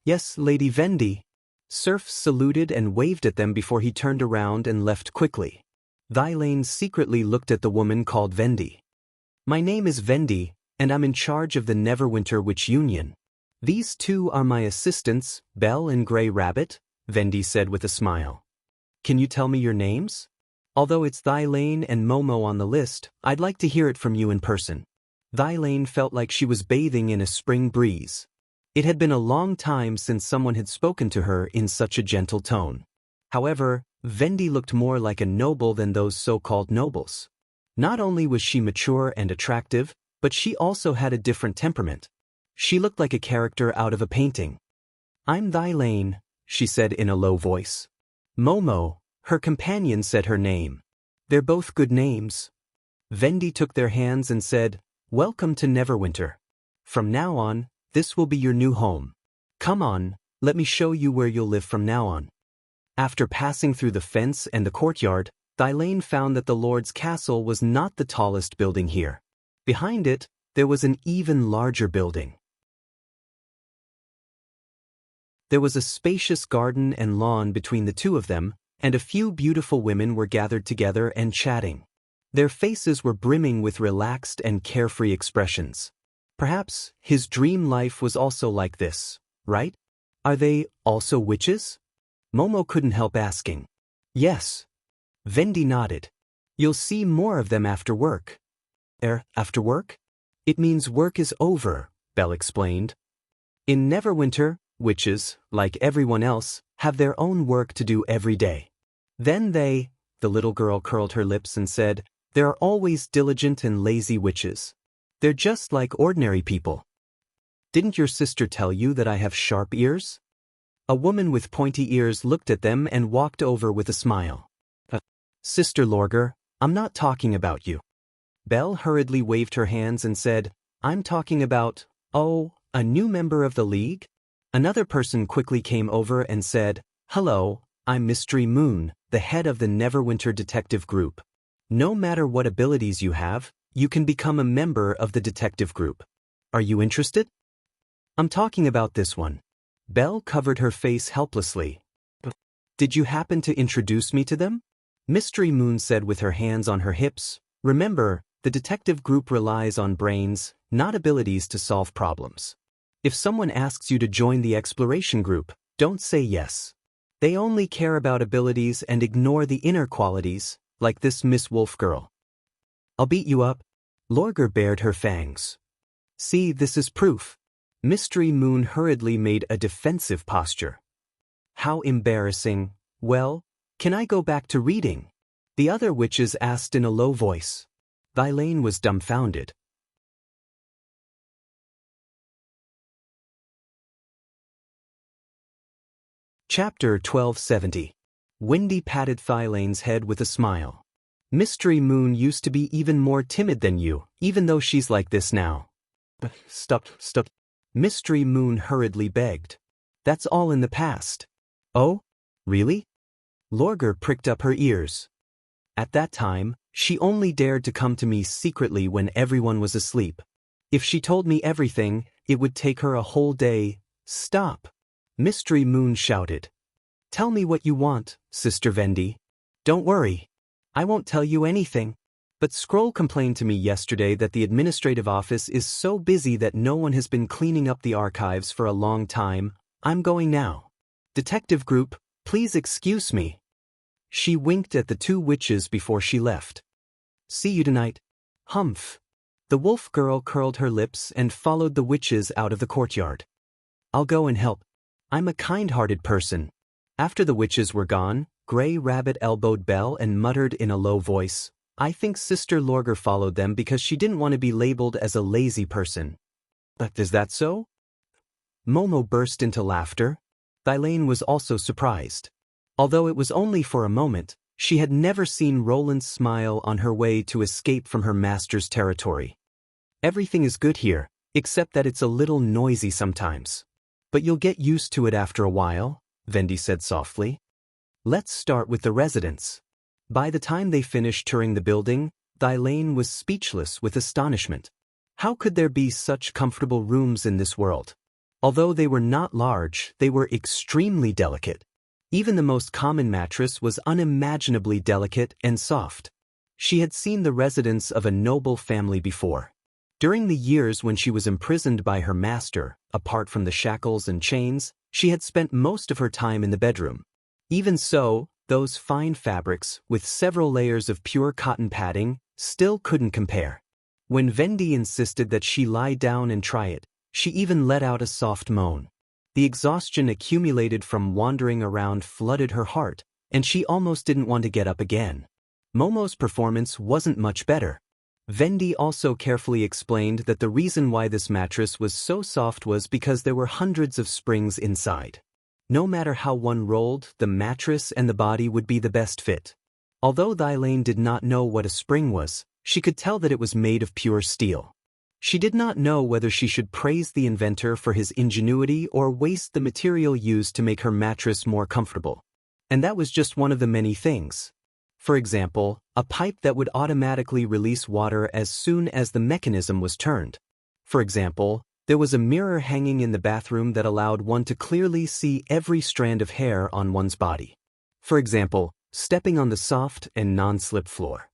Yes, Lady Vendy. Surf saluted and waved at them before he turned around and left quickly. Thylane secretly looked at the woman called Vendy. My name is Vendy, and I'm in charge of the Neverwinter Witch Union. These two are my assistants, Belle and Grey Rabbit, Vendy said with a smile. Can you tell me your names? Although it's Thylane and Momo on the list, I'd like to hear it from you in person. Thylane felt like she was bathing in a spring breeze. It had been a long time since someone had spoken to her in such a gentle tone. However, Vendi looked more like a noble than those so-called nobles. Not only was she mature and attractive, but she also had a different temperament. She looked like a character out of a painting. I'm Thylane, she said in a low voice. Momo, her companion, said her name. They're both good names. Vendi took their hands and said, Welcome to Neverwinter. From now on, this will be your new home. Come on, let me show you where you'll live from now on. After passing through the fence and the courtyard, Thylane found that the Lord's castle was not the tallest building here. Behind it, there was an even larger building. There was a spacious garden and lawn between the two of them, and a few beautiful women were gathered together and chatting. Their faces were brimming with relaxed and carefree expressions. Perhaps his dream life was also like this, right? Are they also witches? Momo couldn't help asking. Yes. Vendi nodded. You'll see more of them after work. After work? It means work is over, Belle explained. In Neverwinter, witches, like everyone else, have their own work to do every day. Then the little girl curled her lips and said, there are always diligent and lazy witches. They're just like ordinary people. Didn't your sister tell you that I have sharp ears? A woman with pointy ears looked at them and walked over with a smile. Sister Lorgar, I'm not talking about you. Belle hurriedly waved her hands and said, I'm talking about, a new member of the League? Another person quickly came over and said, Hello, I'm Mystery Moon, the head of the Neverwinter Detective Group. No matter what abilities you have, you can become a member of the detective group. Are you interested? I'm talking about this one. Belle covered her face helplessly. Did you happen to introduce me to them? Mystery Moon said with her hands on her hips. Remember, the detective group relies on brains, not abilities to solve problems. If someone asks you to join the exploration group, don't say yes. They only care about abilities and ignore the inner qualities, like this Miss Wolf girl. I'll beat you up. Lorgar bared her fangs. See, this is proof. Mystery Moon hurriedly made a defensive posture. How embarrassing. Well, can I go back to reading? The other witches asked in a low voice. Thylane was dumbfounded. Chapter 1270. Wendy patted Thylane's head with a smile. Mystery Moon used to be even more timid than you, even though she's like this now. Stop. Mystery Moon hurriedly begged. That's all in the past. Oh? Really? Lorgar pricked up her ears. At that time, she only dared to come to me secretly when everyone was asleep. If she told me everything, it would take her a whole day. Stop! Mystery Moon shouted. Tell me what you want, Sister Vendi. Don't worry. I won't tell you anything. But Scroll complained to me yesterday that the administrative office is so busy that no one has been cleaning up the archives for a long time. I'm going now. Detective Group, please excuse me. She winked at the two witches before she left. See you tonight. Humph. The wolf girl curled her lips and followed the witches out of the courtyard. I'll go and help. I'm a kind-hearted person. After the witches were gone, Grey Rabbit elbowed Belle and muttered in a low voice, I think Sister Lorgar followed them because she didn't want to be labeled as a lazy person. But is that so? Momo burst into laughter. Thylane was also surprised. Although it was only for a moment, she had never seen Roland smile on her way to escape from her master's territory. Everything is good here, except that it's a little noisy sometimes. But you'll get used to it after a while, Vendi said softly. Let's start with the residents. By the time they finished touring the building, Thylane was speechless with astonishment. How could there be such comfortable rooms in this world? Although they were not large, they were extremely delicate. Even the most common mattress was unimaginably delicate and soft. She had seen the residence of a noble family before. During the years when she was imprisoned by her master, apart from the shackles and chains, she had spent most of her time in the bedroom. Even so, those fine fabrics, with several layers of pure cotton padding, still couldn't compare. When Vendi insisted that she lie down and try it, she even let out a soft moan. The exhaustion accumulated from wandering around flooded her heart, and she almost didn't want to get up again. Momo's performance wasn't much better. Vendi also carefully explained that the reason why this mattress was so soft was because there were hundreds of springs inside. No matter how one rolled, the mattress and the body would be the best fit. Although Thylane did not know what a spring was, she could tell that it was made of pure steel. She did not know whether she should praise the inventor for his ingenuity or waste the material used to make her mattress more comfortable. And that was just one of the many things. For example, a pipe that would automatically release water as soon as the mechanism was turned. For example, there was a mirror hanging in the bathroom that allowed one to clearly see every strand of hair on one's body. For example, stepping on the soft and non-slip floor.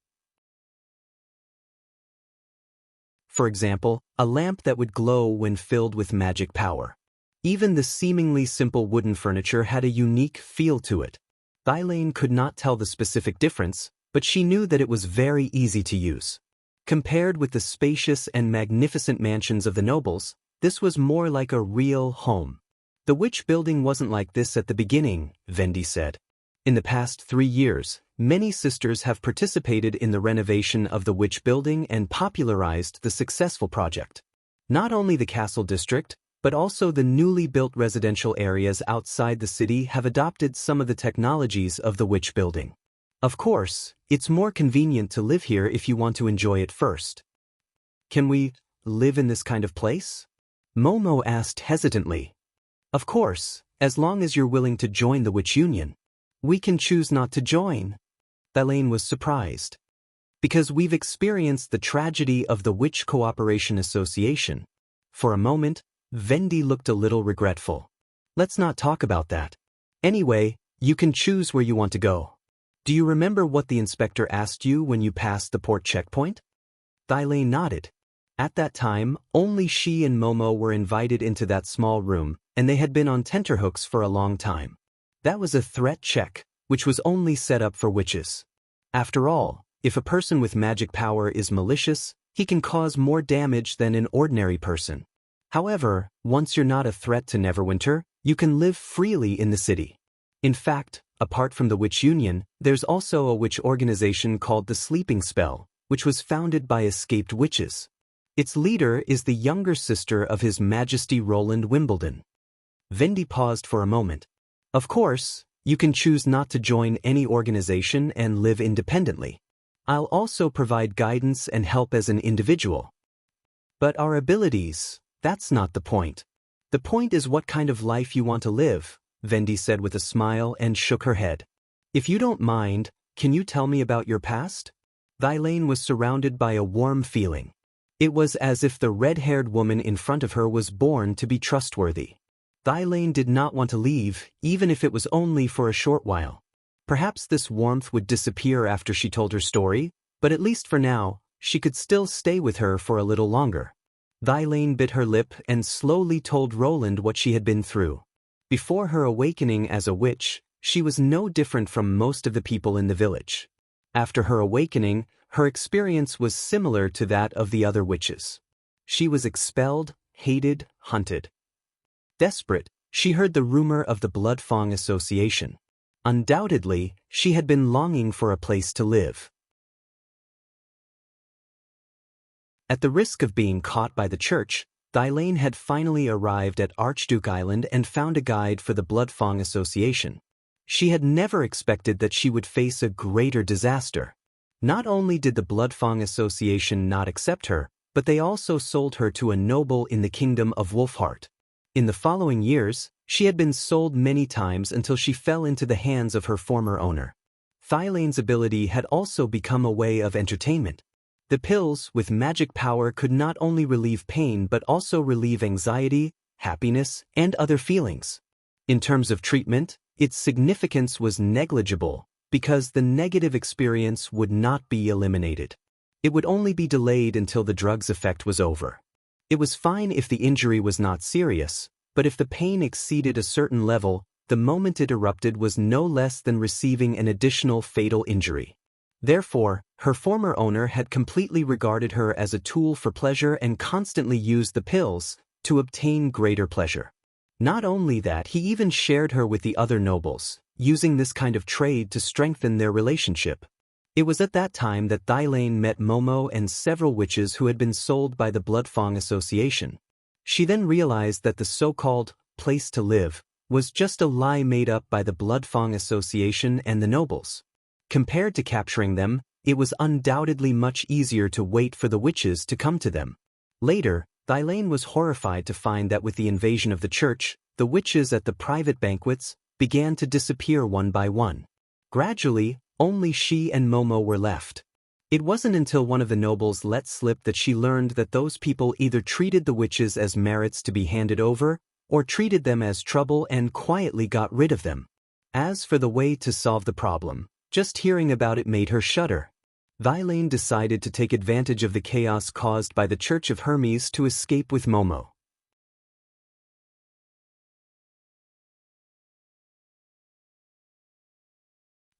For example, a lamp that would glow when filled with magic power. Even the seemingly simple wooden furniture had a unique feel to it. Thylane could not tell the specific difference, but she knew that it was very easy to use. Compared with the spacious and magnificent mansions of the nobles, this was more like a real home. The witch building wasn't like this at the beginning, Vendi said. In the past 3 years, many sisters have participated in the renovation of the witch building and popularized the successful project. Not only the castle district, but also the newly built residential areas outside the city have adopted some of the technologies of the witch building. Of course, it's more convenient to live here if you want to enjoy it first. Can we live in this kind of place? Momo asked hesitantly. Of course, as long as you're willing to join the witch union. We can choose not to join. Thylane was surprised. Because we've experienced the tragedy of the Witch Cooperation Association. For a moment, Vendi looked a little regretful. Let's not talk about that. Anyway, you can choose where you want to go. Do you remember what the inspector asked you when you passed the port checkpoint? Thylane nodded. At that time, only she and Momo were invited into that small room, and they had been on tenterhooks for a long time. That was a threat check, which was only set up for witches. After all, if a person with magic power is malicious, he can cause more damage than an ordinary person. However, once you're not a threat to Neverwinter, you can live freely in the city. In fact, apart from the Witch Union, there's also a witch organization called the Sleeping Spell, which was founded by escaped witches. Its leader is the younger sister of His Majesty Roland Wimbledon. Vendi paused for a moment. Of course, you can choose not to join any organization and live independently. I'll also provide guidance and help as an individual. But our abilities, that's not the point. The point is what kind of life you want to live, Vendi said with a smile and shook her head. If you don't mind, can you tell me about your past? Thylane was surrounded by a warm feeling. It was as if the red-haired woman in front of her was born to be trustworthy. Thylane did not want to leave, even if it was only for a short while. Perhaps this warmth would disappear after she told her story, but at least for now, she could still stay with her for a little longer. Thylane bit her lip and slowly told Roland what she had been through. Before her awakening as a witch, she was no different from most of the people in the village. After her awakening, her experience was similar to that of the other witches. She was expelled, hated, hunted. Desperate, she heard the rumor of the Bloodfang Association. Undoubtedly, she had been longing for a place to live. At the risk of being caught by the church, Thylane had finally arrived at Archduke Island and found a guide for the Bloodfang Association. She had never expected that she would face a greater disaster. Not only did the Bloodfang Association not accept her, but they also sold her to a noble in the kingdom of Wolfheart. In the following years, she had been sold many times until she fell into the hands of her former owner. Thylane's ability had also become a way of entertainment. The pills with magic power could not only relieve pain but also relieve anxiety, happiness, and other feelings. In terms of treatment, its significance was negligible because the negative experience would not be eliminated. It would only be delayed until the drug's effect was over. It was fine if the injury was not serious, but if the pain exceeded a certain level, the moment it erupted was no less than receiving an additional fatal injury. Therefore, her former owner had completely regarded her as a tool for pleasure and constantly used the pills to obtain greater pleasure. Not only that, he even shared her with the other nobles, using this kind of trade to strengthen their relationship. It was at that time that Thylane met Momo and several witches who had been sold by the Bloodfang Association. She then realized that the so-called place to live was just a lie made up by the Bloodfang Association and the nobles. Compared to capturing them, it was undoubtedly much easier to wait for the witches to come to them. Later, Thylane was horrified to find that with the invasion of the church, the witches at the private banquets began to disappear one by one. Gradually, only she and Momo were left. It wasn't until one of the nobles let slip that she learned that those people either treated the witches as merits to be handed over, or treated them as trouble and quietly got rid of them. As for the way to solve the problem, just hearing about it made her shudder. Thylane decided to take advantage of the chaos caused by the Church of Hermes to escape with Momo.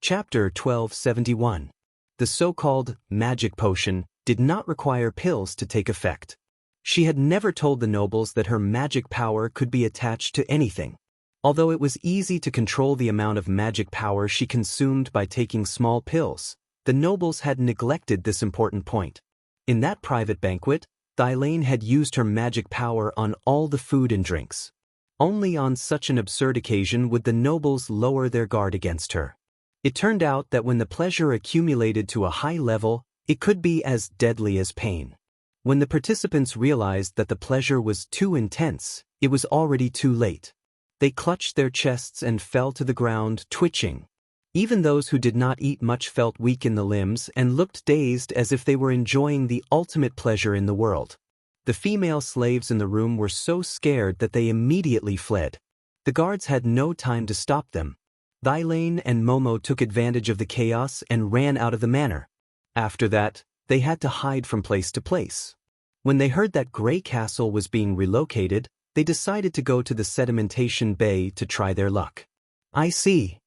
Chapter 1271. The so-called magic potion did not require pills to take effect. She had never told the nobles that her magic power could be attached to anything. Although it was easy to control the amount of magic power she consumed by taking small pills, the nobles had neglected this important point. In that private banquet, Thylane had used her magic power on all the food and drinks. Only on such an absurd occasion would the nobles lower their guard against her. It turned out that when the pleasure accumulated to a high level, it could be as deadly as pain. When the participants realized that the pleasure was too intense, it was already too late. They clutched their chests and fell to the ground, twitching. Even those who did not eat much felt weak in the limbs and looked dazed as if they were enjoying the ultimate pleasure in the world. The female slaves in the room were so scared that they immediately fled. The guards had no time to stop them. Thylane and Momo took advantage of the chaos and ran out of the manor. After that, they had to hide from place to place. When they heard that Grey Castle was being relocated, they decided to go to the sedimentation bay to try their luck. I see.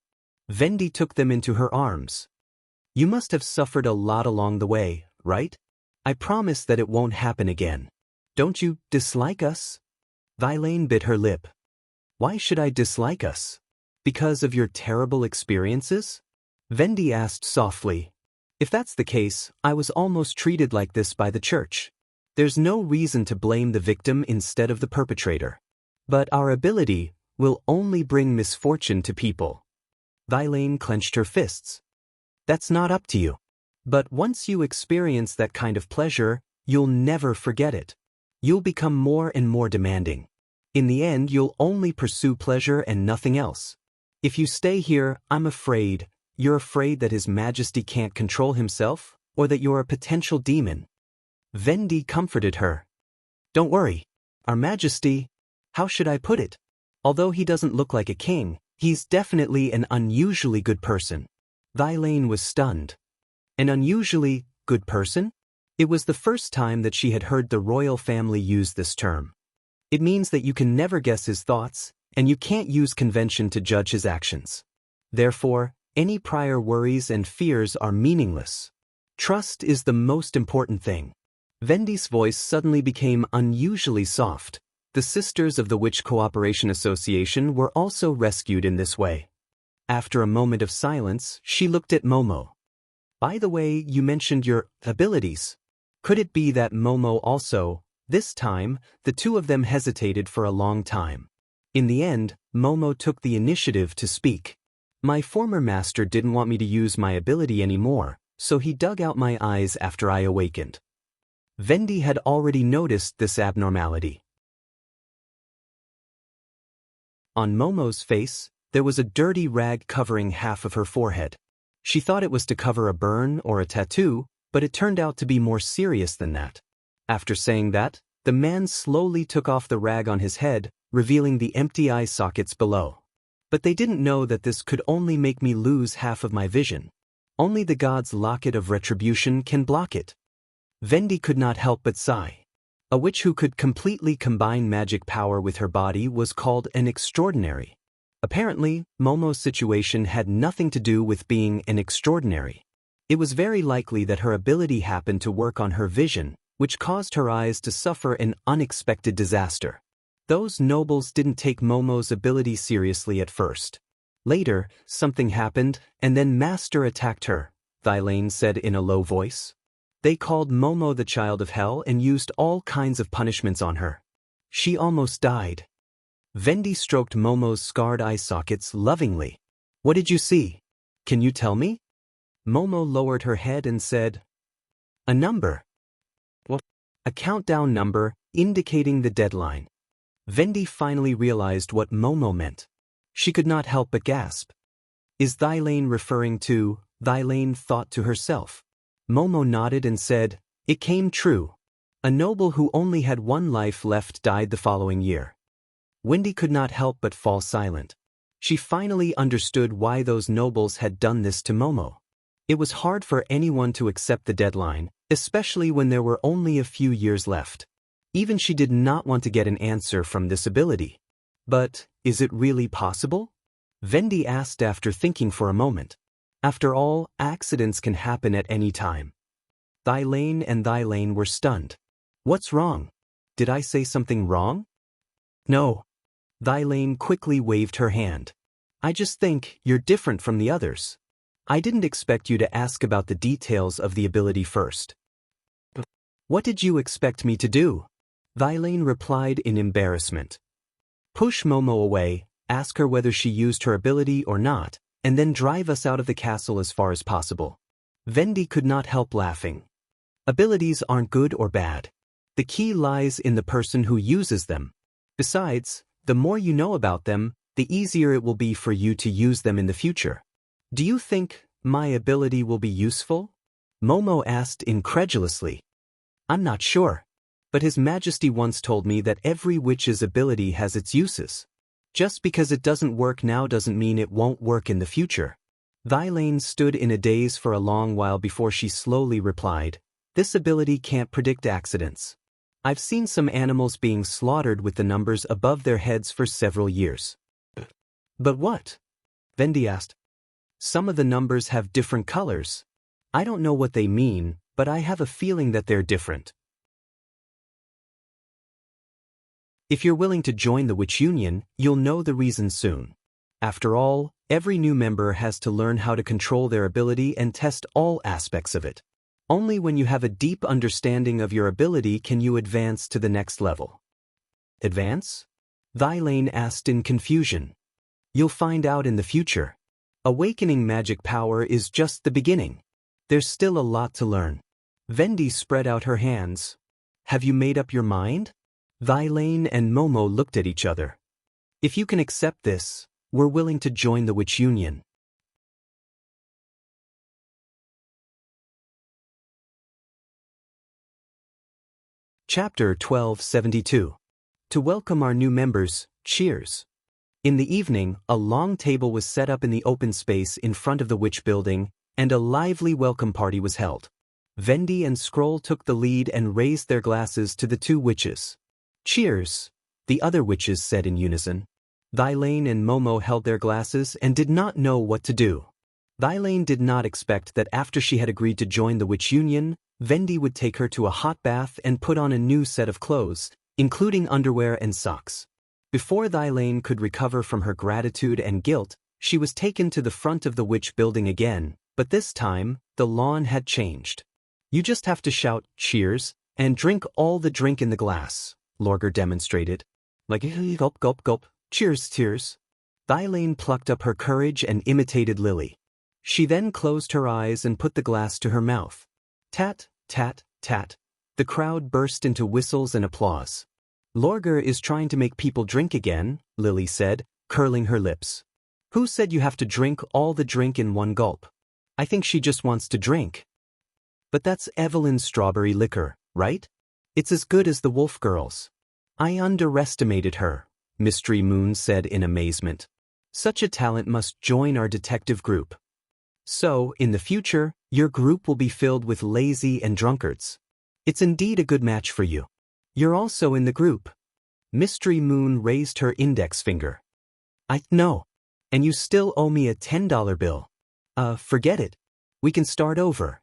Vendi took them into her arms. You must have suffered a lot along the way, right? I promise that it won't happen again. Don't you dislike us? Thylane bit her lip. Why should I dislike us? Because of your terrible experiences? Vendi asked softly. If that's the case, I was almost treated like this by the church. There's no reason to blame the victim instead of the perpetrator. But our ability will only bring misfortune to people. Thylane clenched her fists. That's not up to you. But once you experience that kind of pleasure, you'll never forget it. You'll become more and more demanding. In the end, you'll only pursue pleasure and nothing else. If you stay here, I'm afraid, you're afraid that His Majesty can't control himself, or that you're a potential demon. Vendi comforted her. Don't worry. Our Majesty, how should I put it? Although he doesn't look like a king, he's definitely an unusually good person. Thylane was stunned. An unusually good person? It was the first time that she had heard the royal family use this term. It means that you can never guess his thoughts, and you can't use convention to judge his actions. Therefore, any prior worries and fears are meaningless. Trust is the most important thing. Vendi's voice suddenly became unusually soft. The Sisters of the Witch Cooperation Association were also rescued in this way. After a moment of silence, she looked at Momo. By the way, you mentioned your abilities. Could it be that Momo also? This time, the two of them hesitated for a long time. In the end, Momo took the initiative to speak. My former master didn't want me to use my ability anymore, so he dug out my eyes after I awakened. Vendi had already noticed this abnormality. On Momo's face, there was a dirty rag covering half of her forehead. She thought it was to cover a burn or a tattoo, but it turned out to be more serious than that. After saying that, the man slowly took off the rag on his head, revealing the empty eye sockets below. But they didn't know that this could only make me lose half of my vision. Only the god's locket of retribution can block it. Vendi could not help but sigh. A witch who could completely combine magic power with her body was called an extraordinary. Apparently, Momo's situation had nothing to do with being an extraordinary. It was very likely that her ability happened to work on her vision, which caused her eyes to suffer an unexpected disaster. Those nobles didn't take Momo's ability seriously at first. Later, something happened, and then Master attacked her, Thylane said in a low voice. They called Momo the child of hell and used all kinds of punishments on her. She almost died. Vendi stroked Momo's scarred eye sockets lovingly. What did you see? Can you tell me? Momo lowered her head and said, a number. What? A countdown number, indicating the deadline. Vendi finally realized what Momo meant. She could not help but gasp. Is Thylane referring to? Thylane thought to herself. Momo nodded and said, it came true. A noble who only had one life left died the following year. Wendy could not help but fall silent. She finally understood why those nobles had done this to Momo. It was hard for anyone to accept the deadline, especially when there were only a few years left. Even she did not want to get an answer from this ability. But, is it really possible? Vendi asked after thinking for a moment. After all, accidents can happen at any time. Thylane and Thylane were stunned. What's wrong? Did I say something wrong? No. Thylane quickly waved her hand. I just think you're different from the others. I didn't expect you to ask about the details of the ability first. What did you expect me to do? Thylane replied in embarrassment. Push Momo away, ask her whether she used her ability or not, and then drive us out of the castle as far as possible. Vendi could not help laughing. Abilities aren't good or bad. The key lies in the person who uses them. Besides, the more you know about them, the easier it will be for you to use them in the future. Do you think my ability will be useful? Momo asked incredulously. I'm not sure. But His Majesty once told me that every witch's ability has its uses. Just because it doesn't work now doesn't mean it won't work in the future. Thylane stood in a daze for a long while before she slowly replied, this ability can't predict accidents. I've seen some animals being slaughtered with the numbers above their heads for several years. But what? Vendi asked. Some of the numbers have different colors. I don't know what they mean, but I have a feeling that they're different. If you're willing to join the Witch Union, you'll know the reason soon. After all, every new member has to learn how to control their ability and test all aspects of it. Only when you have a deep understanding of your ability can you advance to the next level. Advance? Thylane asked in confusion. You'll find out in the future. Awakening magic power is just the beginning. There's still a lot to learn. Vendi spread out her hands. Have you made up your mind? Thylane and Momo looked at each other. If you can accept this, we're willing to join the Witch Union. Chapter 1272. To welcome our new members, cheers. In the evening, a long table was set up in the open space in front of the witch building, and a lively welcome party was held. Vendi and Scroll took the lead and raised their glasses to the two witches. Cheers, the other witches said in unison. Thylane and Momo held their glasses and did not know what to do. Thylane did not expect that after she had agreed to join the Witch Union, Vendi would take her to a hot bath and put on a new set of clothes, including underwear and socks. Before Thylane could recover from her gratitude and guilt, she was taken to the front of the witch building again, but this time, the lawn had changed. You just have to shout, cheers, and drink all the drink in the glass, Lorgar demonstrated. Like gulp gulp gulp, cheers cheers. Thylane plucked up her courage and imitated Lily. She then closed her eyes and put the glass to her mouth. Tat, tat, tat. The crowd burst into whistles and applause. Lorgar is trying to make people drink again, Lily said, curling her lips. Who said you have to drink all the drink in one gulp? I think she just wants to drink. But that's Evelyn's strawberry liquor, right? It's as good as the Wolf Girls. I underestimated her, Mystery Moon said in amazement. Such a talent must join our detective group. So, in the future, your group will be filled with lazy and drunkards. It's indeed a good match for you. You're also in the group. Mystery Moon raised her index finger. No. And you still owe me a $10 bill. Forget it. We can start over.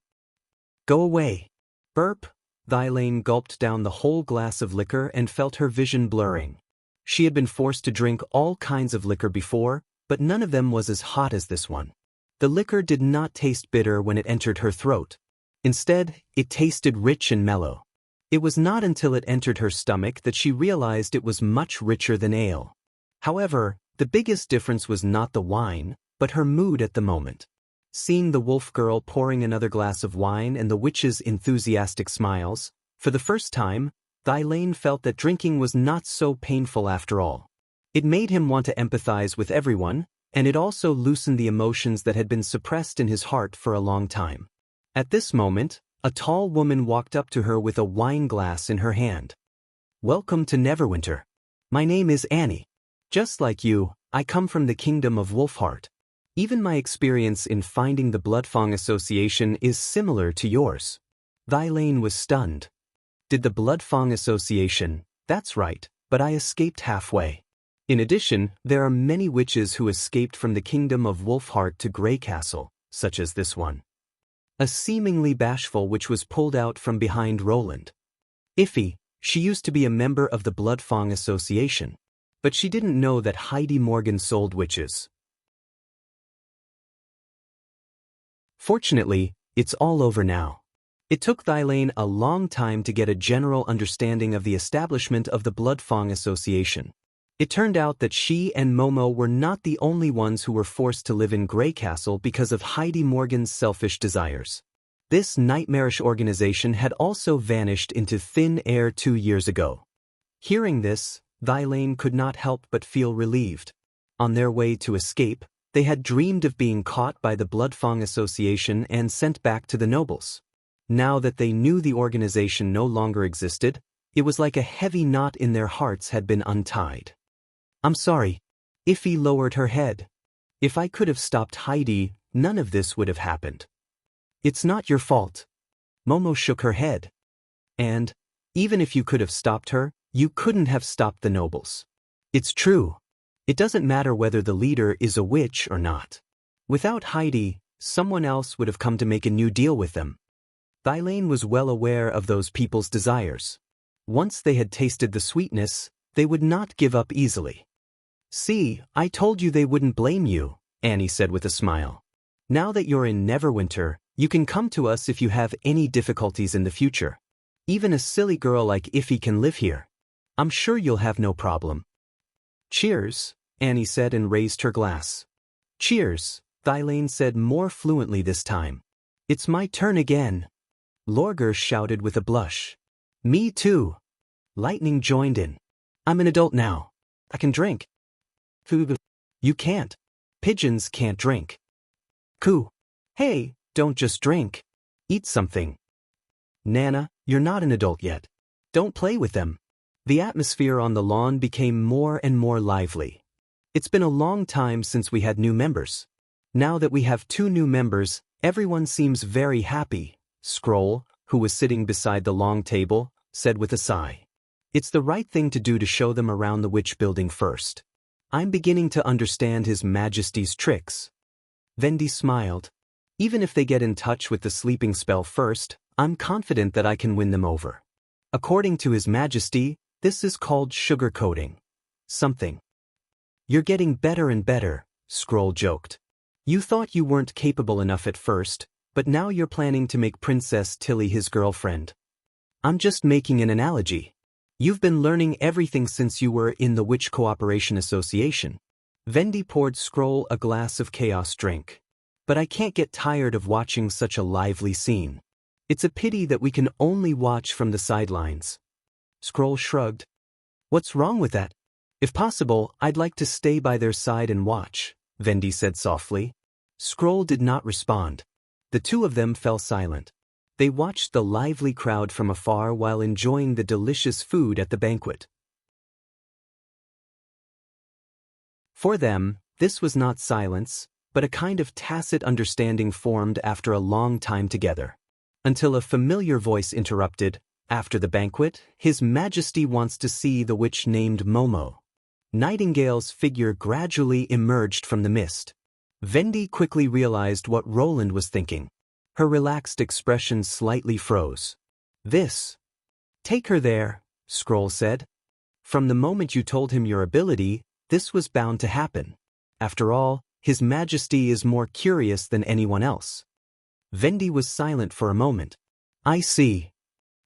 Go away. Burp. Thylane gulped down the whole glass of liquor and felt her vision blurring. She had been forced to drink all kinds of liquor before, but none of them was as hot as this one. The liquor did not taste bitter when it entered her throat. Instead, it tasted rich and mellow. It was not until it entered her stomach that she realized it was much richer than ale. However, the biggest difference was not the wine, but her mood at the moment. Seeing the wolf girl pouring another glass of wine and the witch's enthusiastic smiles, for the first time, Thylane felt that drinking was not so painful after all. It made him want to empathize with everyone, and it also loosened the emotions that had been suppressed in his heart for a long time. At this moment, a tall woman walked up to her with a wine glass in her hand. Welcome to Neverwinter. My name is Annie. Just like you, I come from the kingdom of Wolfheart. Even my experience in finding the Bloodfang Association is similar to yours. Thylane was stunned. Did the Bloodfang Association? That's right, but I escaped halfway. In addition, there are many witches who escaped from the kingdom of Wolfheart to Grey Castle, such as this one. A seemingly bashful witch was pulled out from behind Roland. Iffy, she used to be a member of the Bloodfang Association, but she didn't know that Heidi Morgan sold witches. Fortunately, it's all over now. It took Thylane a long time to get a general understanding of the establishment of the Bloodfang Association. It turned out that she and Momo were not the only ones who were forced to live in Grey Castle because of Heidi Morgan's selfish desires. This nightmarish organization had also vanished into thin air 2 years ago. Hearing this, Thylane could not help but feel relieved. On their way to escape, they had dreamed of being caught by the Bloodfang Association and sent back to the nobles. Now that they knew the organization no longer existed, it was like a heavy knot in their hearts had been untied. I'm sorry. Iffy lowered her head. If I could have stopped Heidi, none of this would have happened. It's not your fault. Momo shook her head. And, even if you could have stopped her, you couldn't have stopped the nobles. It's true. It doesn't matter whether the leader is a witch or not. Without Heidi, someone else would have come to make a new deal with them. Thylane was well aware of those people's desires. Once they had tasted the sweetness, they would not give up easily. See, I told you they wouldn't blame you, Annie said with a smile. Now that you're in Neverwinter, you can come to us if you have any difficulties in the future. Even a silly girl like Iffy can live here. I'm sure you'll have no problem. Cheers, Annie said and raised her glass. Cheers, Thylane said more fluently this time. It's my turn again. Lorgar shouted with a blush. Me too. Lightning joined in. I'm an adult now. I can drink. You can't. Pigeons can't drink. Coo. Hey, don't just drink. Eat something. Nana, you're not an adult yet. Don't play with them. The atmosphere on the lawn became more and more lively. It's been a long time since we had new members. Now that we have 2 new members, everyone seems very happy, Scroll, who was sitting beside the long table, said with a sigh. It's the right thing to do to show them around the witch building first. I'm beginning to understand His Majesty's tricks. Vendi smiled. Even if they get in touch with the sleeping spell first, I'm confident that I can win them over. According to His Majesty, this is called sugarcoating. Something. You're getting better and better, Scroll joked. You thought you weren't capable enough at first, but now you're planning to make Princess Tilly his girlfriend. I'm just making an analogy. You've been learning everything since you were in the Witch Cooperation Association. Vendi poured Scroll a glass of chaos drink. But I can't get tired of watching such a lively scene. It's a pity that we can only watch from the sidelines. Scroll shrugged. What's wrong with that? If possible, I'd like to stay by their side and watch, Vendi said softly. Scroll did not respond. The 2 of them fell silent. They watched the lively crowd from afar while enjoying the delicious food at the banquet. For them, this was not silence, but a kind of tacit understanding formed after a long time together. Until a familiar voice interrupted, after the banquet, His Majesty wants to see the witch named Momo. Nightingale's figure gradually emerged from the mist. Vendi quickly realized what Roland was thinking. Her relaxed expression slightly froze. "This. Take her there," Scroll said. "From the moment you told him your ability, this was bound to happen. After all, His Majesty is more curious than anyone else." Vendi was silent for a moment. "I see.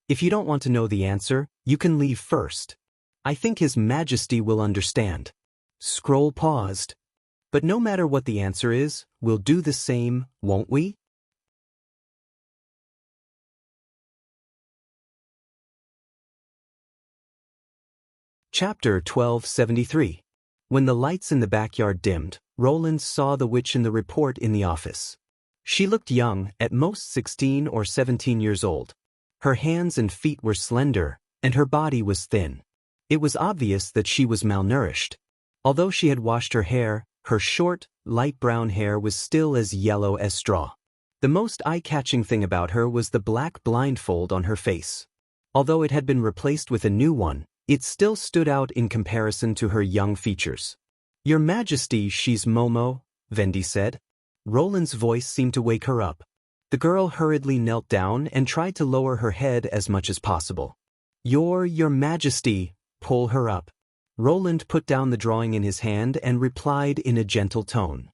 If you don't want to know the answer, you can leave first. I think His Majesty will understand." Scroll paused. "But no matter what the answer is, we'll do the same, won't we?" Chapter 1273. When the lights in the backyard dimmed, Roland saw the witch in the report in the office. She looked young, at most 16 or 17 years old. Her hands and feet were slender, and her body was thin. It was obvious that she was malnourished. Although she had washed her hair, her short, light brown hair was still as yellow as straw. The most eye-catching thing about her was the black blindfold on her face. Although it had been replaced with a new one, it still stood out in comparison to her young features. "Your Majesty, she's Momo," Vendi said. Roland's voice seemed to wake her up. The girl hurriedly knelt down and tried to lower her head as much as possible. Your Majesty, pull her up." Roland put down the drawing in his hand and replied in a gentle tone.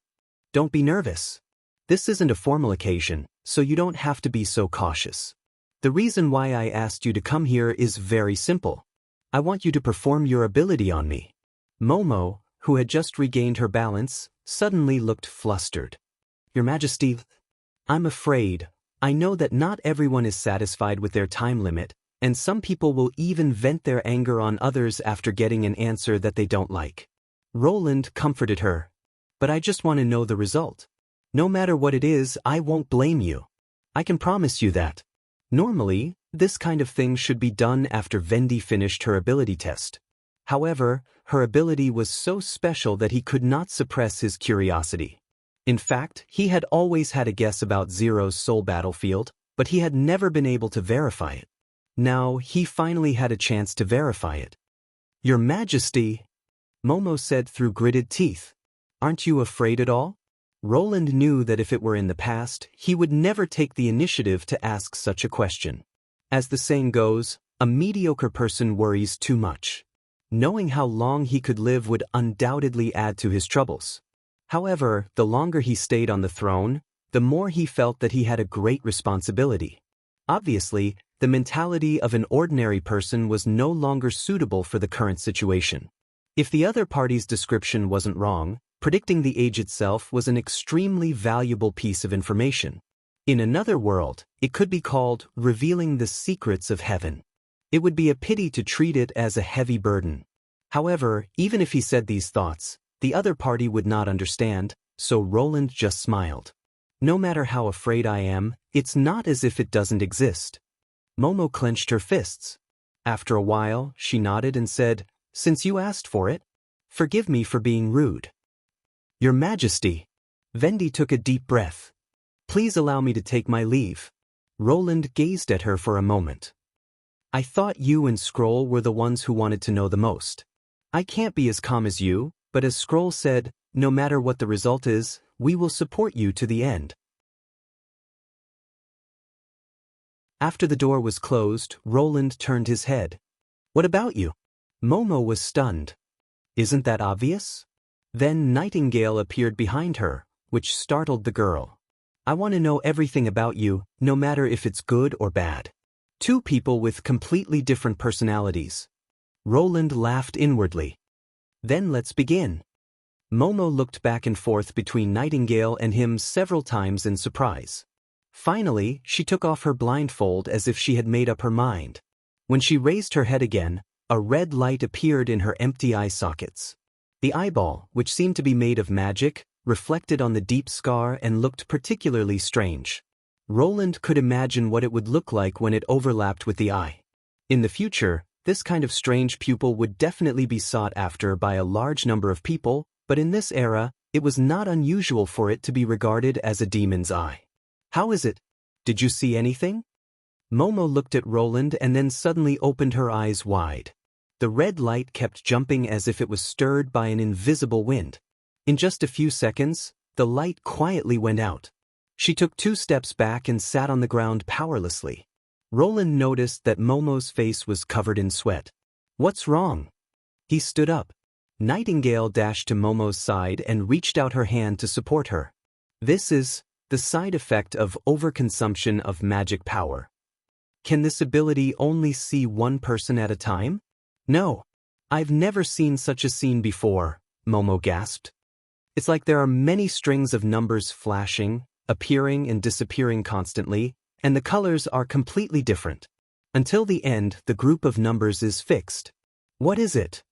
"Don't be nervous. This isn't a formal occasion, so you don't have to be so cautious. The reason why I asked you to come here is very simple. I want you to perform your ability on me." Momo, who had just regained her balance, suddenly looked flustered. "Your Majesty, I'm afraid. I know that not everyone is satisfied with their time limit, and some people will even vent their anger on others after getting an answer that they don't like." Roland comforted her. "But I just want to know the result. No matter what it is, I won't blame you. I can promise you that." Normally, this kind of thing should be done after Vendi finished her ability test. However, her ability was so special that he could not suppress his curiosity. In fact, he had always had a guess about Zero's soul battlefield, but he had never been able to verify it. Now, he finally had a chance to verify it. "Your Majesty," Momo said through gritted teeth. "Aren't you afraid at all?" Roland knew that if it were in the past, he would never take the initiative to ask such a question. As the saying goes, a mediocre person worries too much. Knowing how long he could live would undoubtedly add to his troubles. However, the longer he stayed on the throne, the more he felt that he had a great responsibility. Obviously, the mentality of an ordinary person was no longer suitable for the current situation. If the other party's description wasn't wrong, predicting the age itself was an extremely valuable piece of information. In another world, it could be called revealing the secrets of heaven. It would be a pity to treat it as a heavy burden. However, even if he said these thoughts, the other party would not understand, so Roland just smiled. "No matter how afraid I am, it's not as if it doesn't exist." Momo clenched her fists. After a while, she nodded and said, "Since you asked for it, forgive me for being rude." "Your Majesty." Vendi took a deep breath. "Please allow me to take my leave." Roland gazed at her for a moment. "I thought you and Scroll were the ones who wanted to know the most. I can't be as calm as you, but as Scroll said, no matter what the result is, we will support you to the end." After the door was closed, Roland turned his head. "What about you?" Momo was stunned. "Isn't that obvious?" Then Nightingale appeared behind her, which startled the girl. "I want to know everything about you, no matter if it's good or bad." Two people with completely different personalities. Roland laughed inwardly. "Then let's begin." Momo looked back and forth between Nightingale and him several times in surprise. Finally, she took off her blindfold as if she had made up her mind. When she raised her head again, a red light appeared in her empty eye sockets. The eyeball, which seemed to be made of magic, reflected on the deep scar and looked particularly strange. Roland could imagine what it would look like when it overlapped with the eye. In the future, this kind of strange pupil would definitely be sought after by a large number of people, but in this era, it was not unusual for it to be regarded as a demon's eye. "How is it? Did you see anything?" Momo looked at Roland and then suddenly opened her eyes wide. The red light kept jumping as if it was stirred by an invisible wind. In just a few seconds, the light quietly went out. She took 2 steps back and sat on the ground powerlessly. Roland noticed that Momo's face was covered in sweat. "What's wrong?" He stood up. Nightingale dashed to Momo's side and reached out her hand to support her. "This is the side effect of overconsumption of magic power. Can this ability only see one person at a time?" "No. I've never seen such a scene before," Momo gasped. "It's like there are many strings of numbers flashing, appearing and disappearing constantly, and the colors are completely different. Until the end, the group of numbers is fixed." "What is it?"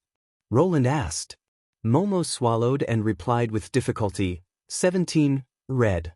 Roland asked. Momo swallowed and replied with difficulty, 17, red.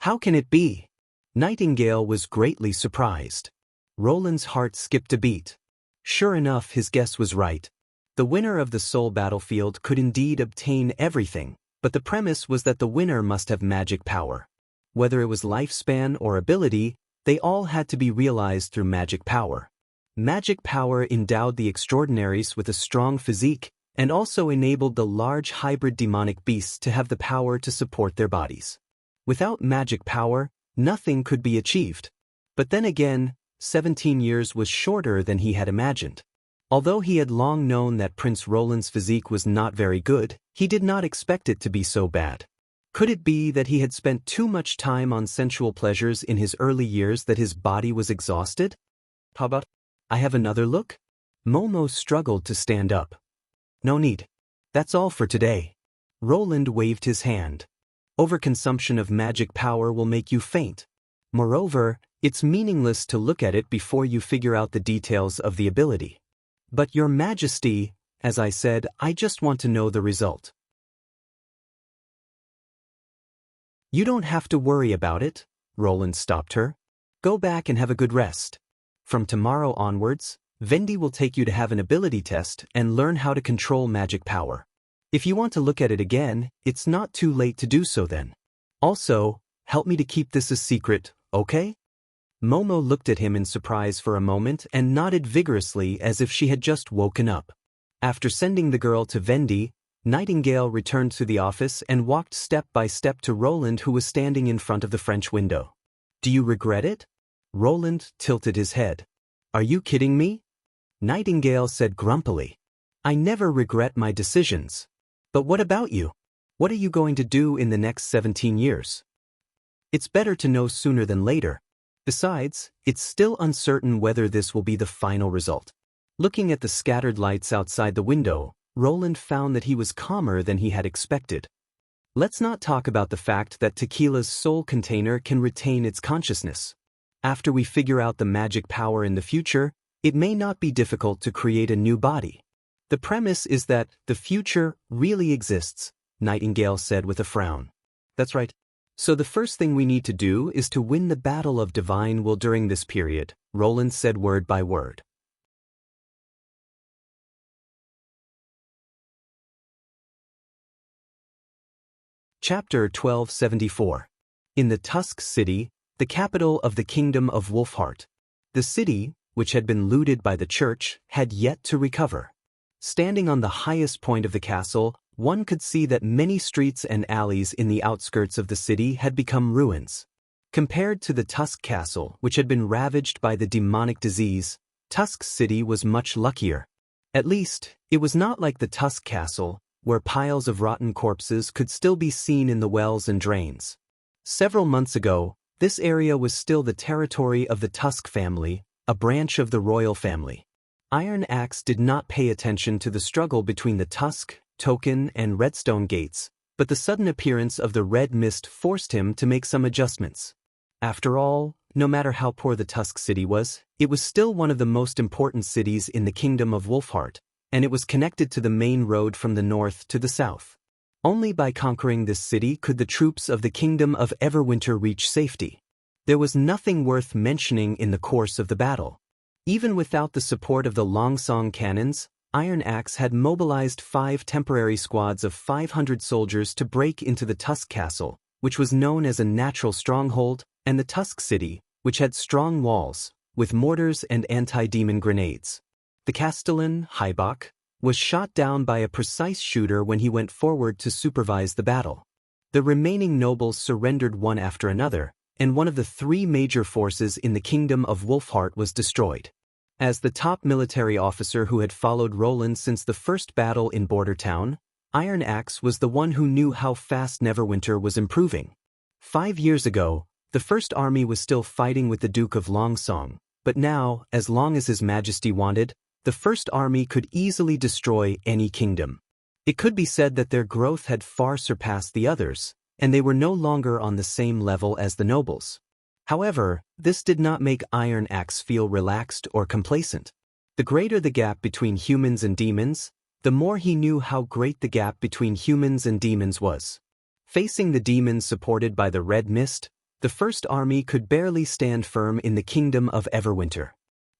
"How can it be?" Nightingale was greatly surprised. Roland's heart skipped a beat. Sure enough, his guess was right. The winner of the soul battlefield could indeed obtain everything, but the premise was that the winner must have magic power. Whether it was lifespan or ability, they all had to be realized through magic power. Magic power endowed the extraordinaries with a strong physique and also enabled the large hybrid demonic beasts to have the power to support their bodies. Without magic power, nothing could be achieved. But then again, 17 years was shorter than he had imagined. Although he had long known that Prince Roland's physique was not very good, he did not expect it to be so bad. Could it be that he had spent too much time on sensual pleasures in his early years that his body was exhausted? "How about I have another look?" Momo struggled to stand up. "No need. That's all for today." Roland waved his hand. "Overconsumption of magic power will make you faint. Moreover, it's meaningless to look at it before you figure out the details of the ability. But Your Majesty, as I said, I just want to know the result." "You don't have to worry about it," Roland stopped her. "Go back and have a good rest. From tomorrow onwards, Vendi will take you to have an ability test and learn how to control magic power. If you want to look at it again, it's not too late to do so then. Also, help me to keep this a secret, okay?" Momo looked at him in surprise for a moment and nodded vigorously as if she had just woken up. After sending the girl to Vendi, Nightingale returned to the office and walked step by step to Roland, who was standing in front of the French window. "Do you regret it?" Roland tilted his head. "Are you kidding me?" Nightingale said grumpily. "I never regret my decisions. But what about you? What are you going to do in the next 17 years? It's better to know sooner than later. Besides, it's still uncertain whether this will be the final result." Looking at the scattered lights outside the window, Roland found that he was calmer than he had expected. Let's not talk about the fact that tequila's soul container can retain its consciousness. After we figure out the magic power in the future, it may not be difficult to create a new body. The premise is that the future really exists, Nightingale said with a frown. "That's right. So the first thing we need to do is to win the battle of divine will during this period," Roland said word by word. Chapter 1274. In the Tusk City, the capital of the Kingdom of Wolfheart. The city, which had been looted by the church, had yet to recover. Standing on the highest point of the castle, one could see that many streets and alleys in the outskirts of the city had become ruins. Compared to the Tusk Castle, which had been ravaged by the demonic disease, Tusk City was much luckier. At least, it was not like the Tusk Castle, where piles of rotten corpses could still be seen in the wells and drains. Several months ago, this area was still the territory of the Tusk family, a branch of the royal family. Iron Axe did not pay attention to the struggle between the Tusk, Token, and Redstone gates, but the sudden appearance of the red mist forced him to make some adjustments. After all, no matter how poor the Tusk City was, it was still one of the most important cities in the Kingdom of Wolfheart, and it was connected to the main road from the north to the south. Only by conquering this city could the troops of the Kingdom of Everwinter reach safety. There was nothing worth mentioning in the course of the battle. Even without the support of the Longsong cannons, Iron Axe had mobilized 5 temporary squads of 500 soldiers to break into the Tusk Castle, which was known as a natural stronghold, and the Tusk City, which had strong walls, with mortars and anti-demon grenades. The Castellan, Hybach, was shot down by a precise shooter when he went forward to supervise the battle. The remaining nobles surrendered one after another, and one of the three major forces in the kingdom of Wolfheart was destroyed. As the top military officer who had followed Roland since the first battle in Border Town, Iron Axe was the one who knew how fast Neverwinter was improving. 5 years ago, the First Army was still fighting with the Duke of Longsong, but now, as long as His Majesty wanted, the First Army could easily destroy any kingdom. It could be said that their growth had far surpassed the others, and they were no longer on the same level as the nobles. However, this did not make Iron Axe feel relaxed or complacent. The greater the gap between humans and demons, the more he knew how great the gap between humans and demons was. Facing the demons supported by the Red Mist, the First Army could barely stand firm in the kingdom of Everwinter.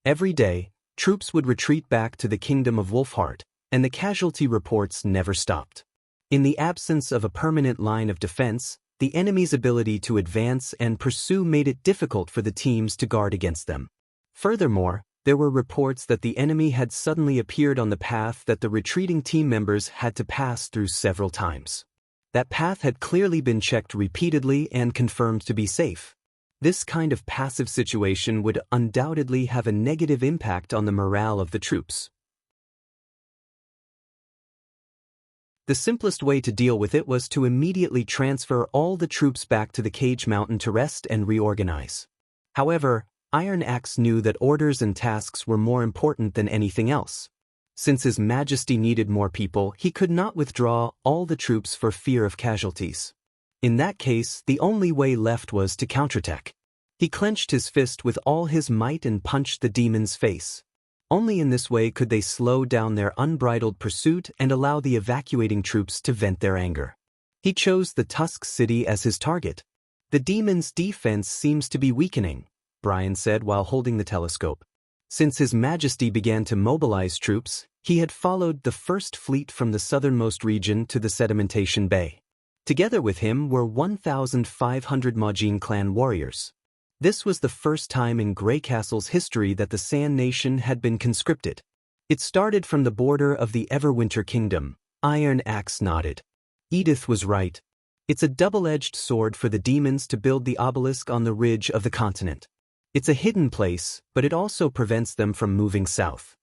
Every day, troops would retreat back to the kingdom of Wolfheart, and the casualty reports never stopped. In the absence of a permanent line of defense, the enemy's ability to advance and pursue made it difficult for the teams to guard against them. Furthermore, there were reports that the enemy had suddenly appeared on the path that the retreating team members had to pass through several times. That path had clearly been checked repeatedly and confirmed to be safe. This kind of passive situation would undoubtedly have a negative impact on the morale of the troops. The simplest way to deal with it was to immediately transfer all the troops back to the Cage Mountain to rest and reorganize. However, Iron Axe knew that orders and tasks were more important than anything else. Since His Majesty needed more people, he could not withdraw all the troops for fear of casualties. In that case, the only way left was to counterattack. He clenched his fist with all his might and punched the demon's face. Only in this way could they slow down their unbridled pursuit and allow the evacuating troops to vent their anger. He chose the Tusk City as his target. The demon's defense seems to be weakening, Brian said while holding the telescope. Since His Majesty began to mobilize troops, he had followed the first fleet from the southernmost region to the Sedimentation Bay. Together with him were 1,500 Majin clan warriors. This was the first time in Grey Castle's history that the Sand Nation had been conscripted. It started from the border of the Everwinter Kingdom. Iron Axe nodded. Edith was right. It's a double-edged sword for the demons to build the obelisk on the ridge of the continent. It's a hidden place, but it also prevents them from moving south.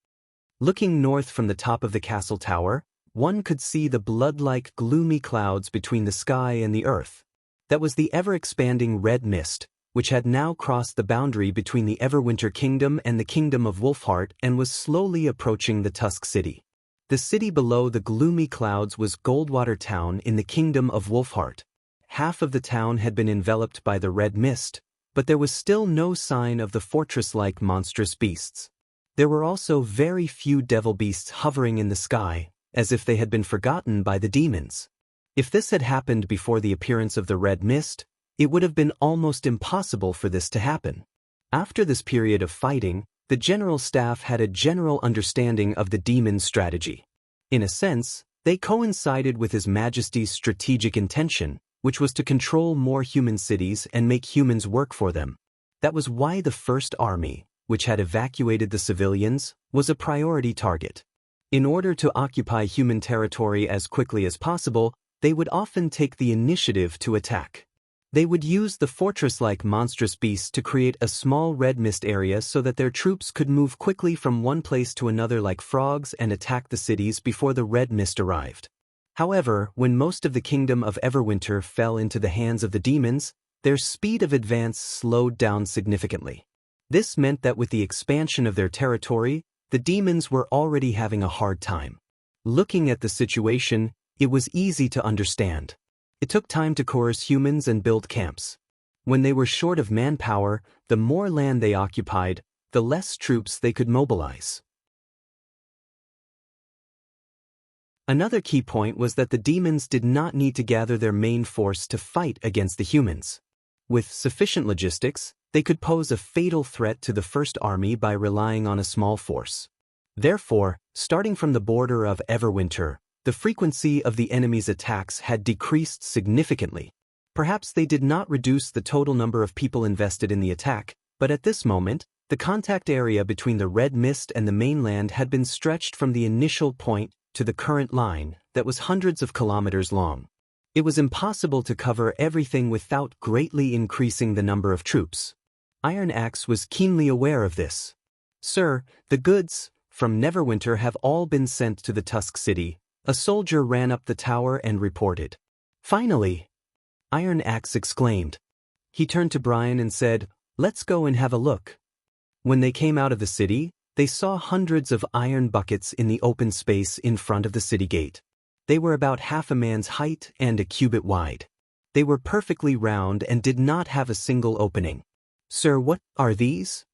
Looking north from the top of the castle tower, one could see the blood-like gloomy clouds between the sky and the earth. That was the ever-expanding red mist, which had now crossed the boundary between the Everwinter Kingdom and the Kingdom of Wolfheart and was slowly approaching the Tusk City. The city below the gloomy clouds was Goldwater Town in the Kingdom of Wolfheart. Half of the town had been enveloped by the red mist, but there was still no sign of the fortress-like monstrous beasts. There were also very few devil beasts hovering in the sky, as if they had been forgotten by the demons. If this had happened before the appearance of the red mist, it would have been almost impossible for this to happen. After this period of fighting, the general staff had a general understanding of the demon's strategy. In a sense, they coincided with His Majesty's strategic intention, which was to control more human cities and make humans work for them. That was why the First Army, which had evacuated the civilians, was a priority target. In order to occupy human territory as quickly as possible, they would often take the initiative to attack. They would use the fortress-like monstrous beasts to create a small red mist area so that their troops could move quickly from one place to another like frogs and attack the cities before the red mist arrived. However, when most of the Kingdom of Everwinter fell into the hands of the demons, their speed of advance slowed down significantly. This meant that with the expansion of their territory, the demons were already having a hard time. Looking at the situation, it was easy to understand. It took time to coerce humans and build camps. When they were short of manpower, the more land they occupied, the less troops they could mobilize. Another key point was that the demons did not need to gather their main force to fight against the humans. With sufficient logistics, they could pose a fatal threat to the First Army by relying on a small force. Therefore, starting from the border of Everwinter, the frequency of the enemy's attacks had decreased significantly. Perhaps they did not reduce the total number of people invested in the attack, but at this moment, The contact area between the red mist and the mainland had been stretched from the initial point to the current line that was hundreds of kilometers long. It was impossible to cover everything without greatly increasing the number of troops. Iron Axe was keenly aware of this. "Sir, the goods from Neverwinter have all been sent to the Tusk City," a soldier ran up the tower and reported. "Finally!" Iron Axe exclaimed. He turned to Brian and said, "Let's go and have a look." When they came out of the city, they saw hundreds of iron buckets in the open space in front of the city gate. They were about half a man's height and a cubit wide. They were perfectly round and did not have a single opening. "Sir, what are these?"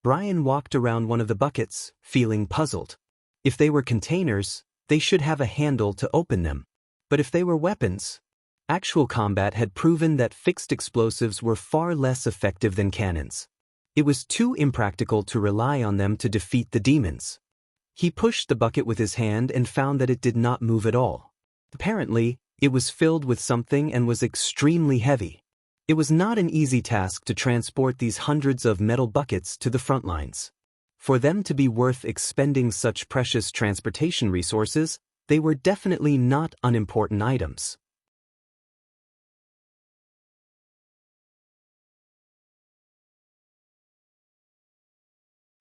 Brian walked around one of the buckets, feeling puzzled. If they were containers, they should have a handle to open them. But if they were weapons, actual combat had proven that fixed explosives were far less effective than cannons. It was too impractical to rely on them to defeat the demons. He pushed the bucket with his hand and found that it did not move at all. Apparently, it was filled with something and was extremely heavy. It was not an easy task to transport these hundreds of metal buckets to the front lines. For them to be worth expending such precious transportation resources, they were definitely not unimportant items.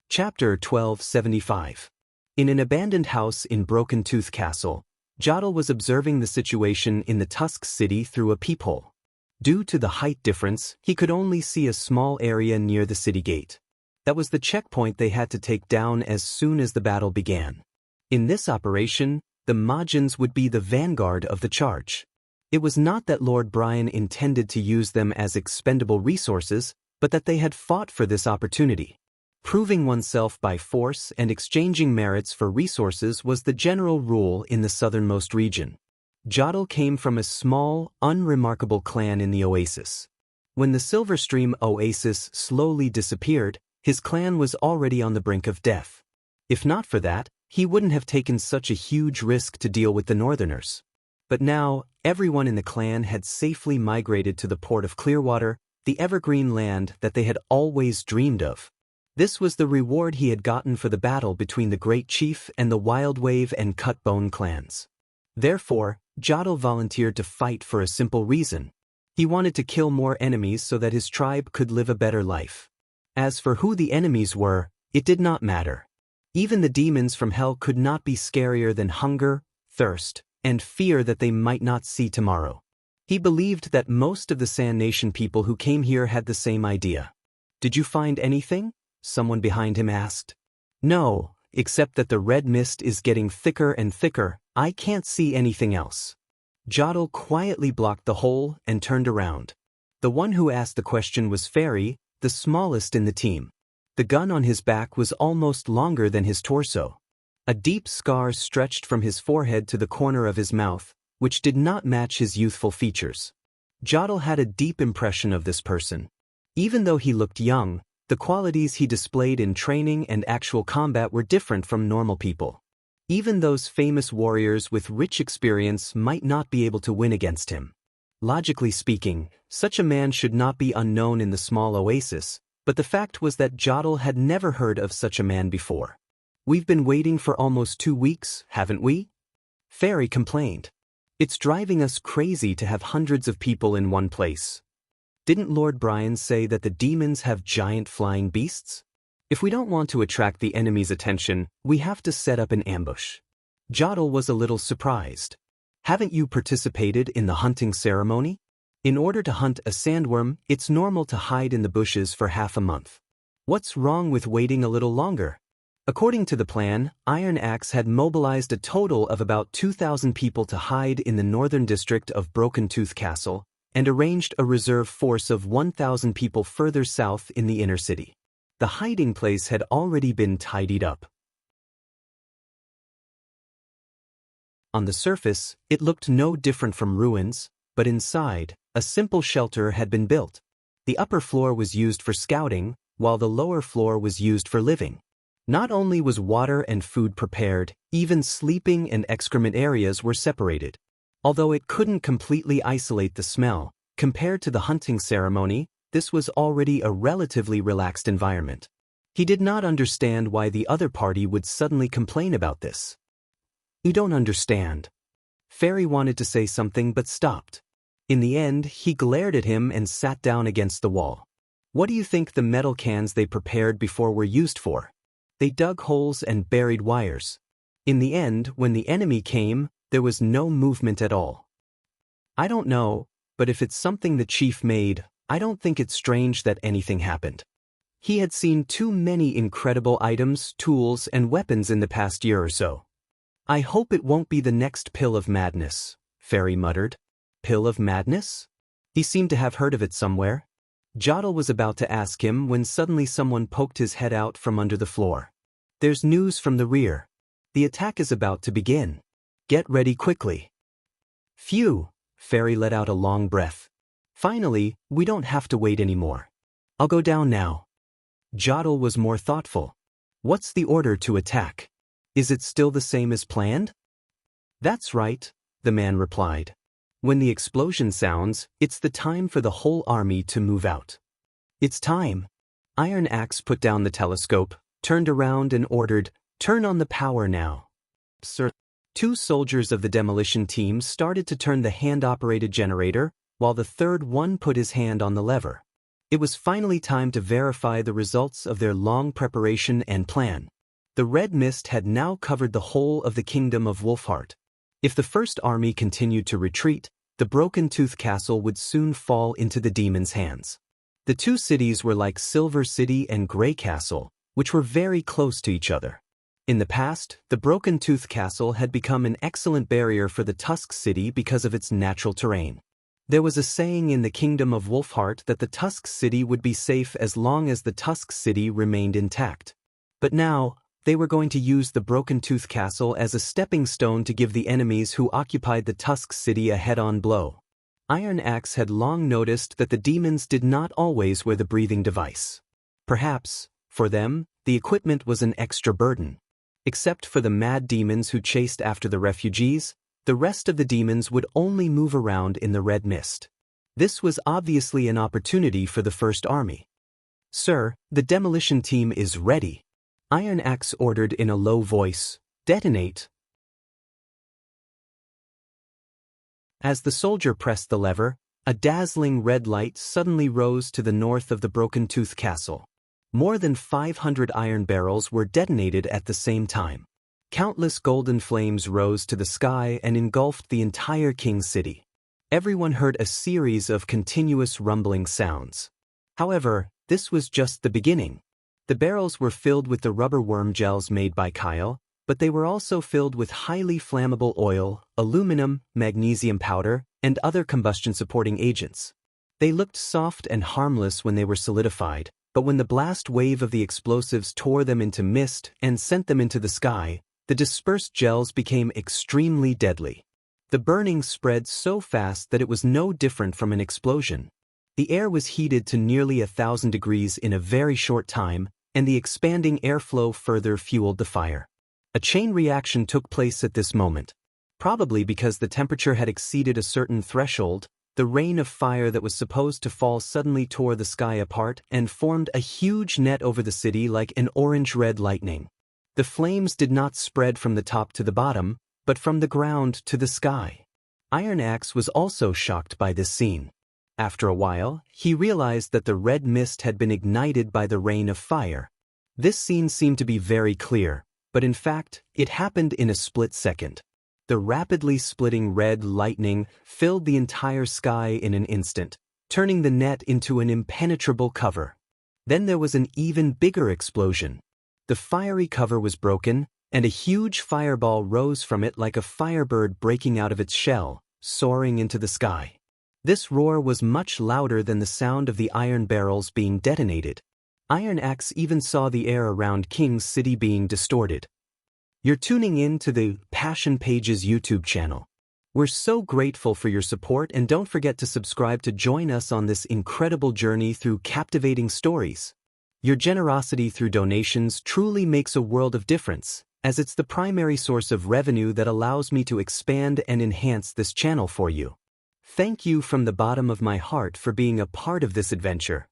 Chapter 1275. In an abandoned house in Broken Tooth Castle, Jottle was observing the situation in the Tusk City through a peephole. Due to the height difference, he could only see a small area near the city gate. That was the checkpoint they had to take down as soon as the battle began. In this operation, the Majins would be the vanguard of the charge. It was not that Lord Brian intended to use them as expendable resources, but that they had fought for this opportunity. Proving oneself by force and exchanging merits for resources was the general rule in the southernmost region. Jottle came from a small, unremarkable clan in the oasis. When the Silverstream oasis slowly disappeared, his clan was already on the brink of death. If not for that, he wouldn't have taken such a huge risk to deal with the Northerners. But now, everyone in the clan had safely migrated to the port of Clearwater, the evergreen land that they had always dreamed of. This was the reward he had gotten for the battle between the Great Chief and the Wildwave and Cutbone clans. Therefore, Jottle volunteered to fight for a simple reason. He wanted to kill more enemies so that his tribe could live a better life. As for who the enemies were, it did not matter. Even the demons from hell could not be scarier than hunger, thirst, and fear that they might not see tomorrow. He believed that most of the Sand Nation people who came here had the same idea. "Did you find anything?" someone behind him asked. "No, except that the red mist is getting thicker and thicker. I can't see anything else." Jottle quietly blocked the hole and turned around. The one who asked the question was Fairy, the smallest in the team. The gun on his back was almost longer than his torso. A deep scar stretched from his forehead to the corner of his mouth, which did not match his youthful features. Jottle had a deep impression of this person. Even though he looked young, the qualities he displayed in training and actual combat were different from normal people. Even those famous warriors with rich experience might not be able to win against him. Logically speaking, such a man should not be unknown in the small oasis, but the fact was that Jottle had never heard of such a man before. "We've been waiting for almost 2 weeks, haven't we?" Fairy complained. "It's driving us crazy to have hundreds of people in one place. Didn't Lord Brian say that the demons have giant flying beasts? If we don't want to attract the enemy's attention, we have to set up an ambush." Jottle was a little surprised. "Haven't you participated in the hunting ceremony? In order to hunt a sandworm, it's normal to hide in the bushes for half a month. What's wrong with waiting a little longer?" According to the plan, Iron Axe had mobilized a total of about 2,000 people to hide in the northern district of Broken Tooth Castle, and arranged a reserve force of 1,000 people further south in the inner city. The hiding place had already been tidied up. On the surface, it looked no different from ruins, but inside, a simple shelter had been built. The upper floor was used for scouting, while the lower floor was used for living. Not only was water and food prepared, even sleeping and excrement areas were separated. Although it couldn't completely isolate the smell, compared to the hunting ceremony, this was already a relatively relaxed environment. He did not understand why the other party would suddenly complain about this. You don't understand. Fairy wanted to say something but stopped. In the end, he glared at him and sat down against the wall. What do you think the metal cans they prepared before were used for? They dug holes and buried wires. In the end, when the enemy came, there was no movement at all. I don't know, but if it's something the chief made, I don't think it's strange that anything happened. He had seen too many incredible items, tools, and weapons in the past year or so. I hope it won't be the next pill of madness, Fairy muttered. Pill of madness? He seemed to have heard of it somewhere. Jodl was about to ask him when suddenly someone poked his head out from under the floor. There's news from the rear. The attack is about to begin. Get ready quickly. Phew, Fairy let out a long breath. Finally, we don't have to wait anymore. I'll go down now. Jodl was more thoughtful. What's the order to attack? Is it still the same as planned? That's right, the man replied. When the explosion sounds, it's the time for the whole army to move out. It's time. Iron Axe put down the telescope, turned around and ordered, "Turn on the power now." Sir. Two soldiers of the demolition team started to turn the hand-operated generator, while the third one put his hand on the lever. It was finally time to verify the results of their long preparation and plan. The red mist had now covered the whole of the kingdom of Wolfheart. If the first army continued to retreat, the Broken Tooth Castle would soon fall into the demon's hands. The two cities were like Silver City and Grey Castle, which were very close to each other. In the past, the Broken Tooth Castle had become an excellent barrier for the Tusk City because of its natural terrain. There was a saying in the kingdom of Wolfheart that the Tusk City would be safe as long as the Tusk City remained intact. But now, they were going to use the Broken Tooth Castle as a stepping stone to give the enemies who occupied the Tusk City a head-on blow. Iron Axe had long noticed that the demons did not always wear the breathing device. Perhaps, for them, the equipment was an extra burden. Except for the mad demons who chased after the refugees, the rest of the demons would only move around in the red mist. This was obviously an opportunity for the first army. "Sir, the demolition team is ready," Iron Axe ordered in a low voice. "Detonate." As the soldier pressed the lever, a dazzling red light suddenly rose to the north of the Broken Tooth Castle. More than 500 iron barrels were detonated at the same time. Countless golden flames rose to the sky and engulfed the entire King City. Everyone heard a series of continuous rumbling sounds. However, this was just the beginning. The barrels were filled with the rubber worm gels made by Kyle, but they were also filled with highly flammable oil, aluminum, magnesium powder, and other combustion-supporting agents. They looked soft and harmless when they were solidified, but when the blast wave of the explosives tore them into mist and sent them into the sky, the dispersed gels became extremely deadly. The burning spread so fast that it was no different from an explosion. The air was heated to nearly 1,000 degrees in a very short time, and the expanding airflow further fueled the fire. A chain reaction took place at this moment. Probably because the temperature had exceeded a certain threshold, the rain of fire that was supposed to fall suddenly tore the sky apart and formed a huge net over the city like an orange-red lightning. The flames did not spread from the top to the bottom, but from the ground to the sky. Iron Axe was also shocked by this scene. After a while, he realized that the red mist had been ignited by the rain of fire. This scene seemed to be very clear, but in fact, it happened in a split second. The rapidly splitting red lightning filled the entire sky in an instant, turning the net into an impenetrable cover. Then there was an even bigger explosion. The fiery cover was broken, and a huge fireball rose from it like a firebird breaking out of its shell, soaring into the sky. This roar was much louder than the sound of the iron barrels being detonated. Iron Axe even saw the air around King's City being distorted. You're tuning in to the Passion Pages YouTube channel. We're so grateful for your support, and don't forget to subscribe to join us on this incredible journey through captivating stories. Your generosity through donations truly makes a world of difference, as it's the primary source of revenue that allows me to expand and enhance this channel for you. Thank you from the bottom of my heart for being a part of this adventure.